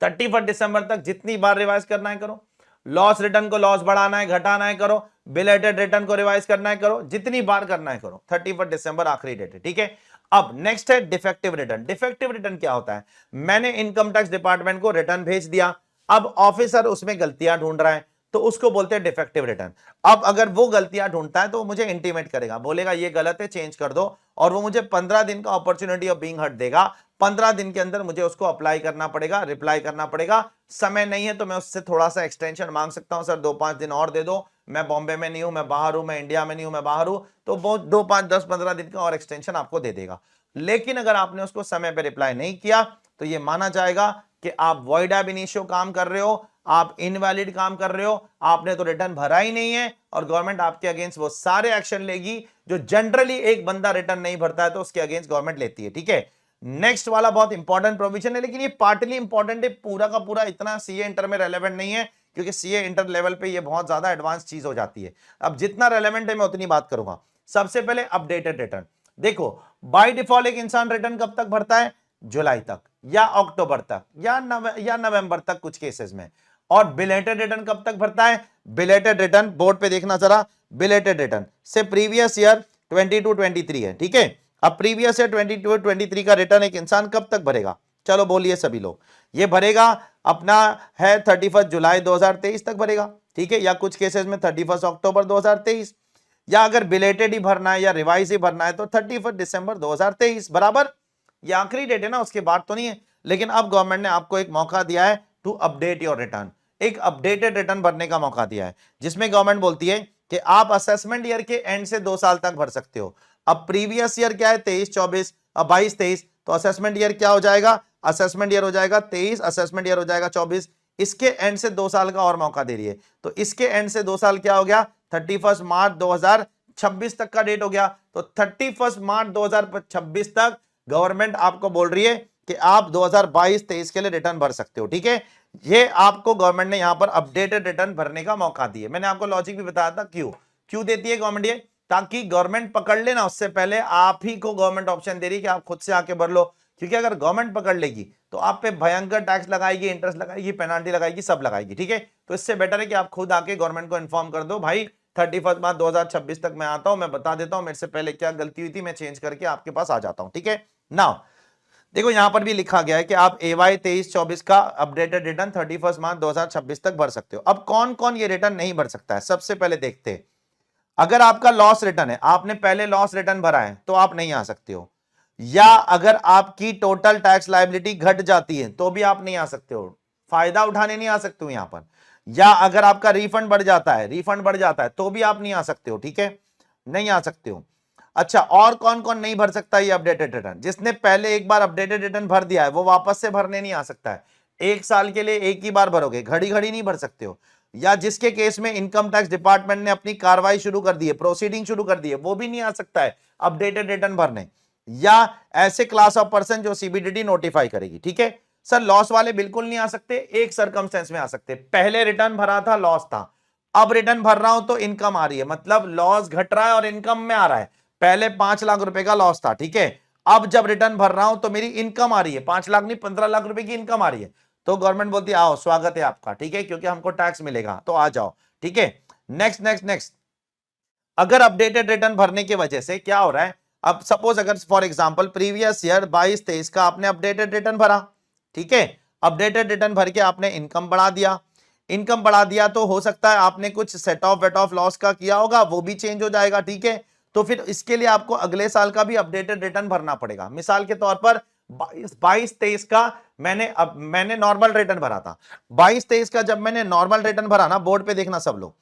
31 दिसंबर तक जितनी बार रिवाइज करना है करो। लॉस रिटर्न को लॉस बढ़ाना है, घटाना है करो, बिलेटेड रिटर्न को रिवाइज करना है करो, जितनी बार करना है करो। 31 दिसंबर आखिरी डेट है, ठीक है। अब नेक्स्ट है डिफेक्टिव रिटर्न। डिफेक्टिव रिटर्न क्या होता है? मैंने इनकम टैक्स डिपार्टमेंट को रिटर्न भेज दिया, अब ऑफिसर उसमें गलतियां ढूंढ रहा है, तो उसको बोलते हैं डिफेक्टिव रिटर्न। अब अगर वो गलतियां ढूंढता है तो मुझे इंटीमेट करेगा, बोलेगा ये गलत है, चेंज कर दो, और वो मुझे 15 दिन का अपॉर्चुनिटी ऑफ बीइंग हर्ट देगा। 15 दिन के अंदर मुझे उसको अप्लाई करना पड़ेगा, रिप्लाई करना पड़ेगा। समय नहीं है तो मैं उससे थोड़ा सा एक्सटेंशन मांग सकता हूं, सर 2-5 दिन और दे दो, मैं बॉम्बे में नहीं हूं, मैं बाहर हूं, मैं इंडिया में नहीं हूं, मैं बाहर हूं, तो वो 2-5-10-15 दिन का और एक्सटेंशन आपको दे देगा। लेकिन अगर आपने उसको समय पर रिप्लाई नहीं किया तो ये माना जाएगा कि आप वॉइड एब इनिशियो काम कर रहे हो, आप इनवैलिड काम कर रहे हो, आपने तो रिटर्न भरा ही नहीं है, और गवर्नमेंट आपके अगेंस्ट वो सारे एक्शन लेगी जो जनरली एक बंदा रिटर्न नहीं भरता है तो उसके अगेंस्ट गवर्नमेंट लेती है, ठीक है। नेक्स्ट वाला बहुत इंपॉर्टेंट प्रोविजन है, लेकिन ये पार्टली इंपॉर्टेंट है, पूरा का पूरा इतना सीए इंटर में रेलेवेंट नहीं है, क्योंकि सीए इंटर लेवल पे ये बहुत ज्यादा एडवांस चीज हो जाती है। अब जितना रेलेवेंट है मैं उतनी बात करूंगा। सबसे पहले अपडेटेड रिटर्न। देखो बाय डिफॉल्ट एक इंसान रिटर्न कब तक भरता है? जुलाई तक या अक्टूबर तक या नवंबर तक कुछ केसेस में। और बिलेटेड रिटर्न कब तक भरता है? बिलेटेड रिटर्न बोर्ड पे देखना जरा, बिलेटेड रिटर्न से प्रीवियस ईयर 22-23 है, ठीक है। अब प्रीवियस ईयर 22-23 का रिटर्न एक इंसान कब तक भरेगा? चलो बोलिए सभी लोग। ये भरेगा अपना है 31 जुलाई 2023 तक भरेगा, ठीक है, या कुछ केसेस में 31 अक्टूबर 2023, या अगर बिलेटेड ही भरना है या रिवाइज ही भरना है तो 31 दिसंबर 2023 बराबर। ये आखिरी डेट है ना, उसके बाद तो नहीं है। लेकिन अब गवर्नमेंट ने आपको एक मौका दिया है टू अपडेट योर रिटर्न, एक अपडेटेड रिटर्न भरने का मौका दिया है, जिसमें गवर्नमेंट बोलती है कि आप असेसमेंट ईयर के एंड से 2 साल तक भर सकते हो। अब प्रीवियस ईयर क्या है? 23-24, अब 22-23, तो असेसमेंट ईयर क्या हो जाएगा? असेसमेंट ईयर हो जाएगा 23, असेसमेंट ईयर हो जाएगा 24। इसके एंड से 2 साल का और मौका दे रही है, तो इसके एंड से 2 साल क्या हो गया? 31 मार्च 2026 तक का डेट हो गया। तो 31 मार्च 2026 तक गवर्नमेंट आपको बोल रही है कि आप 2022-23 के लिए रिटर्न भर सकते हो, ठीक है। ये आपको गवर्नमेंट ने यहां पर अपडेटेड रिटर्न भरने का मौका दिया। मैंने आपको लॉजिक भी बताया था क्यों देती है गवर्नमेंट ये, ताकि गवर्नमेंट पकड़ लेना उससे पहले आप ही को गवर्नमेंट ऑप्शन दे रही है कि आप खुद से आके भर लो। क्योंकि अगर गवर्नमेंट पकड़ लेगी तो आप पे भयंकर टैक्स लगाएगी, इंटरेस्ट लगाएगी, पेनाल्टी लगाएगी, सब लगाएगी, ठीक है। तो इससे बेटर है कि आप खुद आके गवर्नमेंट को इन्फॉर्म कर दो, भाई 31 मार्च 2026 तक मैं आता हूं, मैं बता देता हूं मेरे से पहले क्या गलती हुई थी, मैं चेंज करके आपके पास आ जाता हूं, ठीक है। नाउ देखो यहां पर भी लिखा गया है कि आप AY 23-24 का अपडेटेड रिटर्न 31 मार्च 2026 तक भर सकते हो। अब कौन कौन ये रिटर्न नहीं भर सकता है, सबसे पहले देखते हैं। अगर आपका लॉस रिटर्न है, आपने पहले लॉस रिटर्न भरा है, तो आप नहीं आ सकते हो। या अगर आपकी टोटल टैक्स लायबिलिटी घट जाती है तो भी आप नहीं आ सकते हो, फायदा उठाने नहीं आ सकते हो यहां पर। या अगर आपका रिफंड बढ़ जाता है तो भी आप नहीं आ सकते हो, ठीक है, नहीं आ सकते हो। अच्छा, और कौन कौन नहीं भर सकता ये अपडेटेड रिटर्न? जिसने पहले एक बार अपडेटेड रिटर्न भर दिया है वो वापस से भरने नहीं आ सकता है। 1 साल के लिए एक ही बार भरोगे, घड़ी घड़ी नहीं भर सकते हो। या जिसके केस में इनकम टैक्स डिपार्टमेंट ने अपनी कार्रवाई शुरू कर दी है, प्रोसीडिंग शुरू कर दी है, वो भी नहीं आ सकता है अपडेटेड रिटर्न भरने। या ऐसे क्लास ऑफ पर्सन जो CBDT नोटिफाई करेगी, ठीक है। सर लॉस वाले बिल्कुल नहीं आ सकते, एक सर्कमस्टेंस में आ सकते, पहले रिटर्न भरा था लॉस था, अब रिटर्न भर रहा हूं तो इनकम आ रही है, मतलब लॉस घट रहा है और इनकम में आ रहा है। पहले 5 लाख रुपए का लॉस था, ठीक है, अब जब रिटर्न भर रहा हूं तो मेरी इनकम आ रही है, 5 लाख नहीं 15 लाख रुपए की इनकम आ रही है। तो गवर्नमेंट बोलती है आओ स्वागत है आपका, ठीक है, क्योंकि हमको टैक्स मिलेगा, तो आ जाओ, ठीक है। नेक्स्ट नेक्स्ट नेक्स्ट, अगर अपडेटेड रिटर्न भरने की वजह से क्या हो रहा है, अब सपोज अगर फॉर एग्जांपल प्रीवियस ईयर 22-23 का आपने अपडेटेड रिटर्न भरा, ठीक है, अपडेटेड रिटर्न भर के आपने इनकम बढ़ा दिया तो हो सकता है आपने कुछ set of weight of loss का किया होगा, वो भी चेंज हो जाएगा, ठीक है। तो फिर इसके लिए आपको अगले साल का भी अपडेटेड रिटर्न भरना पड़ेगा। मिसाल के तौर पर 22-23 का मैंने नॉर्मल रिटर्न भरा था, 22-23 का जब मैंने नॉर्मल रिटर्न भरा ना, बोर्ड पे देखना सब लोग,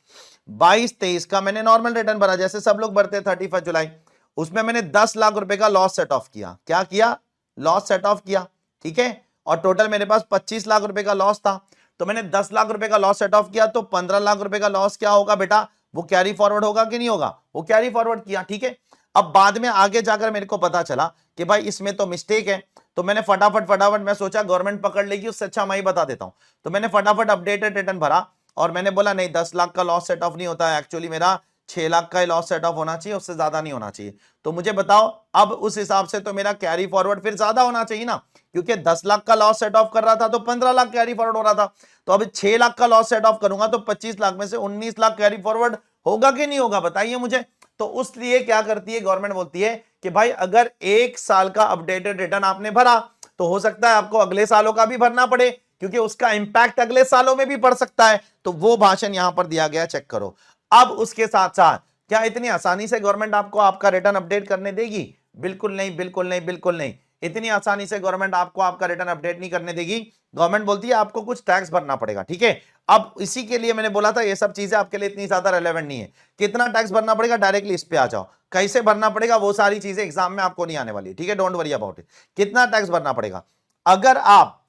22-23 का मैंने नॉर्मल रिटर्न भरा जैसे सब लोग भरते 31 जुलाई, उसमें मैंने 10 लाख रुपए का लॉस सेट ऑफ किया। क्या किया? लॉस सेट ऑफ किया, ठीक है। और टोटल मेरे पास 25 लाख रुपए का लॉस था, तो मैंने 10 लाख रुपए का लॉस सेट ऑफ किया, तो 15 लाख रुपए का लॉस क्या होगा बेटा? वो कैरी फॉरवर्ड होगा कि नहीं होगा? वो कैरी फॉरवर्ड किया, ठीक है। अब बाद में आगे जाकर मेरे को पता चला कि भाई इसमें तो मिस्टेक है, तो मैंने फटाफट मैं सोचा गवर्नमेंट पकड़ लेगी, उससे अच्छा मैं ही बता देता हूं। तो मैंने फटाफट अपडेटेड रिटर्न भरा और मैंने बोला नहीं 10 लाख का लॉस सेट ऑफ नहीं होता है, एक्चुअली मेरा 6 लाख का लॉस सेट ऑफ होना चाहिए, उससे ज्यादा नहीं होना चाहिए। तो मुझे बताओ अब उस हिसाब से तो मेरा कैरी फॉरवर्ड फिर ज्यादा होना चाहिए ना, क्योंकि 10 लाख का लॉस सेट ऑफ कर रहा था तो 15 लाख कैरी फॉरवर्ड हो रहा था। तो अब 6 लाख का लॉस सेट ऑफ करूंगा तो 25 लाख में से 19 लाख कैरी फॉरवर्ड होगा कि नहीं होगा, बताइए मुझे। तो उसलिए क्या करती है गवर्नमेंट, बोलती है कि भाई अगर 1 साल का अपडेटेड रिटर्न आपने भरा तो हो सकता है आपको अगले सालों का भी भरना पड़े, क्योंकि उसका इंपैक्ट अगले सालों में भी पड़ सकता है। तो वो भाषण यहां पर दिया गया, चेक करो। अब उसके साथ साथ क्या इतनी आसानी से गवर्नमेंट आपको आपका रिटर्न अपडेट करने देगी? बिल्कुल नहीं, बिल्कुल नहीं, बिल्कुल नहीं। इतनी आसानी से गवर्नमेंट आपको आपका रिटर्न अपडेट नहीं करने देगी। गवर्नमेंट बोलती है आपको कुछ टैक्स भरना पड़ेगा, ठीक है। अब इसी के लिए मैंने बोला था ये सब चीजें आपके लिए इतनी ज्यादा रेलेवेंट नहीं है। कितना टैक्स भरना पड़ेगा डायरेक्टली इस पे आ जाओ, कैसे भरना पड़ेगा वो सारी चीजें एग्जाम में आपको नहीं आने वाली, ठीक है, डोंट वरी अबाउट इट। कितना टैक्स भरना पड़ेगा? अगर आप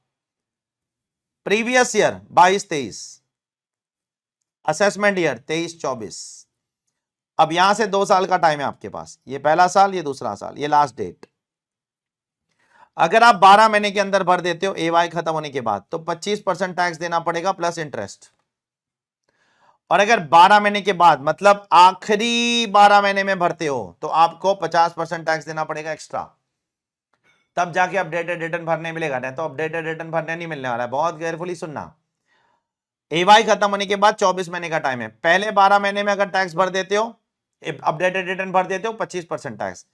प्रीवियस ईयर 22-23, असेसमेंट ईयर 23-24, अब यहां से 2 साल का टाइम है आपके पास, ये पहला साल, ये दूसरा साल, ये लास्ट डेट। अगर आप 12 महीने के अंदर भर देते हो AY खत्म होने के बाद, तो 25% टैक्स देना पड़ेगा प्लस इंटरेस्ट। और अगर 12 महीने के बाद मतलब आखिरी 12 महीने में भरते हो तो आपको 50% टैक्स देना पड़ेगा एक्स्ट्रा, तब जाके अपडेटेड रिटर्न भरने मिलेगा, नहीं तो अपडेटेड रिटर्न भरने नहीं मिलने वाला है। बहुत केयरफुली सुनना, एवाई खत्म होने के बाद 24 महीने का टाइम है। पहले 12 महीने में अगर टैक्स भर देते हो, अपडेटेड रिटर्न भर देते हो, 25% टैक्स,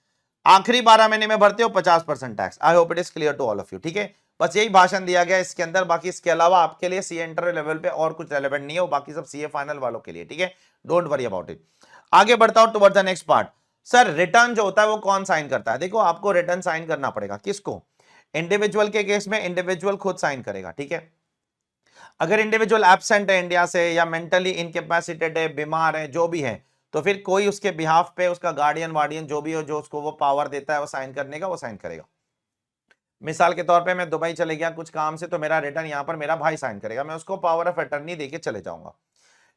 आखिरी 12 महीने में भरते हो 50% tax. I hope it is clear to all of you. ठीक है, बस यही भाषण दिया गया इसके अंदर, बाकी इसके अलावा आपके लिए सी इंटर लेवल पे और कुछ रेलेवेंट नहीं है, वो बाकी सब सीए फाइनल वालों के लिए। ठीक है, डोंट वरी अबाउट इट। आगे बढ़ता हूं towards the next part. Sir return जो होता है वो कौन साइन करता है? देखो आपको रिटर्न साइन करना पड़ेगा, किसको? इंडिविजुअल के केस में इंडिविजुअल खुद साइन करेगा। ठीक है, अगर इंडिविजुअल एब्सेंट है इंडिया से, या मेंटली इनकेपेसिटेड है, बीमार है, जो भी है, तो फिर कोई उसके बिहाफ पे उसका गार्डियन वार्डियन जो भी हो, जो उसको वो पावर देता है वो साइन करने का, वो साइन करेगा। मिसाल के तौर पे मैं दुबई चले गया कुछ काम से, तो मेरा रिटर्न यहां पर मेरा भाई साइन करेगा, मैं उसको पावर ऑफ अटर्नी देके चले जाऊंगा।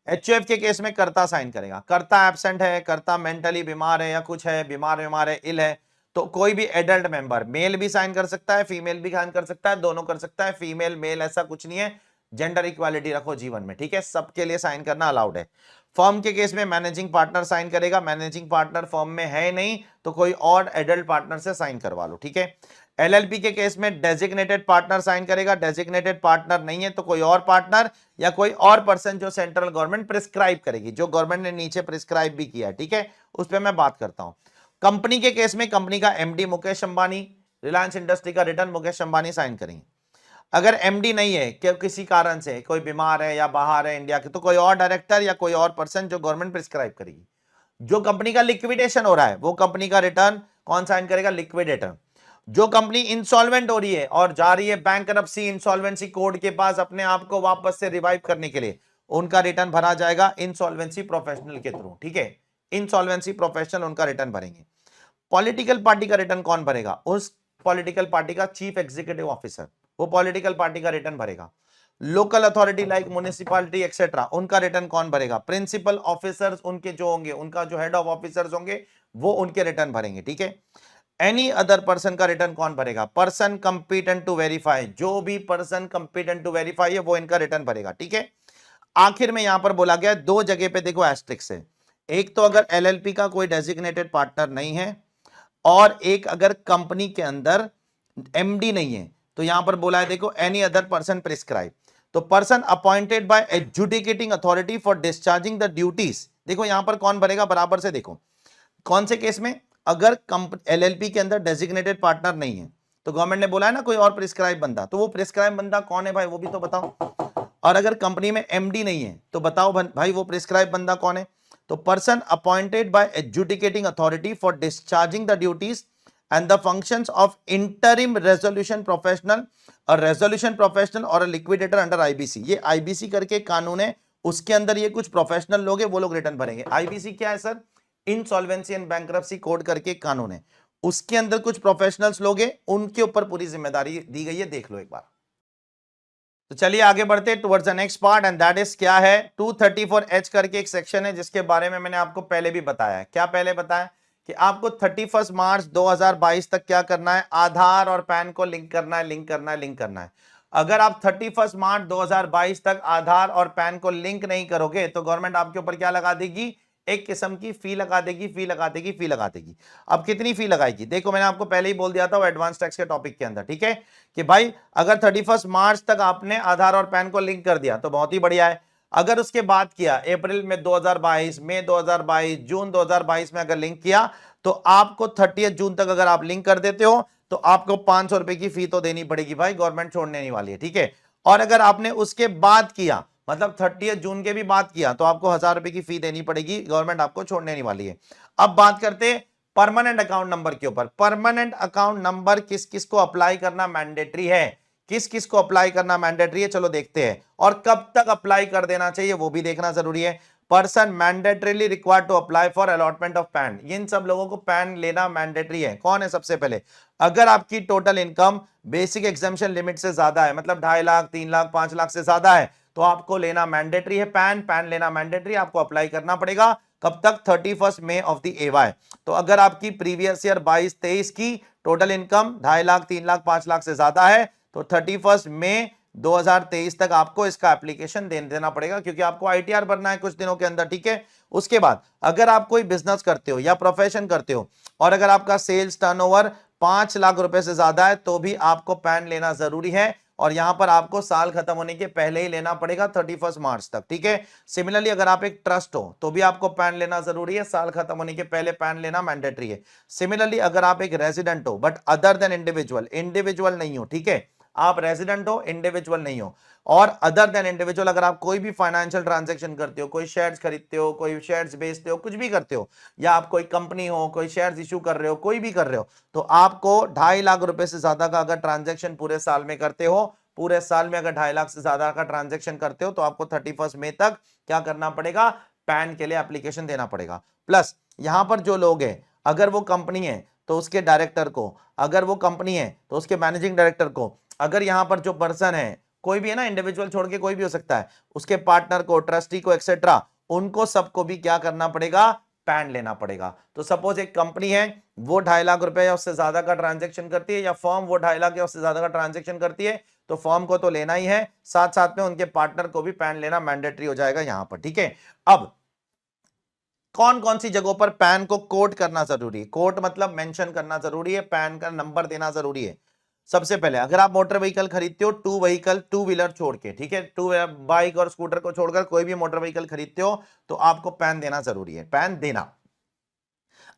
एचयूएफ के केस में कर्ता साइन करेगा। कर्ता एब्सेंट है, कर्ता मेंटली बीमार है या कुछ है, बीमार है, इल है, तो कोई भी एडल्ट मेंबर, मेल भी साइन कर सकता है, फीमेल भी साइन कर सकता है, दोनों कर सकता है, फीमेल मेल ऐसा कुछ नहीं है, जेंडर इक्वालिटी रखो जीवन में। ठीक है, सबके लिए साइन करना अलाउड है। फर्म के केस में मैनेजिंग पार्टनर साइन करेगा, मैनेजिंग पार्टनर फर्म में है नहीं तो कोई और एडल्ट पार्टनर से साइन करवा लो। ठीक है, एलएलपी के केस में डेजिग्नेटेड पार्टनर साइन करेगा, डेजिग्नेटेड पार्टनर नहीं है तो कोई और पार्टनर या कोई और पर्सन जो सेंट्रल गवर्नमेंट प्रिस्क्राइब करेगी, जो गवर्नमेंट ने नीचे प्रिस्क्राइब भी किया है। ठीक है, उस पर मैं बात करता हूं। कंपनी के केस में कंपनी का एमडी मुकेश अंबानी, रिलायंस इंडस्ट्री का रिटर्न मुकेश अंबानी साइन करेंगे। अगर एमडी नहीं है कि किसी कारण से कोई बीमार है या बाहर है इंडिया के, तो कोई और डायरेक्टर या कोई और पर्सन जो गवर्नमेंट प्रिस्क्राइब करेगी। जो कंपनी का लिक्विडेशन हो रहा है वो कंपनी का रिटर्न कौन साइन करेगा? लिक्विडेटर। जो कंपनी इंसॉल्वेंट हो रही है और जा रही है बैंकरप्सी इंसॉल्वेंसी कोर्ट के पास अपने आप को वापस से रिवाइव करने के लिए, उनका रिटर्न भरा जाएगा इंसॉल्वेंसी प्रोफेशनल के थ्रू। ठीक है, इंसॉल्वेंसी प्रोफेशनल उनका रिटर्न भरेंगे। पॉलिटिकल पार्टी का रिटर्न कौन भरेगा? उस पॉलिटिकल पार्टी का चीफ एग्जीक्यूटिव ऑफिसर, वो पॉलिटिकल पार्टी का रिटर्न भरेगा। Local authority like municipality etcetera, उनका रिटर्न कौन भरेगा? प्रिंसिपल ऑफिसर्स उनके जो होंगे, उनका जो हेड ऑफ ऑफिसर्स होंगे वो उनके रिटर्न भरेंगे। ठीक है, एनी अदर पर्सन का रिटर्न कौन भरेगा? पर्सन कंपिटेंट टू वेरीफाई, जो भी पर्सन कंपिटेंट टू वेरीफाई है वो इनका रिटर्न भरेगा। ठीक है, आखिर में यहां पर बोला गया दो जगह पे देखो एस्ट्रिक्स है, एक तो अगर एलएलपी का कोई डेजिग्नेटेड पार्टनर नहीं है, और एक अगर कंपनी के अंदर एमडी नहीं है, तो यहां पर बोला है देखो एनी अदर पर्सन प्रिस्क्राइब, तो person appointed by adjudicating authority for discharging the duties. देखो यहां पर कौन भरेगा बराबर से, देखो कौन से केस में? अगर एलएलपी के अंदर डेजिग्नेटेड पार्टनर नहीं है, तो गवर्नमेंट ने बोला है ना कोई और प्रिस्क्राइब बंदा, तो वो प्रिस्क्राइब बंदा कौन है भाई, वो भी तो बताओ। और अगर कंपनी में एमडी नहीं है तो बताओ भाई वो प्रिस्क्राइब बंदा कौन है? तो person appointed by adjudicating authority for discharging the duties and the functions of interim resolution professional, और रेजोल्यूशन प्रोफेशनल और लिक्विडेटर अंडर आईबीसी। ये आईबीसी करके कानून है, उसके अंदर ये कुछ प्रोफेशनल लोग हैं, वो लोग रिटर्न भरेंगे। आईबीसी क्या है sir? Insolvency and bankruptcy code करके कानून है, उसके अंदर कुछ प्रोफेशनल्स लोग हैं, उनके ऊपर पूरी जिम्मेदारी दी गई है, देख लो एक बार। तो चलिए आगे बढ़ते towards the next part, and that is क्या है? 234H करके एक सेक्शन है जिसके बारे में मैंने आपको पहले भी बताया है। क्या पहले बताया? कि आपको 31 मार्च 2022 तक क्या करना है? आधार और पैन को लिंक करना है, लिंक करना है, लिंक करना है। अगर आप 31 मार्च 2022 तक आधार और पैन को लिंक नहीं करोगे तो गवर्नमेंट आपके ऊपर क्या लगा देगी? एक किस्म की फी लगा देगी, फी लगा देगी, फी लगा देगी। अब कितनी फी लगाएगी? देखो मैंने आपको पहले ही बोल दिया था वो एडवांस टैक्स के टॉपिक के अंदर। ठीक है, कि भाई अगर 31 मार्च तक आपने आधार और पैन को लिंक कर दिया तो बहुत ही बढ़िया है। अगर उसके बाद किया अप्रैल में 2022, मई 2022, जून 2022 में अगर लिंक किया, तो आपको 30 जून तक अगर आप लिंक कर देते हो तो आपको 500 रुपए की फी तो देनी पड़ेगी भाई, गवर्नमेंट छोड़ने नहीं वाली है। ठीक है, और अगर आपने उसके बाद किया, मतलब 30 जून के भी बात किया, तो आपको 1000 रुपए की फी देनी पड़ेगी, गवर्नमेंट आपको छोड़ने नहीं वाली है। अब बात करते हैं परमानेंट अकाउंट नंबर के ऊपर। परमानेंट अकाउंट नंबर किस किस को अप्लाई करना मैंडेटरी है? किस किस को अप्लाई करना मैंडेटरी है, चलो देखते हैं। और कब तक अप्लाई कर देना चाहिए वो भी देखना जरूरी है। Person mandatorily required to apply for allotment of PAN, इन सब लोगों को पैन लेना मैंडेटरी है। कौन है? सबसे पहले अगर आपकी total income basic exemption limit से ज्यादा है, मतलब 2.5 लाख, 3 लाख, 5 लाख से ज्यादा है, तो आपको लेना मैंडेटरी है पैन। पैन लेना मैंडेटरी, आपको अप्लाई करना पड़ेगा। कब तक? 31 मई ऑफ द एवाई। तो अगर आपकी प्रीवियस ईयर 22-23 की टोटल इनकम 2.5 लाख, 3 लाख, 5 लाख से ज्यादा है तो 31 मई 2023 तक आपको इसका एप्लीकेशन देना पड़ेगा, क्योंकि आपको आईटीआर भरना है कुछ दिनों के अंदर। ठीक है, उसके बाद अगर आप कोई बिजनेस करते हो या प्रोफेशन करते हो और अगर आपका सेल्स टर्नओवर 5 लाख रुपए से ज्यादा है तो भी आपको पैन लेना जरूरी है। और यहां पर आपको साल खत्म होने के पहले ही लेना पड़ेगा 31 मार्च तक, ठीक है। सिमिलरली अगर आप एक ट्रस्ट हो तो भी आपको पैन लेना जरूरी है, साल खत्म होने के पहले पैन लेना मैंडेटरी है। सिमिलरली अगर आप एक रेजिडेंट हो but other than individual, individual नहीं हो, ठीक है, आप रेजिडेंट हो इंडिविजुअल नहीं हो, और अदर देन इंडिविजुअल अगर आप कोई भी फाइनेंशियल ट्रांजैक्शन करते हो, कोई शेयर्स खरीदते हो, कोई शेयर्स बेचते हो, कुछ भी करते हो, या आप कोई कंपनी हो, कोई शेयर्स इशू कर रहे हो, कोई भी कर रहे हो, तो आपको 2.5 लाख रुपए से ज्यादा का अगर ट्रांजैक्शन पूरे साल में करते हो, पूरे साल में अगर 2.5 लाख से ज्यादा का ट्रांजैक्शन करते हो, तो आपको 31 मई तक क्या करना पड़ेगा, पैन के लिए एप्लीकेशन देना पड़ेगा। प्लस यहां पर जो लोग हैं, अगर वो कंपनी है तो उसके डायरेक्टर को, अगर वो कंपनी है तो उसके मैनेजिंग डायरेक्टर को, अगर यहां पर जो पर्सन है कोई भी है ना, इंडिविजुअल छोड़ के कोई भी हो सकता है, उसके पार्टनर को, ट्रस्टी को, एक्सेट्रा, उनको सबको भी क्या करना पड़ेगा, पैन लेना पड़ेगा। तो सपोज एक कंपनी है, वो 2.5 लाख रुपए या उससे ज्यादा का ट्रांजैक्शन करती है, या फर्म वो 2.5 लाख या उससे ज्यादा का ट्रांजैक्शन करती है, तो फर्म को तो लेना ही है, साथ साथ में उनके पार्टनर को भी पैन लेना मैंडेटरी हो जाएगा यहां पर, ठीक है। अब कौन कौन सी जगहों पर पैन को कोट करना जरूरी है, कोट मतलब मेंशन करना जरूरी है, पैन का नंबर देना जरूरी है। सबसे पहले अगर आप मोटर व्हीकल खरीदते हो, टू व्हीलर छोड़ के, ठीक है, टू बाइक और स्कूटर को छोड़कर कोई भी मोटर व्हीकल खरीदते हो तो आपको पैन देना जरूरी है, पैन देना।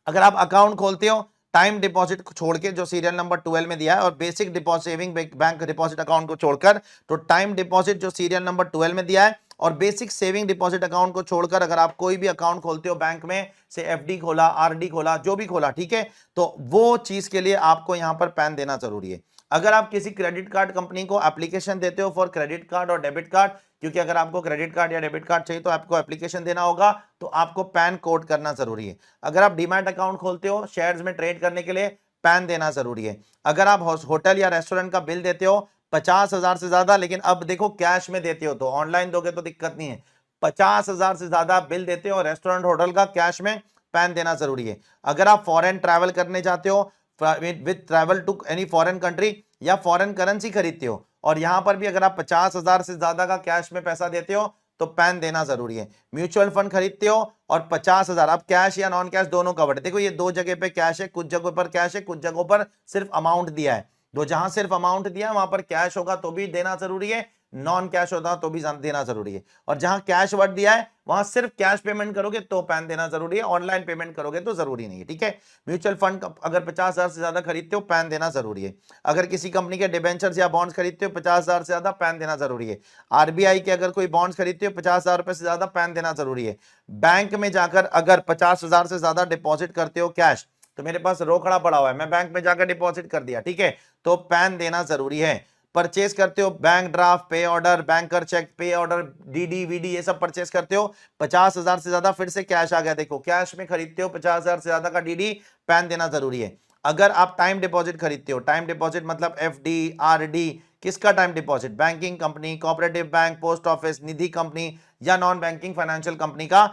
अगर आप अकाउंट खोलते हो टाइम डिपॉजिट को छोड़ के, जो सीरियल नंबर 12 में दिया है, और basic deposit saving bank deposit account को छोड़कर, तो टाइम डिपॉजिट जो सीरियल नंबर 12 में दिया है और बेसिक सेविंग डिपॉजिट अकाउंट को छोड़कर अगर आप कोई भी अकाउंट खोलते हो बैंक में, से एफडी खोला, आरडी खोला, जो भी खोला, ठीक है, तो वो चीज के लिए आपको यहां पर पैन देना जरूरी है। अगर आप किसी क्रेडिट कार्ड कंपनी को एप्लीकेशन देते हो फॉर क्रेडिट कार्ड और डेबिट कार्ड, क्योंकि अगर आपको क्रेडिट कार्ड या डेबिट कार्ड चाहिए तो आपको एप्लीकेशन देना होगा, तो आपको पैन कोड करना जरूरी है। अगर आप डीमैट अकाउंट खोलते हो शेयर्स में ट्रेड करने के लिए, पैन देना जरूरी है। अगर आप होटल या रेस्टोरेंट का बिल देते हो 50,000 से ज्यादा, लेकिन अब देखो कैश में देते हो, तो ऑनलाइन दोगे तो दिक्कत नहीं है, 50,000 से ज्यादा बिल देते हो रेस्टोरेंट होटल का कैश में, पैन देना जरूरी है। अगर आप फॉरेन ट्रैवल करने जाते हो with travel to any foreign country, या फॉरेन करेंसी खरीदते हो और यहां पर भी अगर आप 50,000 से ज्यादा का कैश में पैसा देते हो तो पैन देना जरूरी है। म्यूचुअल फंड खरीदते हो और 50,000, अब कैश या नॉन कैश दोनों कवर्ड, देखो ये दो जगह पे कैश है, कुछ जगहों पर कैश है, कुछ जगहों पर सिर्फ अमाउंट दिया है, तो जहां सिर्फ अमाउंट दिया है वहां पर कैश होगा तो भी देना जरूरी है, नॉन कैश होता तो भी देना जरूरी है, और जहां कैश वर्ड दिया है वहां सिर्फ कैश पेमेंट करोगे तो पैन देना जरूरी है, ऑनलाइन पेमेंट करोगे तो जरूरी नहीं है, ठीक है। म्यूचुअल फंड अगर 50,000 से ज्यादा खरीदते हो पैन देना जरूरी है। अगर किसी कंपनी के डिबेंचर्स या बॉन्ड्स खरीदते हो 50,000 से ज्यादा, पैन देना जरूरी है। आरबीआई के अगर कोई बॉन्ड्स खरीदते हो 50,000 रुपए से ज्यादा, पैन देना जरूरी है। बैंक में जाकर अगर 50,000 से ज्यादा डिपॉजिट करते हो कैश, तो मेरे पास रोकड़ा पड़ा हुआ है, मैं बैंक में जाकर डिपॉजिट कर दिया, ठीक है, तो पैन देना जरूरी है। परचेज करते हो बैंक ड्राफ्ट, पे ऑर्डर, बैंकर चेक, पे ऑर्डर, डीडी वीडी, ये सब परचेज करते हो 50,000 से ज्यादा, फिर से कैश आ गया, देखो कैश में खरीदते हो 50,000 से ज्यादा का डीडी, पैन देना जरूरी है। अगर आप टाइम डिपॉजिट खरीदते हो, टाइम डिपॉजिट मतलब एफडी, आरडी, किसका time deposit, banking company, cooperative bank, post office, Nidhi company या नॉन बैंकिंग फाइनेंशियल कंपनी का,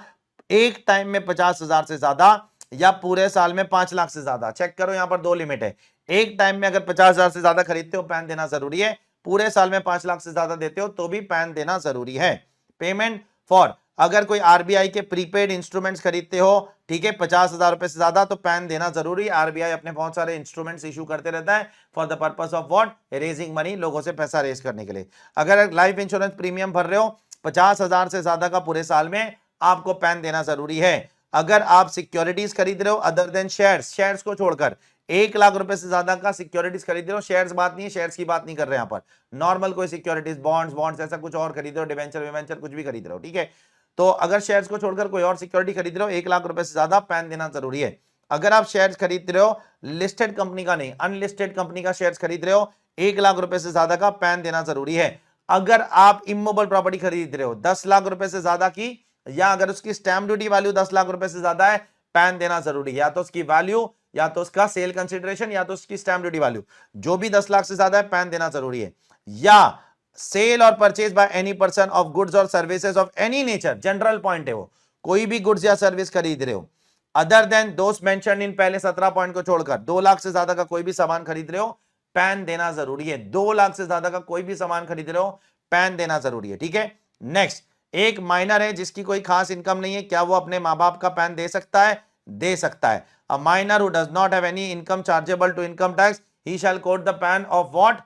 एक टाइम में 50,000 से ज्यादा या पूरे साल में 5 लाख से ज्यादा, चेक करो यहां पर दो लिमिट है, एक टाइम में अगर 50,000 से ज्यादा खरीदते हो पैन देना जरूरी है, पूरे साल में 5 लाख से ज्यादा देते हो तो भी पैन देना जरूरी है। पेमेंट फॉर, अगर कोई आरबीआई के प्रीपेड इंस्ट्रूमेंट्स खरीदते हो, ठीक है, 50,000 रुपए से ज्यादा, तो पैन देना जरूरी है। आरबीआई अपने बहुत सारे इंस्ट्रूमेंट्स इशू करते रहता है for the purpose of what, raising money, लोगों से पैसा रेज करने के लिए। अगर लाइफ इंश्योरेंस प्रीमियम भर रहे हो 50,000 से ज्यादा का पूरे साल में, आपको पैन देना जरूरी है। अगर आप सिक्योरिटीज खरीद रहे हो अदर देन शेयर्स, शेयर्स को छोड़कर 1 लाख रुपए से ज्यादा का सिक्योरिटीज खरीद रहे हो, शेयर्स बात नहीं है, शेयर्स की बात नहीं कर रहे हैं यहाँ पर, नॉर्मल कोई सिक्योरिटीज, बॉन्ड्स ऐसा कुछ और खरीद रहे हो, डिवेंचर विवेंचर कुछ भी खरीद रहे हो, ठीक है, तो अगर शेयर्स को छोड़कर कोई और सिक्योरिटी खरीद रहे हो 1 लाख रुपए से ज्यादा, पैन देना जरूरी है। अगर आप शेयर्स खरीद रहे हो लिस्टेड कंपनी का नहीं, अनलिस्टेड कंपनी का शेयर्स खरीद रहे हो 1 लाख रुपए से ज्यादा का, पैन देना जरूरी है। अगर आप इमोबल प्रॉपर्टी खरीद रहे हो 10 लाख रुपए से ज्यादा की, या अगर उसकी स्टैम्प ड्यूटी वैल्यू 10 लाख रुपए से ज्यादा है, पैन देना जरूरी है, या तो उसकी वैल्यू, या तो उसका सेल कंसिडरेशन, या तो उसकी स्टैम्प ड्यूटी वैल्यू, जो भी 10 लाख से ज्यादा है पैन देना जरूरी है। या सेल और purchase by any person of goods और services of any nature, general point है वो, कोई भी गुड्स या सर्विस खरीद रहे हो other than those mentioned in पहले 17 पॉइंट को छोड़कर, 2 लाख से ज्यादा का कोई भी सामान खरीद रहे हो, पैन देना जरूरी है। 2 लाख से ज्यादा का कोई भी सामान खरीद रहे हो, पैन देना जरूरी है, ठीक है। नेक्स्ट, एक माइनर है जिसकी कोई खास इनकम नहीं है, क्या वो अपने मां बाप का पैन दे सकता है? दे सकता है। A minor who does not have any income chargeable to income tax, he shall quote the PAN of what,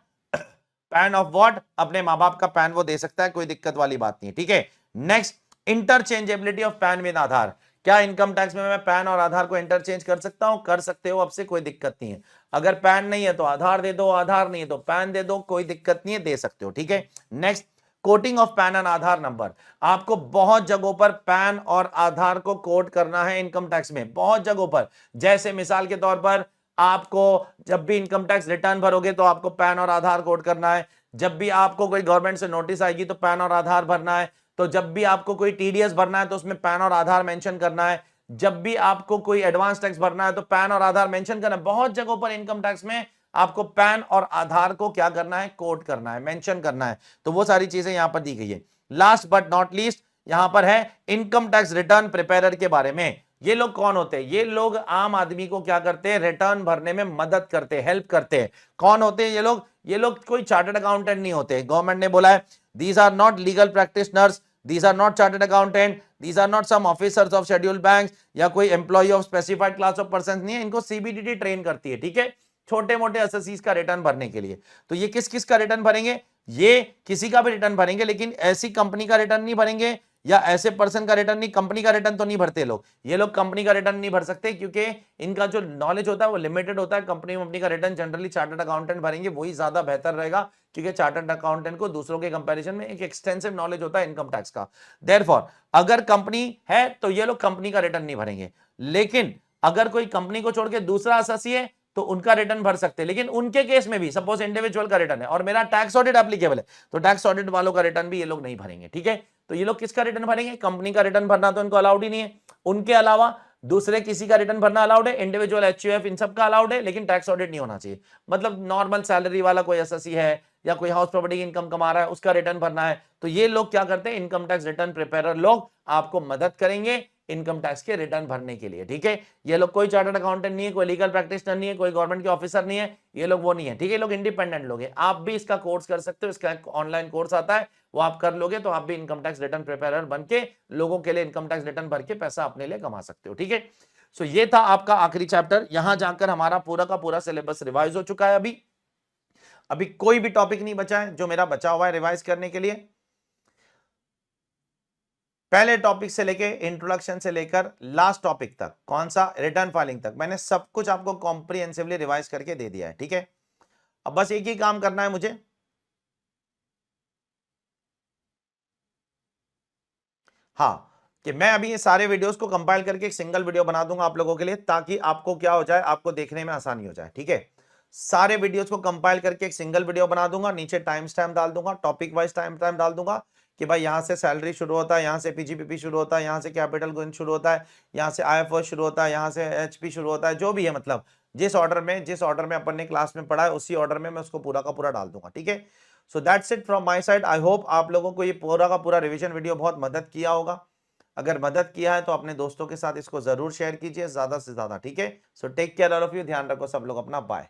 PAN of what, अपने माँ बाप का पैन वो दे सकता है, कोई दिक्कत वाली बात नहीं है, ठीक है। Next, interchangeability of PAN with Aadhaar. क्या इनकम टैक्स में मैं पैन और आधार को इंटरचेंज कर सकता हूं? कर सकते हो, अब से कोई दिक्कत नहीं है। अगर पैन नहीं है तो आधार दे दो, आधार नहीं है तो पैन दे दो, कोई दिक्कत नहीं है, दे सकते हो, ठीक है। Next, coating of pan and Aadhaar number. आपको बहुत जगहों पर पैन और आधार को कोट करना है इनकम टैक्स में, बहुत जगहों पर। जैसे मिसाल के तौर पर आपको जब भी इनकम टैक्स रिटर्न भरोगे तो आपको पैन और आधार कोड करना है। जब भी आपको कोई गवर्नमेंट से नोटिस आएगी तो पैन और आधार भरना है। तो जब भी आपको कोई टीडीएस भरना है तो उसमें पैन और आधार मेंशन करना है। जब भी आपको कोई एडवांस टैक्स भरना है तो पैन और आधार मेंशन करना है। बहुत जगहों पर इनकम टैक्स में आपको पैन और आधार को क्या करना है? कोड करना है, मेंशन करना है। तो वो सारी चीजें यहां पर दी गई है। लास्ट बट नॉट लीस्ट यहां पर है इनकम टैक्स रिटर्न प्रिपेरर के बारे में। ये लोग कौन होते हैं? ये लोग आम आदमी को क्या करते हैं? रिटर्न भरने में मदद करते हैं, हेल्प करते हैं। कौन होते हैं ये लोग? ये लोग कोई चार्टर्ड अकाउंटेंट नहीं होते। गवर्नमेंट ने बोला है these are not legal practitioners, these are not chartered accountant, these are not some officers of scheduled banks या कोई employ of specified class of person नहीं है। इनको सीबीडीटी ट्रेन करती है, ठीक है, छोटे मोटे एसएससीज का रिटर्न भरने के लिए। तो ये किस किस का रिटर्न भरेंगे? ये किसी का भी रिटर्न भरेंगे, लेकिन ऐसी कंपनी का रिटर्न नहीं भरेंगे या ऐसे पर्सन का रिटर्न नहीं। कंपनी का रिटर्न तो नहीं भरते लोग, ये लोग कंपनी का रिटर्न नहीं भर सकते क्योंकि इनका जो नॉलेज होता है वो लिमिटेड होता है। कंपनी का रिटर्न जनरली चार्टर्ड अकाउंटेंट भरेंगे, वही ज्यादा बेहतर रहेगा क्योंकि चार्टर्ड अकाउंटेंट को दूसरों के कंपैरिजन में एक एक्सटेंसिव नॉलेज होता है इनकम टैक्स का। देयरफॉर अगर कंपनी है तो ये लोग कंपनी का रिटर्न नहीं भरेंगे, लेकिन अगर कोई कंपनी को छोड़ के दूसरा एसएससी है तो उनका रिटर्न भर सकते हैं। लेकिन उनके केस में भी सपोज इंडिविजुअल का रिटर्न है और मेरा टैक्स ऑडिट एप्लीकेबल है तो टैक्स ऑडिट वालों का रिटर्न भी ये लोग नहीं भरेंगे, ठीक है। तो ये लोग किसका रिटर्न भरेंगे? कंपनी का रिटर्न भरना तो इनको अलाउड ही नहीं है। उनके अलावा दूसरे किसी का रिटर्न भरना अलाउड है, इंडिविजुअल, एचयूएफ, इन सब का अलाउड है, लेकिन टैक्स ऑडिट नहीं होना चाहिए। मतलब नॉर्मल सैलरी वाला कोई एसएससी है या कोई हाउस प्रॉपर्टी की इनकम कमा रहा है उसका रिटर्न भरना है। तो ये लोग क्या करते हैं? इनकम टैक्स रिटर्न प्रिपेरर लोग आपको मदद करेंगे इनकम टैक्स के रिटर्न भरने के लिए, ठीक है। ये लोग कोई चार्टर्ड अकाउंटेंट नहीं है, कोई लीगल प्रैक्टिशनर नहीं है, कोई गवर्नमेंट के ऑफिसर नहीं है, ये लोग वो नहीं है, ठीक है। ये लोग इंडिपेंडेंट लोग हैं। आप भी इसका कोर्स कर सकते हो, इसका ऑनलाइन कोर्स आता है, वो आप कर लोगे तो आप भी इनकम टैक्स रिटर्न प्रिपेरर बन के लोगों के लिए इनकम टैक्स रिटर्न भर के पैसा अपने लिए कमा सकते हो, ठीक है। सो ये था आपका आखिरी चैप्टर। यहां जाकर हमारा पूरा का पूरा सिलेबस रिवाइज हो चुका है। अभी कोई भी टॉपिक नहीं बचा है जो मेरा बचा हुआ है रिवाइज करने के लिए। पहले टॉपिक से लेके इंट्रोडक्शन से लेकर लास्ट टॉपिक तक, कौन सा? रिटर्न फाइलिंग तक, मैंने सब कुछ आपको कॉम्प्रिहेंसिवली रिवाइज करके दे दिया है, ठीक है। अब बस एक ही काम करना है मुझे, हाँ, कि मैं अभी ये सारे वीडियोस को कंपाइल करके एक सिंगल वीडियो बना दूंगा आप लोगों के लिए, ताकि आपको क्या हो जाए, आपको देखने में आसानी हो जाए, ठीक है। सारे वीडियोस को कंपाइल करके एक सिंगल वीडियो बना दूंगा, नीचे टाइम स्टैम्प डाल दूंगा, टॉपिक वाइज टाइम स्टैम्प डाल दूंगा कि भाई यहां से सैलरी शुरू होता है, यहां से पीजीपीपी शुरू होता है, यहां से कैपिटल गेन शुरू होता है, यहां से आईएफओ शुरू होता है, यहां से एचपी शुरू होता है, जो भी है, मतलब जिस ऑर्डर में अपन ने क्लास में पढ़ा है उसी ऑर्डर में मैं उसको पूरा का पूरा डाल दूंगा, ठीक है। So that's it from my side. I hope आप लोगों को ये पूरा का पूरा रिवीजन वीडियो बहुत मदद किया होगा। अगर मदद किया है तो अपने दोस्तों के साथ इसको जरूर शेयर कीजिए ज्यादा से ज्यादा, ठीक है। So take care all of you, ध्यान रखो सब लोग अपना, बाय।